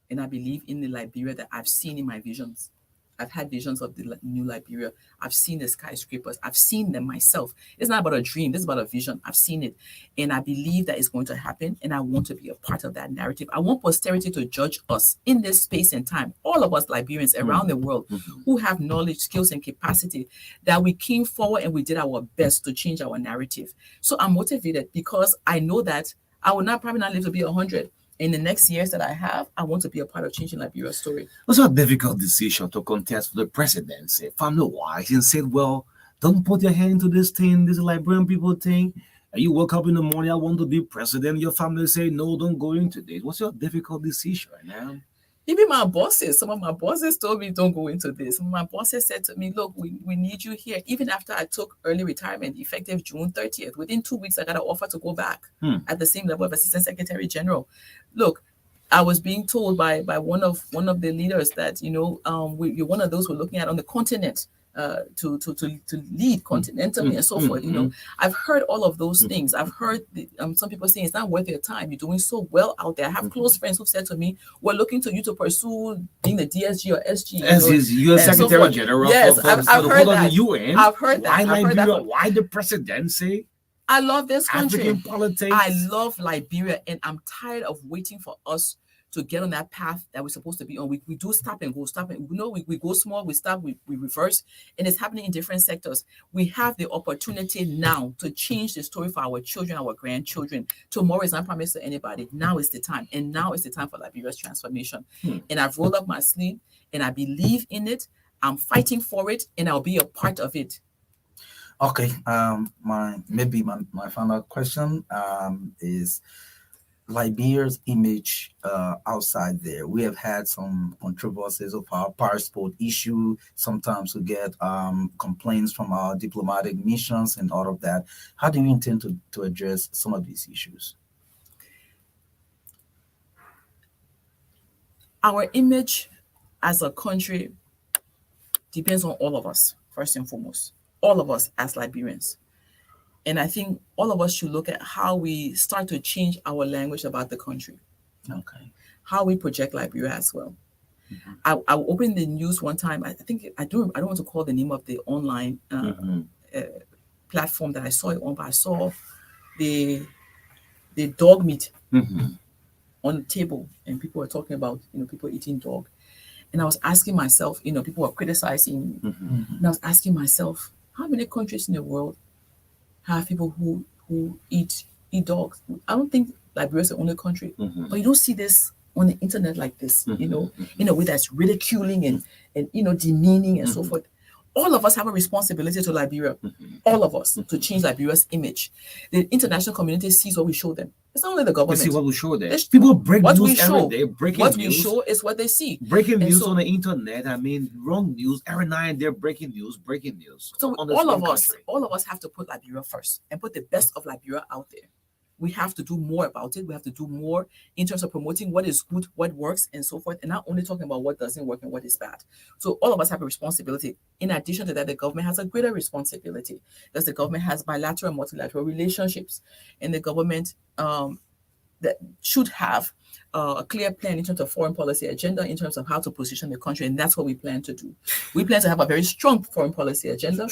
And I believe in the Liberia that I've seen in my visions. I've had visions of the new Liberia. I've seen the skyscrapers. I've seen them myself. It's not about a dream. This is about a vision. I've seen it. And I believe that it's going to happen. And I want to be a part of that narrative. I want posterity to judge us in this space and time. All of us Liberians around the world who have knowledge, skills, and capacity, that we came forward and we did our best to change our narrative. So I'm motivated because I know that I will probably not live to be 100. In the next years that I have, I want to be a part of changing Liberia's story. Was a difficult decision to contest for the presidency, family-wise, and said, well, don't put your hand into this thing, this Liberian people thing. And you woke up in the morning, I want to be president. Your family say, no, don't go into this. What's your difficult decision, man? Even my bosses, some of my bosses told me, don't go into this. Some of my bosses said to me, look, we need you here. Even after I took early retirement, effective June 30th, within 2 weeks, I got an offer to go back at the same level of Assistant Secretary General. Look, I was being told by one of the leaders that, you're one of those we're looking at on the continent to lead continentally and so forth. I've heard all of those things. I've heard some people saying it's not worth your time. You're doing so well out there. I have close friends who've said to me, we're looking to you to pursue being the DSG or SG. As is U.S. Secretary General. Yes, I've heard that. The UN. I've heard that. Why I've heard Liberia? that. Why the presidency? I love this country. African politics. I love Liberia, and I'm tired of waiting for us to get on that path that we're supposed to be on. We do stop and go, we go small, we stop, we reverse, and it's happening in different sectors. We have the opportunity now to change the story for our children, our grandchildren. Tomorrow is not promised to anybody. Now is the time, and now is the time for Liberia's transformation. And I've rolled up my sleeve, and I believe in it. I'm fighting for it, and I'll be a part of it. Okay, my final question is Liberia's image outside there. We have had some controversies of our passport issue. Sometimes we get complaints from our diplomatic missions and all of that. How do you intend to address some of these issues? Our image as a country depends on all of us, first and foremost. All of us as Liberians. And I think all of us should look at how we start to change our language about the country. Okay. how we project Liberia as well. I opened the news one time. I think I don't want to call the name of the online platform that I saw it on, but I saw the dog meat on the table, and people were talking about people eating dog, and I was asking myself, people were criticizing, and I was asking myself, how many countries in the world have people who eat dogs? I don't think Liberia is the only country, but you don't see this on the internet like this, in a way that's ridiculing and demeaning and so forth. All of us have a responsibility to Liberia, all of us, to change Liberia's image. The international community sees what we show them. It's not only the government. They see what we show them. People break news every day. Breaking what news. We show is what they see. Breaking news on the internet. I mean, wrong news every night. They're breaking news. So all of us have to put Liberia first and put the best of Liberia out there. We have to do more about it. We have to do more in terms of promoting what is good, what works, and so forth, and not only talking about what doesn't work and what is bad. So all of us have a responsibility. In addition to that, the government has a greater responsibility because the government has bilateral and multilateral relationships, and the government that should have a clear plan in terms of foreign policy agenda, in terms of how to position the country, and that's what we plan to do. We plan to have a very strong foreign policy agenda,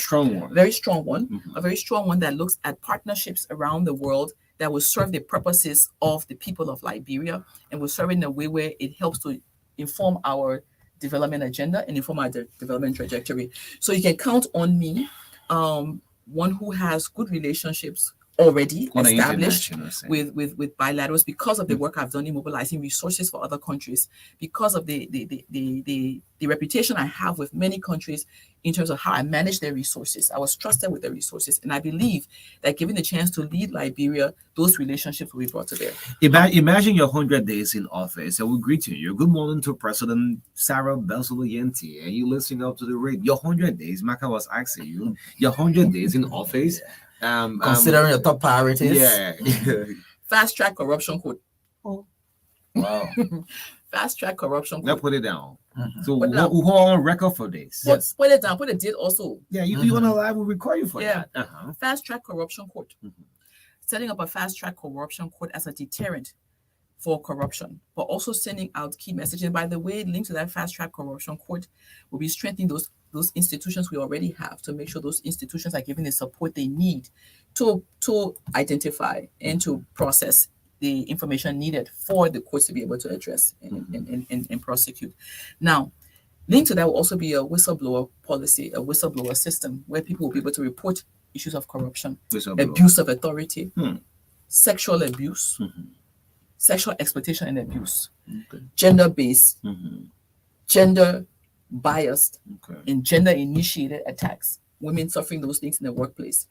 very strong one, a very strong one that looks at partnerships around the world that will serve the purposes of the people of Liberia and will serve in a way where it helps to inform our development agenda and inform our development trajectory. So you can count on me, one who has good relationships already established with bilaterals because of the work I've done in mobilizing resources for other countries, because of the reputation I have with many countries in terms of how I manage their resources. I was trusted with their resources, and I believe that given the chance to lead Liberia, those relationships will be brought to bear. Imagine your 100 days in office, and we're greeting you. Good morning to President Sarah Belsoyenti, and you listening up to the radio. Your 100 days, Maka was asking you, your 100 days in office. Considering your top priorities. Yeah. Fast track corruption code. Oh. Wow. Fast track corruption code. Now put it down. So we're on record for this. Put it down. Put a date also. Yeah, you want to live, we'll record you for that. Fast track corruption code. Setting up a fast track corruption code as a deterrent for corruption, but also sending out key messages. By the way, linked to that fast track corruption code will be strengthening those institutions we already have to make sure those institutions are given the support they need to identify and to process the information needed for the courts to be able to address and prosecute. Now, linked to that will also be a whistleblower policy, a whistleblower system where people will be able to report issues of corruption, abuse of authority, sexual abuse, sexual exploitation and abuse, gender-based, gender-biased, and gender-initiated attacks. Women suffering those things in the workplace.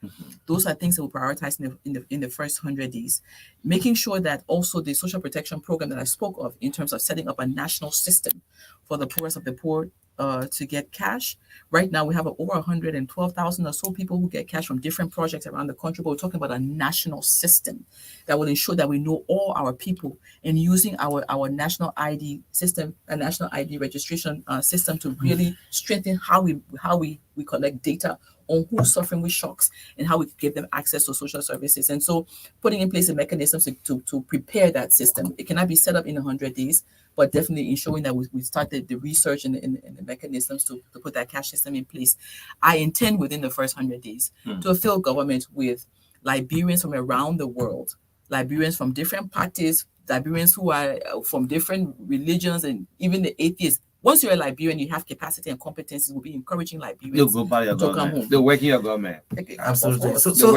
Those are things that we'll prioritize in the first 100 days. Making sure that also the social protection program that I spoke of in terms of setting up a national system for the poorest of the poor to get cash. Right now, we have over 112,000 or so people who get cash from different projects around the country, but we're talking about a national system that will ensure that we know all our people and using our national ID system, a national ID registration system to really strengthen how we collect data on who's suffering with shocks and how we give them access to social services. And so putting in place the mechanisms to prepare that system. It cannot be set up in 100 days, but definitely ensuring that we started the research and the mechanisms to put that cash system in place. I intend within the first 100 days to fill government with Liberians from around the world, Liberians from different parties, Liberians who are from different religions, and even the atheists. Once you're a Liberian, you have capacity and competencies. We'll be encouraging Liberians to come home. They're working your government. Okay. Absolutely. So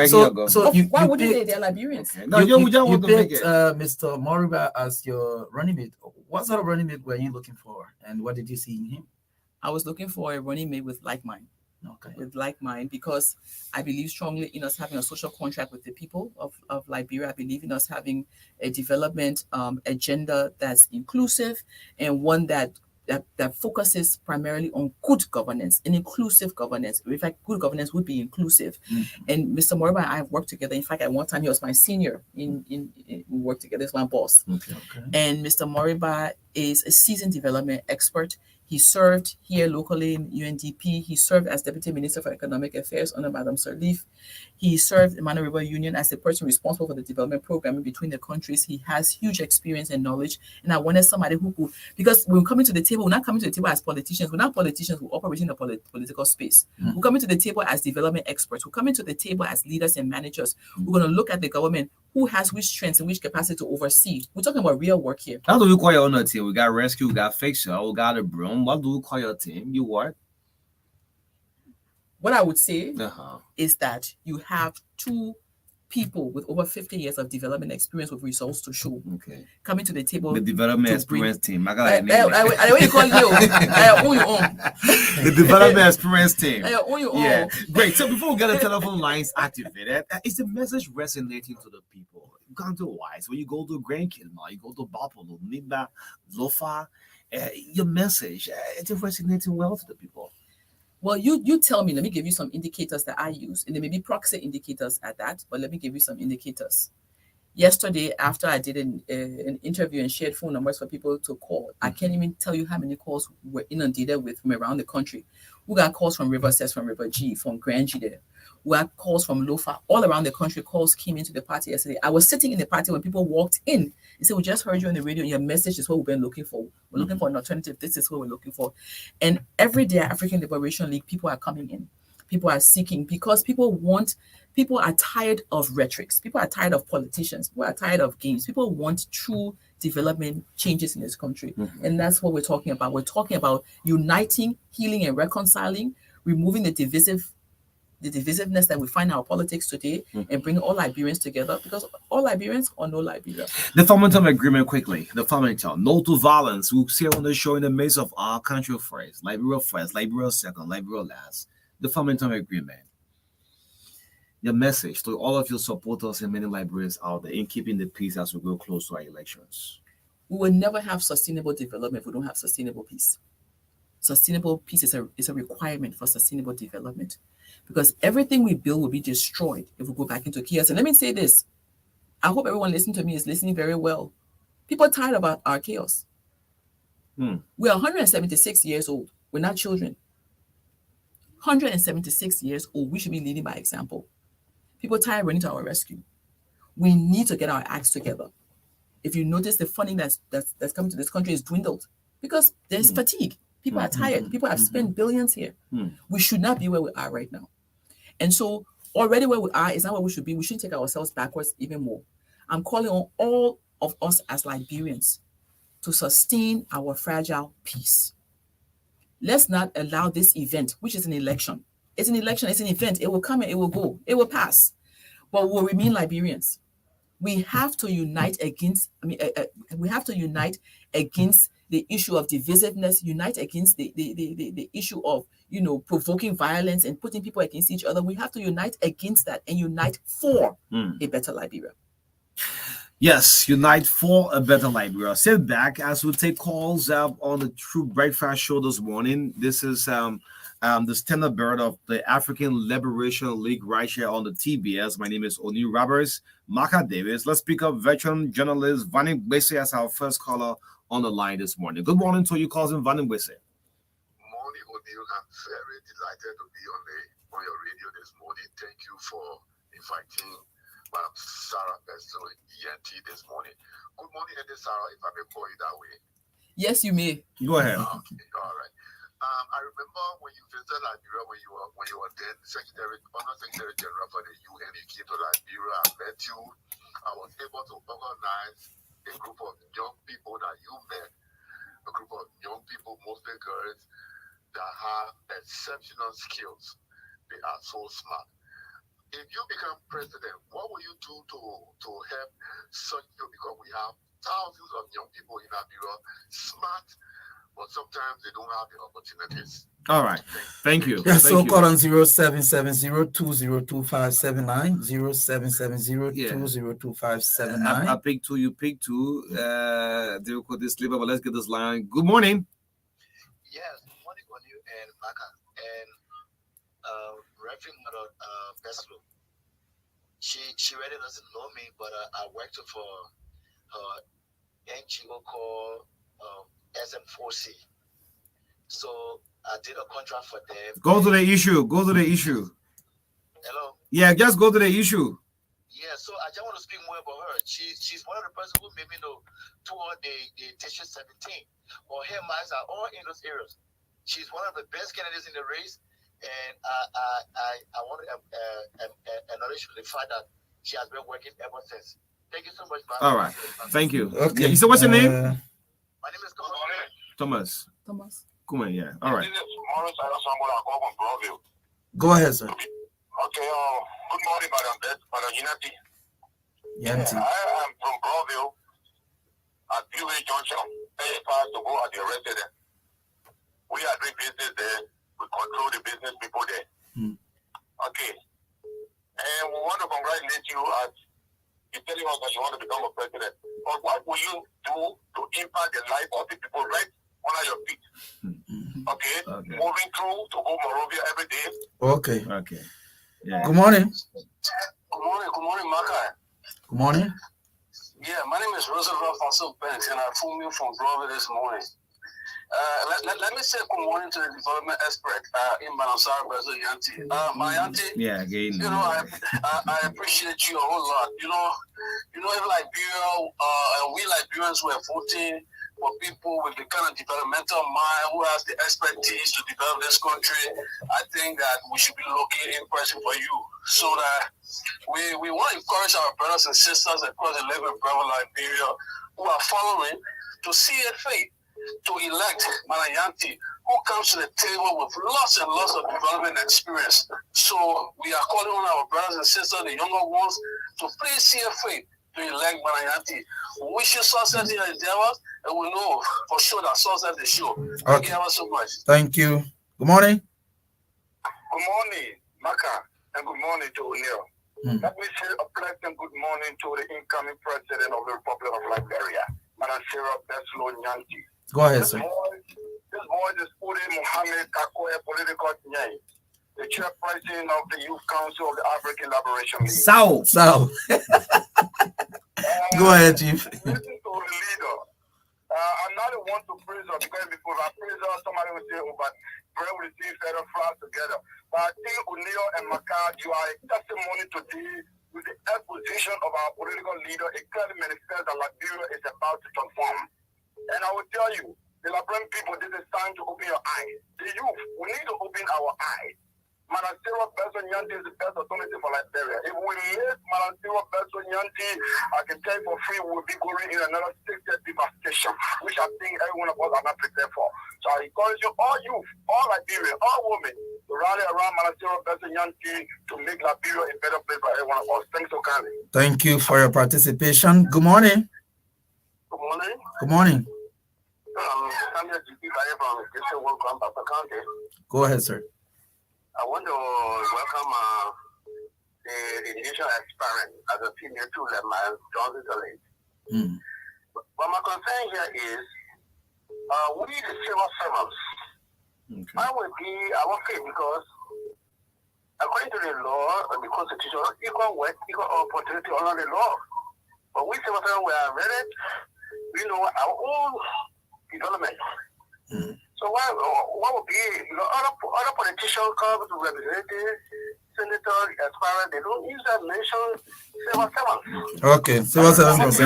why wouldn't they? They're Liberians. Okay. No, you picked Mr. Moriba as your running mate. What sort of running mate were you looking for, and what did you see in him? I was looking for a running mate with like mind. Okay. With like mind, because I believe strongly in us having a social contract with the people of Liberia. I believe in us having a development agenda that's inclusive and one that focuses primarily on good governance and inclusive governance. In fact, good governance would be inclusive. And Mr. Moriba and I have worked together. In fact, at one time he was my senior we worked together as my boss. Okay. And Mr. Moriba is a seasoned development expert. He served here locally in UNDP. He served as Deputy Minister for Economic Affairs under Madam Sirleaf. He served in Mano River Union as the person responsible for the development programming between the countries. He has huge experience and knowledge. And I wanted somebody who could, because we're coming to the table, we're not coming to the table as politicians. We're not politicians who operate in the political space. We're coming to the table as development experts. We're coming to the table as leaders and managers. We're going to look at the government, who has which strengths and which capacity to oversee. We're talking about real work here. How do we call your own team? We got rescue, we got fixer, we got a broom. What do we call your team? You what? What I would say Uh-huh. is that you have two people with over 50 years of development experience with results to show Okay. coming to the table. The development to experience bring- team. I got I that name. what you call you? I own your own. The development experience team. I own your Yeah, own. great. So before we get the telephone lines activated, is the message resonating to the people? You come to Wise, when you go to Grand Kilma, you go to Bapolo, Niba, Lofa, your message, it's resonating well to the people. Well, you tell me. Let me give you some indicators that I use, and there may be proxy indicators at that. But let me give you some indicators. Yesterday, after I did an interview and shared phone numbers for people to call, I can't even tell you how many calls were inundated with from around the country. We got calls from River Cess, from River G, from Grand G there. We got calls from Lofa. All around the country, calls came into the party yesterday. I was sitting in the party when people walked in. They said, "We just heard you on the radio, and your message is what we've been looking for. We're looking for an alternative. This is what we're looking for." And every day, African Liberation League, people are coming in. People are seeking, because people are tired of rhetorics. People are tired of politicians. People are tired of games. People want true development changes in this country. And that's what we're talking about. We're talking about uniting, healing, and reconciling, removing the divisiveness that we find in our politics today, and bringing all Liberians together, because all Liberians or no Liberia. The fundamental agreement quickly. The fundamental. No to violence. We'll see on the show in the midst of our country first, Liberia second, Liberia last. The fundamental agreement. The message to all of your supporters and many Liberians out there in keeping the peace as we go close to our elections. We will never have sustainable development if we don't have sustainable peace. Sustainable peace is a requirement for sustainable development, because everything we build will be destroyed if we go back into chaos. And let me say this. I hope everyone listening to me is listening very well. People are tired about our chaos. We are 176 years old. We're not children. 176 years old. We should be leading by example. People are tired running to our rescue. We need to get our acts together. If you notice, the funding that's coming to this country is dwindled because there's fatigue. People are tired. People have spent billions here. We should not be where we are right now. And so already where we are is not where we should be. We shouldn't take ourselves backwards even more. I'm calling on all of us as Liberians to sustain our fragile peace. Let's not allow this event, which is an election. It's an election, it's an event. It will come and it will go. It will pass. But we'll remain Liberians. We have to unite against, we have to unite against the issue of divisiveness, unite against the issue of, provoking violence and putting people against each other. We have to unite against that and unite for a better Liberia. Yes, unite for a better Liberia. Sit back as we take calls on the True Breakfast Show this morning. This is the standard bird of the African Liberation League right here on the TBS. My name is Oni Roberts, MARKA Davis. Let's pick up veteran journalist Vanim Bese as our first caller on the line this morning. Good morning to you, cousin Vanim Bese. Morning, O'Neill. I'm very delighted to be on your radio this morning. Thank you for inviting Madam Sarah Besto, ENT, this morning. Good morning, Eddie Sarah, if I may call you that way. Yes, you may. Go ahead. Okay, all right. I remember when you visited Liberia, when you were then Honor Secretary General for the UN, you came to Liberia. I met you. I was able to organize a group of young people that you met, a group of young people, mostly girls, that have exceptional skills. They are so smart. If you become president, what will you do to help such people? Because we have thousands of young people in Liberia, smart, but sometimes they don't have the opportunities. All right. Thank you. Yeah, so Thank you. call on 0770-202579, 0770-202579. I pick two, you pick two. They will call this labor, but let's get this line. Good morning. Yes, good morning on you and MARKA. And Reverend Mother Beslo. She really doesn't know me, but I worked for her NGO called SM4C. So I did a contract for them. Go to the issue. Go to the issue. Hello? Yeah, just go to the issue. Yeah, so I just want to speak more about her. She's one of the person who made me know toward the District 17. Or her minds are all in those areas. She's one of the best candidates in the race, and I want to acknowledge the fact that she has been working ever since. Thank you so much, man. All right. Thank you. Okay. Yeah, you said what's your name? My name is Kamara. Thomas. Thomas. Come on, yeah. All right. This is Morris. I know somebody I call from Broadview. Go ahead, sir. Okay, good morning, Madam Unity. Yanti. I am from Broadview at Dewey Junction. Very far to go at the resident. We are doing business there. We control the business people there. Okay. And we want to congratulate you as you're telling us that you want to become a president. But what will you do to impact the life of the people right under your feet? Okay? Moving through to go Morovia every day. Okay. Okay. Yeah. Good morning. Good morning, Marka. Good morning. Yeah, my name is Roosevelt Fonso Banks, and I phoned you from Glover this morning. Let me say good morning to the development expert in Manassar, Brazil, Yanti. My auntie, Yeah, again. you know, I appreciate you a whole lot. You know, in Liberia, we Liberians were voting for people with the kind of developmental mind who has the expertise to develop this country. I think that we should be looking in person for you, so that we want to encourage our brothers and sisters across the level of Liberia who are following to see a faith to elect Manayanti, who comes to the table with lots and lots of development experience. So we are calling on our brothers and sisters, the younger ones, to please see a faith to elect Manayanti. We wish you success in your endeavors, and we know for sure that success is sure. Thank you ever so much. Thank you. Good morning. Good morning, Maka, and good morning to O'Neill. Let me say a pleasant good morning to the incoming president of the Republic of Liberia, Madam Sarah Beslo Nyanti. Go ahead, sir. This boy is Uri Muhammad Kakoe, political Nyai, the chairperson of the Youth Council of the African Liberation League. So. Go ahead, Chief. Listen to the leader. I'm not the one to praise her because before I praise her, somebody will say, oh, but pray we see further flies together. But I think O'Neill and Maka, you are a testimony today with the exposition of our political leader. It clearly manifests that Liberia is about to transform. And I will tell you, the Liberian people, this is time to open your eyes. The youth, we need to open our eyes. Madam Sarah Besson Nyanti is the best alternative for Liberia. If we miss Madam Sarah Besson Nyanti, I can tell you for free, we'll be going in another 6-year devastation, which I think every one of us are not prepared for. So I encourage you, all youth, all Liberia, all women, to rally around Madam Sarah Besson Nyanti to make Liberia a better place for every one of us. Thanks so kindly. Thank you for your participation. Good morning. Good morning. Good morning. I'm here to speak from District 1 Papa County. Go ahead, sir. I want to welcome the initial aspirant as a female to my Johnson College. But my concern here is we the civil servants. I will pay because according to the law and the constitution, equal work, equal opportunity under the law. But we civil servants were ready, we know our own development. So what would be other politicians come to representatives, senators, aspirants, they don't use that mention civil servants. Okay, civil servants.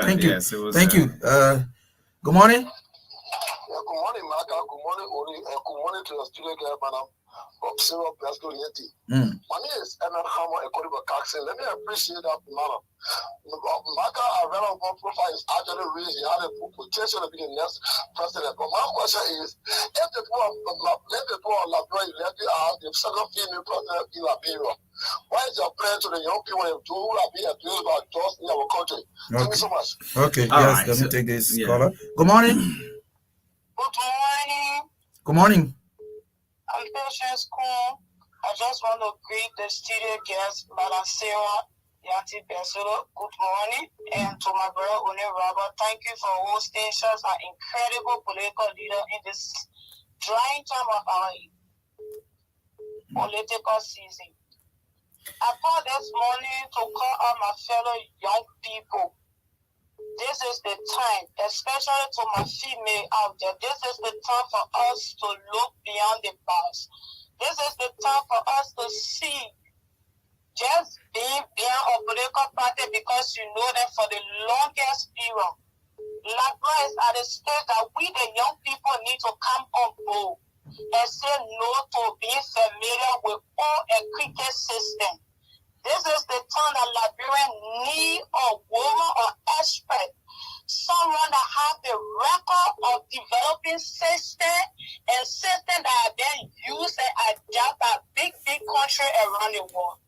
Thank you. Thank you. Good morning. Yeah, good morning, Marka. Good morning, Ori. Good morning to the student here, madam. Of Sarah Beslo Yeti. My name is Emma Hammer, a Kodiba Coxon. Let me appreciate that, madam. Marka, our relevant profile is actually really, he had a potential to be the next president. But my question is, if the poor of Liberia elected as the second female president in Liberia, what is your plan to the young people who will be abused by jobs in our country? Thank you so much. Okay, yes, let me take this caller. Good morning. Good morning. Good morning. I'm Patience Cool. I just want to greet the studio guest, Madam Sarah Yanti Besolo. Good morning. And to my brother, O'Neill Robert, thank you for hosting such an incredible political leader in this trying time of our political season. I called this morning to call out my fellow young people this is the time, especially to my female out there, this is the time for us to look beyond the box. This is the time for us to see just being a political party because you know that for the longest period. LABRA is at a stage that we, the young people, need to come on board and say no to being familiar with all a cricket system. This is the time that Liberians need a woman or expert, someone that has the record of developing system and system that are then used and adapted by big country around the world.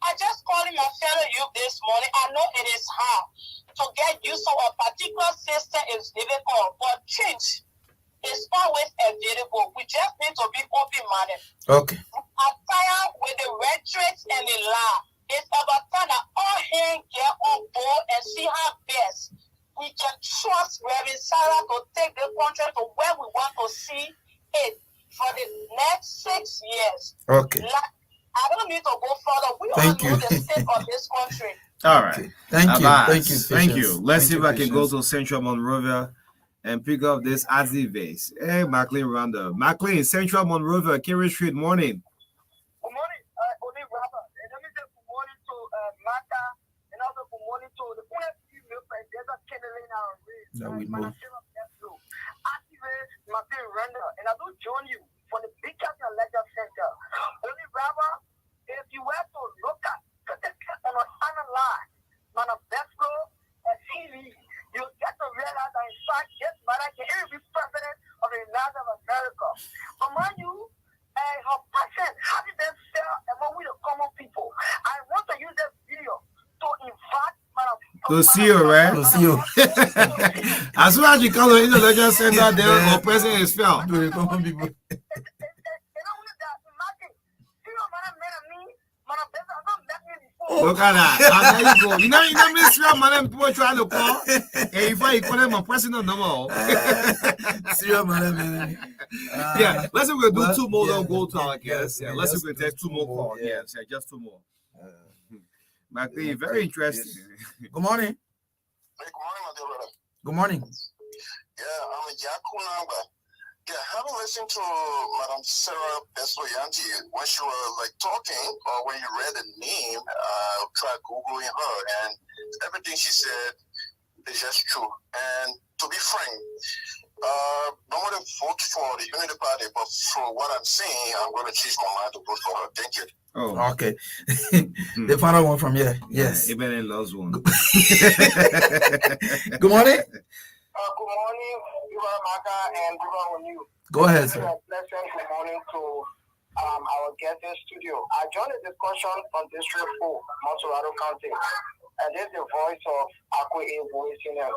I just called my fellow youth this morning. I know it is hard to get used to a particular system is difficult, but change is always available. We just need to be open-minded. Okay. I'm tired with the rhetoric and the lie. It's about time that all hands get on board and see how best we can trust Reverend Sarah to take the country to where we want to see it for the next 6 years. Okay. I don't need to go further. We Thank all you. know the state of this country. All right. Okay. Thank you. Abbas, Thank you. Thank Patience. you. Let's Thank see if you, I can go Patience. to Central Monrovia and pick up this Azzy vase. Hey, McLean Rounder. McLean, Central Monrovia, Kerry Street, morning. Good morning, Oni Robert. And let me say good morning to MARKA and also good morning to the female president of Canada. That we know. And I do join you for the Big Captain Lecture Center. Only Robert, if you were to look at and analyze manifesto and TV, you'll get to realize that in fact this man can even be president of the United States of America. But mind you, her passion having them felt among we the common people. I want to use this video to invite To see you, right? To see you. As soon as you come to the Intellectual Center, they're oppressing his film. To the common people. Look at that. Now, there you go. You know, Miss Ram, man, people trying to call. And if I call them, I'm pressing on number. Serious man. Yeah, let's see if we can do well, two more. yeah, Don't go to our yeah, guests. yeah, Yeah, let's see if just we can take two more more, calls. yeah. Yes, just two more. McLean, very interesting. Good morning. Hey, good morning, my dear brother. Good morning. Yeah, I'm a Yaku number. Yeah, having listened to Madam Sarah Besoyanti when she was like talking, or when you read the name, tried Googling her, and everything she said is just true. And to be frank, don't want to vote for the Unity Party, but for what I'm saying, I'm going to change my mind to vote for her. Thank you. Oh, Okay. The final one from here. Yes. Eben loves one. Good morning. Good morning, Viva MARKA and Viva Onu. Go ahead, sir. Pleasant good morning to our guest in studio. I joined the discussion on District 4, Monterado County, and this is the voice of Akwe voicing it.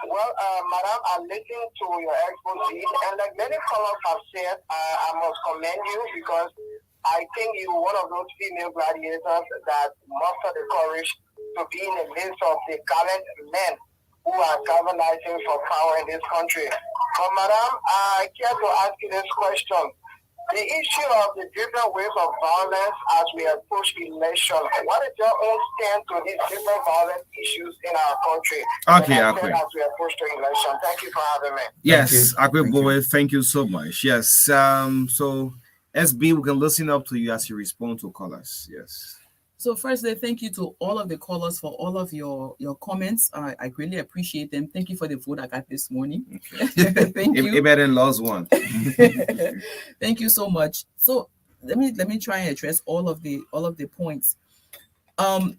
Well, Madam, I listened to your expose, and like many callers have said, I must commend you because I think you're one of those female gladiators that muster the courage to be in the midst of the gallant men who are galvanizing for power in this country. But Madam, I care to ask you this question. The issue of the different ways of violence as we approach election, what is your own stand to these different violent issues in our country? Okay, as Akwe. we approach the election. Thank you for having me. Yes, Akwe Thank Boy, thank you so much. Yes, so SB, we can listen up to you as you respond to callers. Yes. So firstly, thank you to all of the callers for all of your comments. I greatly appreciate them. Thank you for the vote I got this morning. Thank you. Eben loves one. Thank you so much. So let me try and address all of the points. And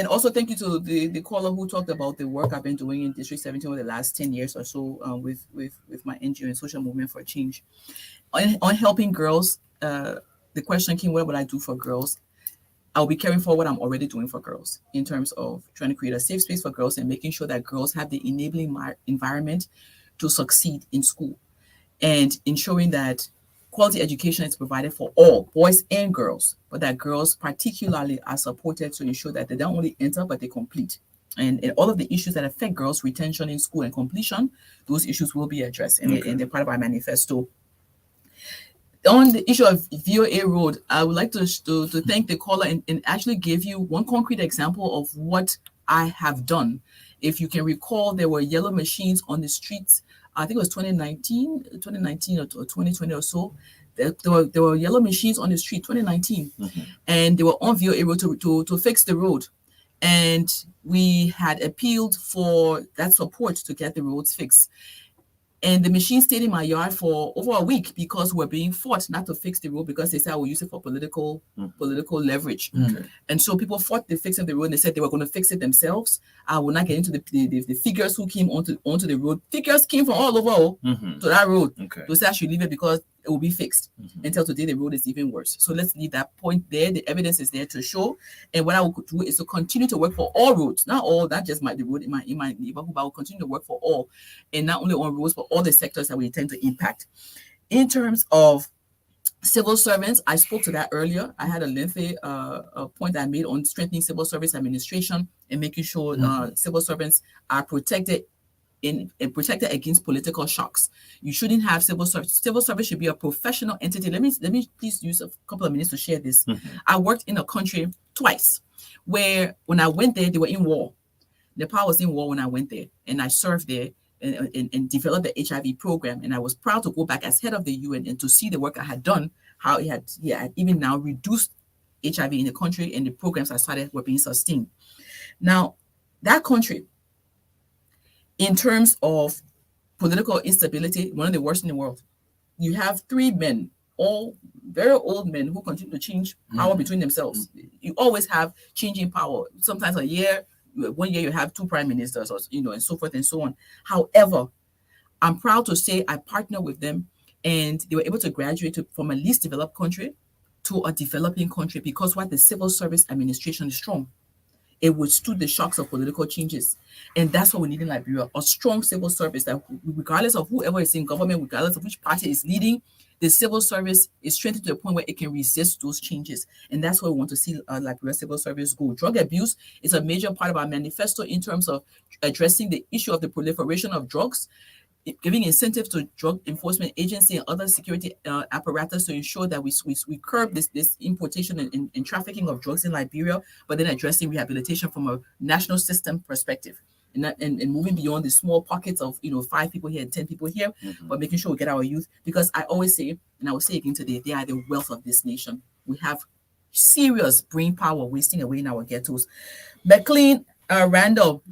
also thank you to the caller who talked about the work I've been doing in District 17 over the last 10 years or so with my NGO and Social Movement for Change. On helping girls, the question came, what would I do for girls? I'll be carrying forward what I'm already doing for girls in terms of trying to create a safe space for girls and making sure that girls have the enabling environment to succeed in school and ensuring that quality education is provided for all, boys and girls, but that girls particularly are supported to ensure that they don't only enter, but they complete. And all of the issues that affect girls' retention in school and completion, those issues will be addressed in the part of our manifesto. On the issue of VOA Road, I would like to thank the caller and actually give you one concrete example of what I have done If you can recall, there were yellow machines on the streets. I think it was 2019 or 2020 or so. There were yellow machines on the street, 2019, and they were on view able to fix the road. And we had appealed for that support to get the roads fixed. And the machine stayed in my yard for over a week because we're being fought not to fix the road because they said I will use it for political leverage. And so people fought the fixing the road and they said they were going to fix it themselves. I will not get into the figures who came onto the road. Figures came from all over to that road. To say I should leave it because it will be fixed. Until today, the road is even worse. So let's leave that point there. The evidence is there to show. And what I will do is to continue to work for all roads, not just the road in my neighborhood, but I will continue to work for all, and not only on roads, but all the sectors that we intend to impact. In terms of civil servants, I spoke to that earlier. I had a lengthy point I made on strengthening civil service administration and making sure civil servants are protected protected against political shocks. You shouldn't have civil service. Civil service should be a professional entity. Let me please use a couple of minutes to share this. I worked in a country twice where when I went there, they were in war. Nepal was in war when I went there, and I served there and developed the HIV program. And I was proud to go back as head of the UN and to see the work I had done, how it had even now reduced HIV in the country, and the programs I started were being sustained. Now, that country, in terms of political instability, one of the worst in the world. You have 3 men, all very old men who continue to change power between themselves. You always have changing power. Sometimes one year you have 2 prime ministers, or and so forth and so on. However, I'm proud to say I partnered with them, and they were able to graduate from a least developed country to a developing country because what the civil service administration is strong. It withstood the shocks of political changes. And that's what we need in Liberia, a strong civil service that regardless of whoever is in government, regardless of which party is leading, the civil service is strengthened to the point where it can resist those changes. And that's where we want to see Liberia civil service go. Drug abuse is a major part of our manifesto in terms of addressing the issue of the proliferation of drugs, giving incentives to drug enforcement agency and other security apparatus to ensure that we curb this importation and trafficking of drugs in Liberia, but then addressing rehabilitation from a national system perspective. And moving beyond the small pockets of 5 people here and 10 people here, but making sure we get our youth, because I always say, and I will say again today, they are the wealth of this nation. We have serious brain power wasting away in our ghettos. McLean, Randall,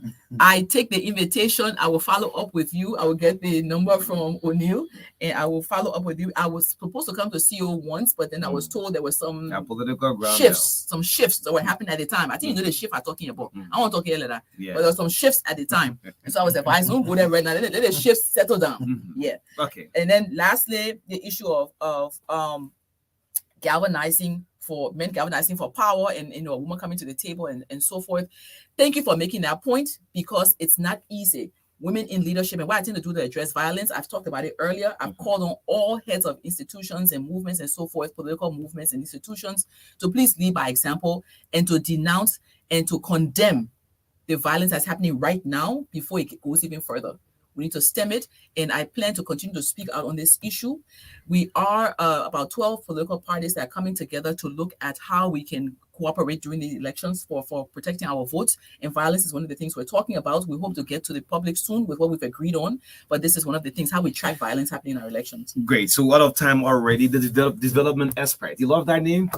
I take the invitation. I will follow up with you. I will get the number from O'Neill, and I will follow up with you. I was supposed to come to CO once, but then I was told there was some political shifts that were happening at the time. I think you know the shift I'm talking about. I won't talk here later, but there were some shifts at the time, and so I was advised, don't go there right now. Let the shifts settle down. Yeah. Okay. And then lastly, the issue of galvanizing for power, and a woman coming to the table and so forth. Thank you for making that point, because it's not easy. Women in leadership, and what I tend to do to address violence, I've talked about it earlier. I've called on all heads of institutions and movements and so forth, political movements and institutions, to please lead by example and to denounce and to condemn the violence that's happening right now before it goes even further. We need to stem it, and I plan to continue to speak out on this issue. We are about 12 political parties that are coming together to look at how we can cooperate during the elections for protecting our votes, and violence is one of the things we're talking about. We hope to get to the public soon with what we've agreed on, but this is one of the things, how we track violence happening in our elections. Great. So out of time already, the development expert. You love that name?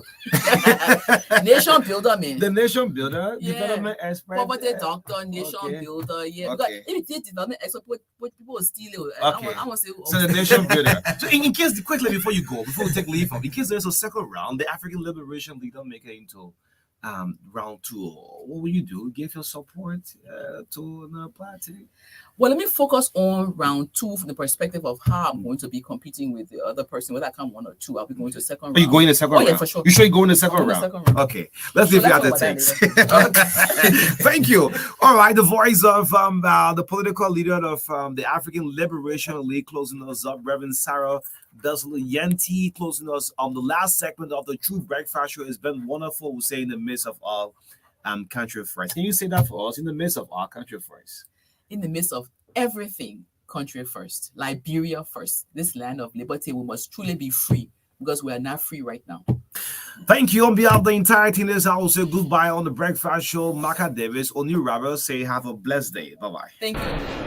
Nation builder, man. The nation builder, development expert. Poverty doctor, nation builder, Because if it is development expert, what people will steal it. I want to say, so the nation builder. So in case, quickly before we take leave, in case there's a second round, the African Liberation Leader make it into round 2, what will you do? Give your support to the party? Well, let me focus on round 2 from the perspective of how I'm going to be competing with the other person. Whether I come 1 or 2, I'll be going to second round. Are you going to second round? Yeah, for sure. You sure you go in the second round? Okay, let's leave it at the text. Thank you. All right, the voice of the political leader of the African Liberation League, closing us up, Reverend Sarah Yenti, closing us on the last segment of the True Breakfast Show. It's been wonderful, we say, in the midst of all country first. Can you say that for us? In the midst of our country first. In the midst of everything, country first, Liberia first, this land of liberty, we must truly be free, because we are not free right now. Thank you on behalf of the entire team. This I will say goodbye on the breakfast show. Marka Davis, Oni Robert say have a blessed day. Bye bye. Thank you.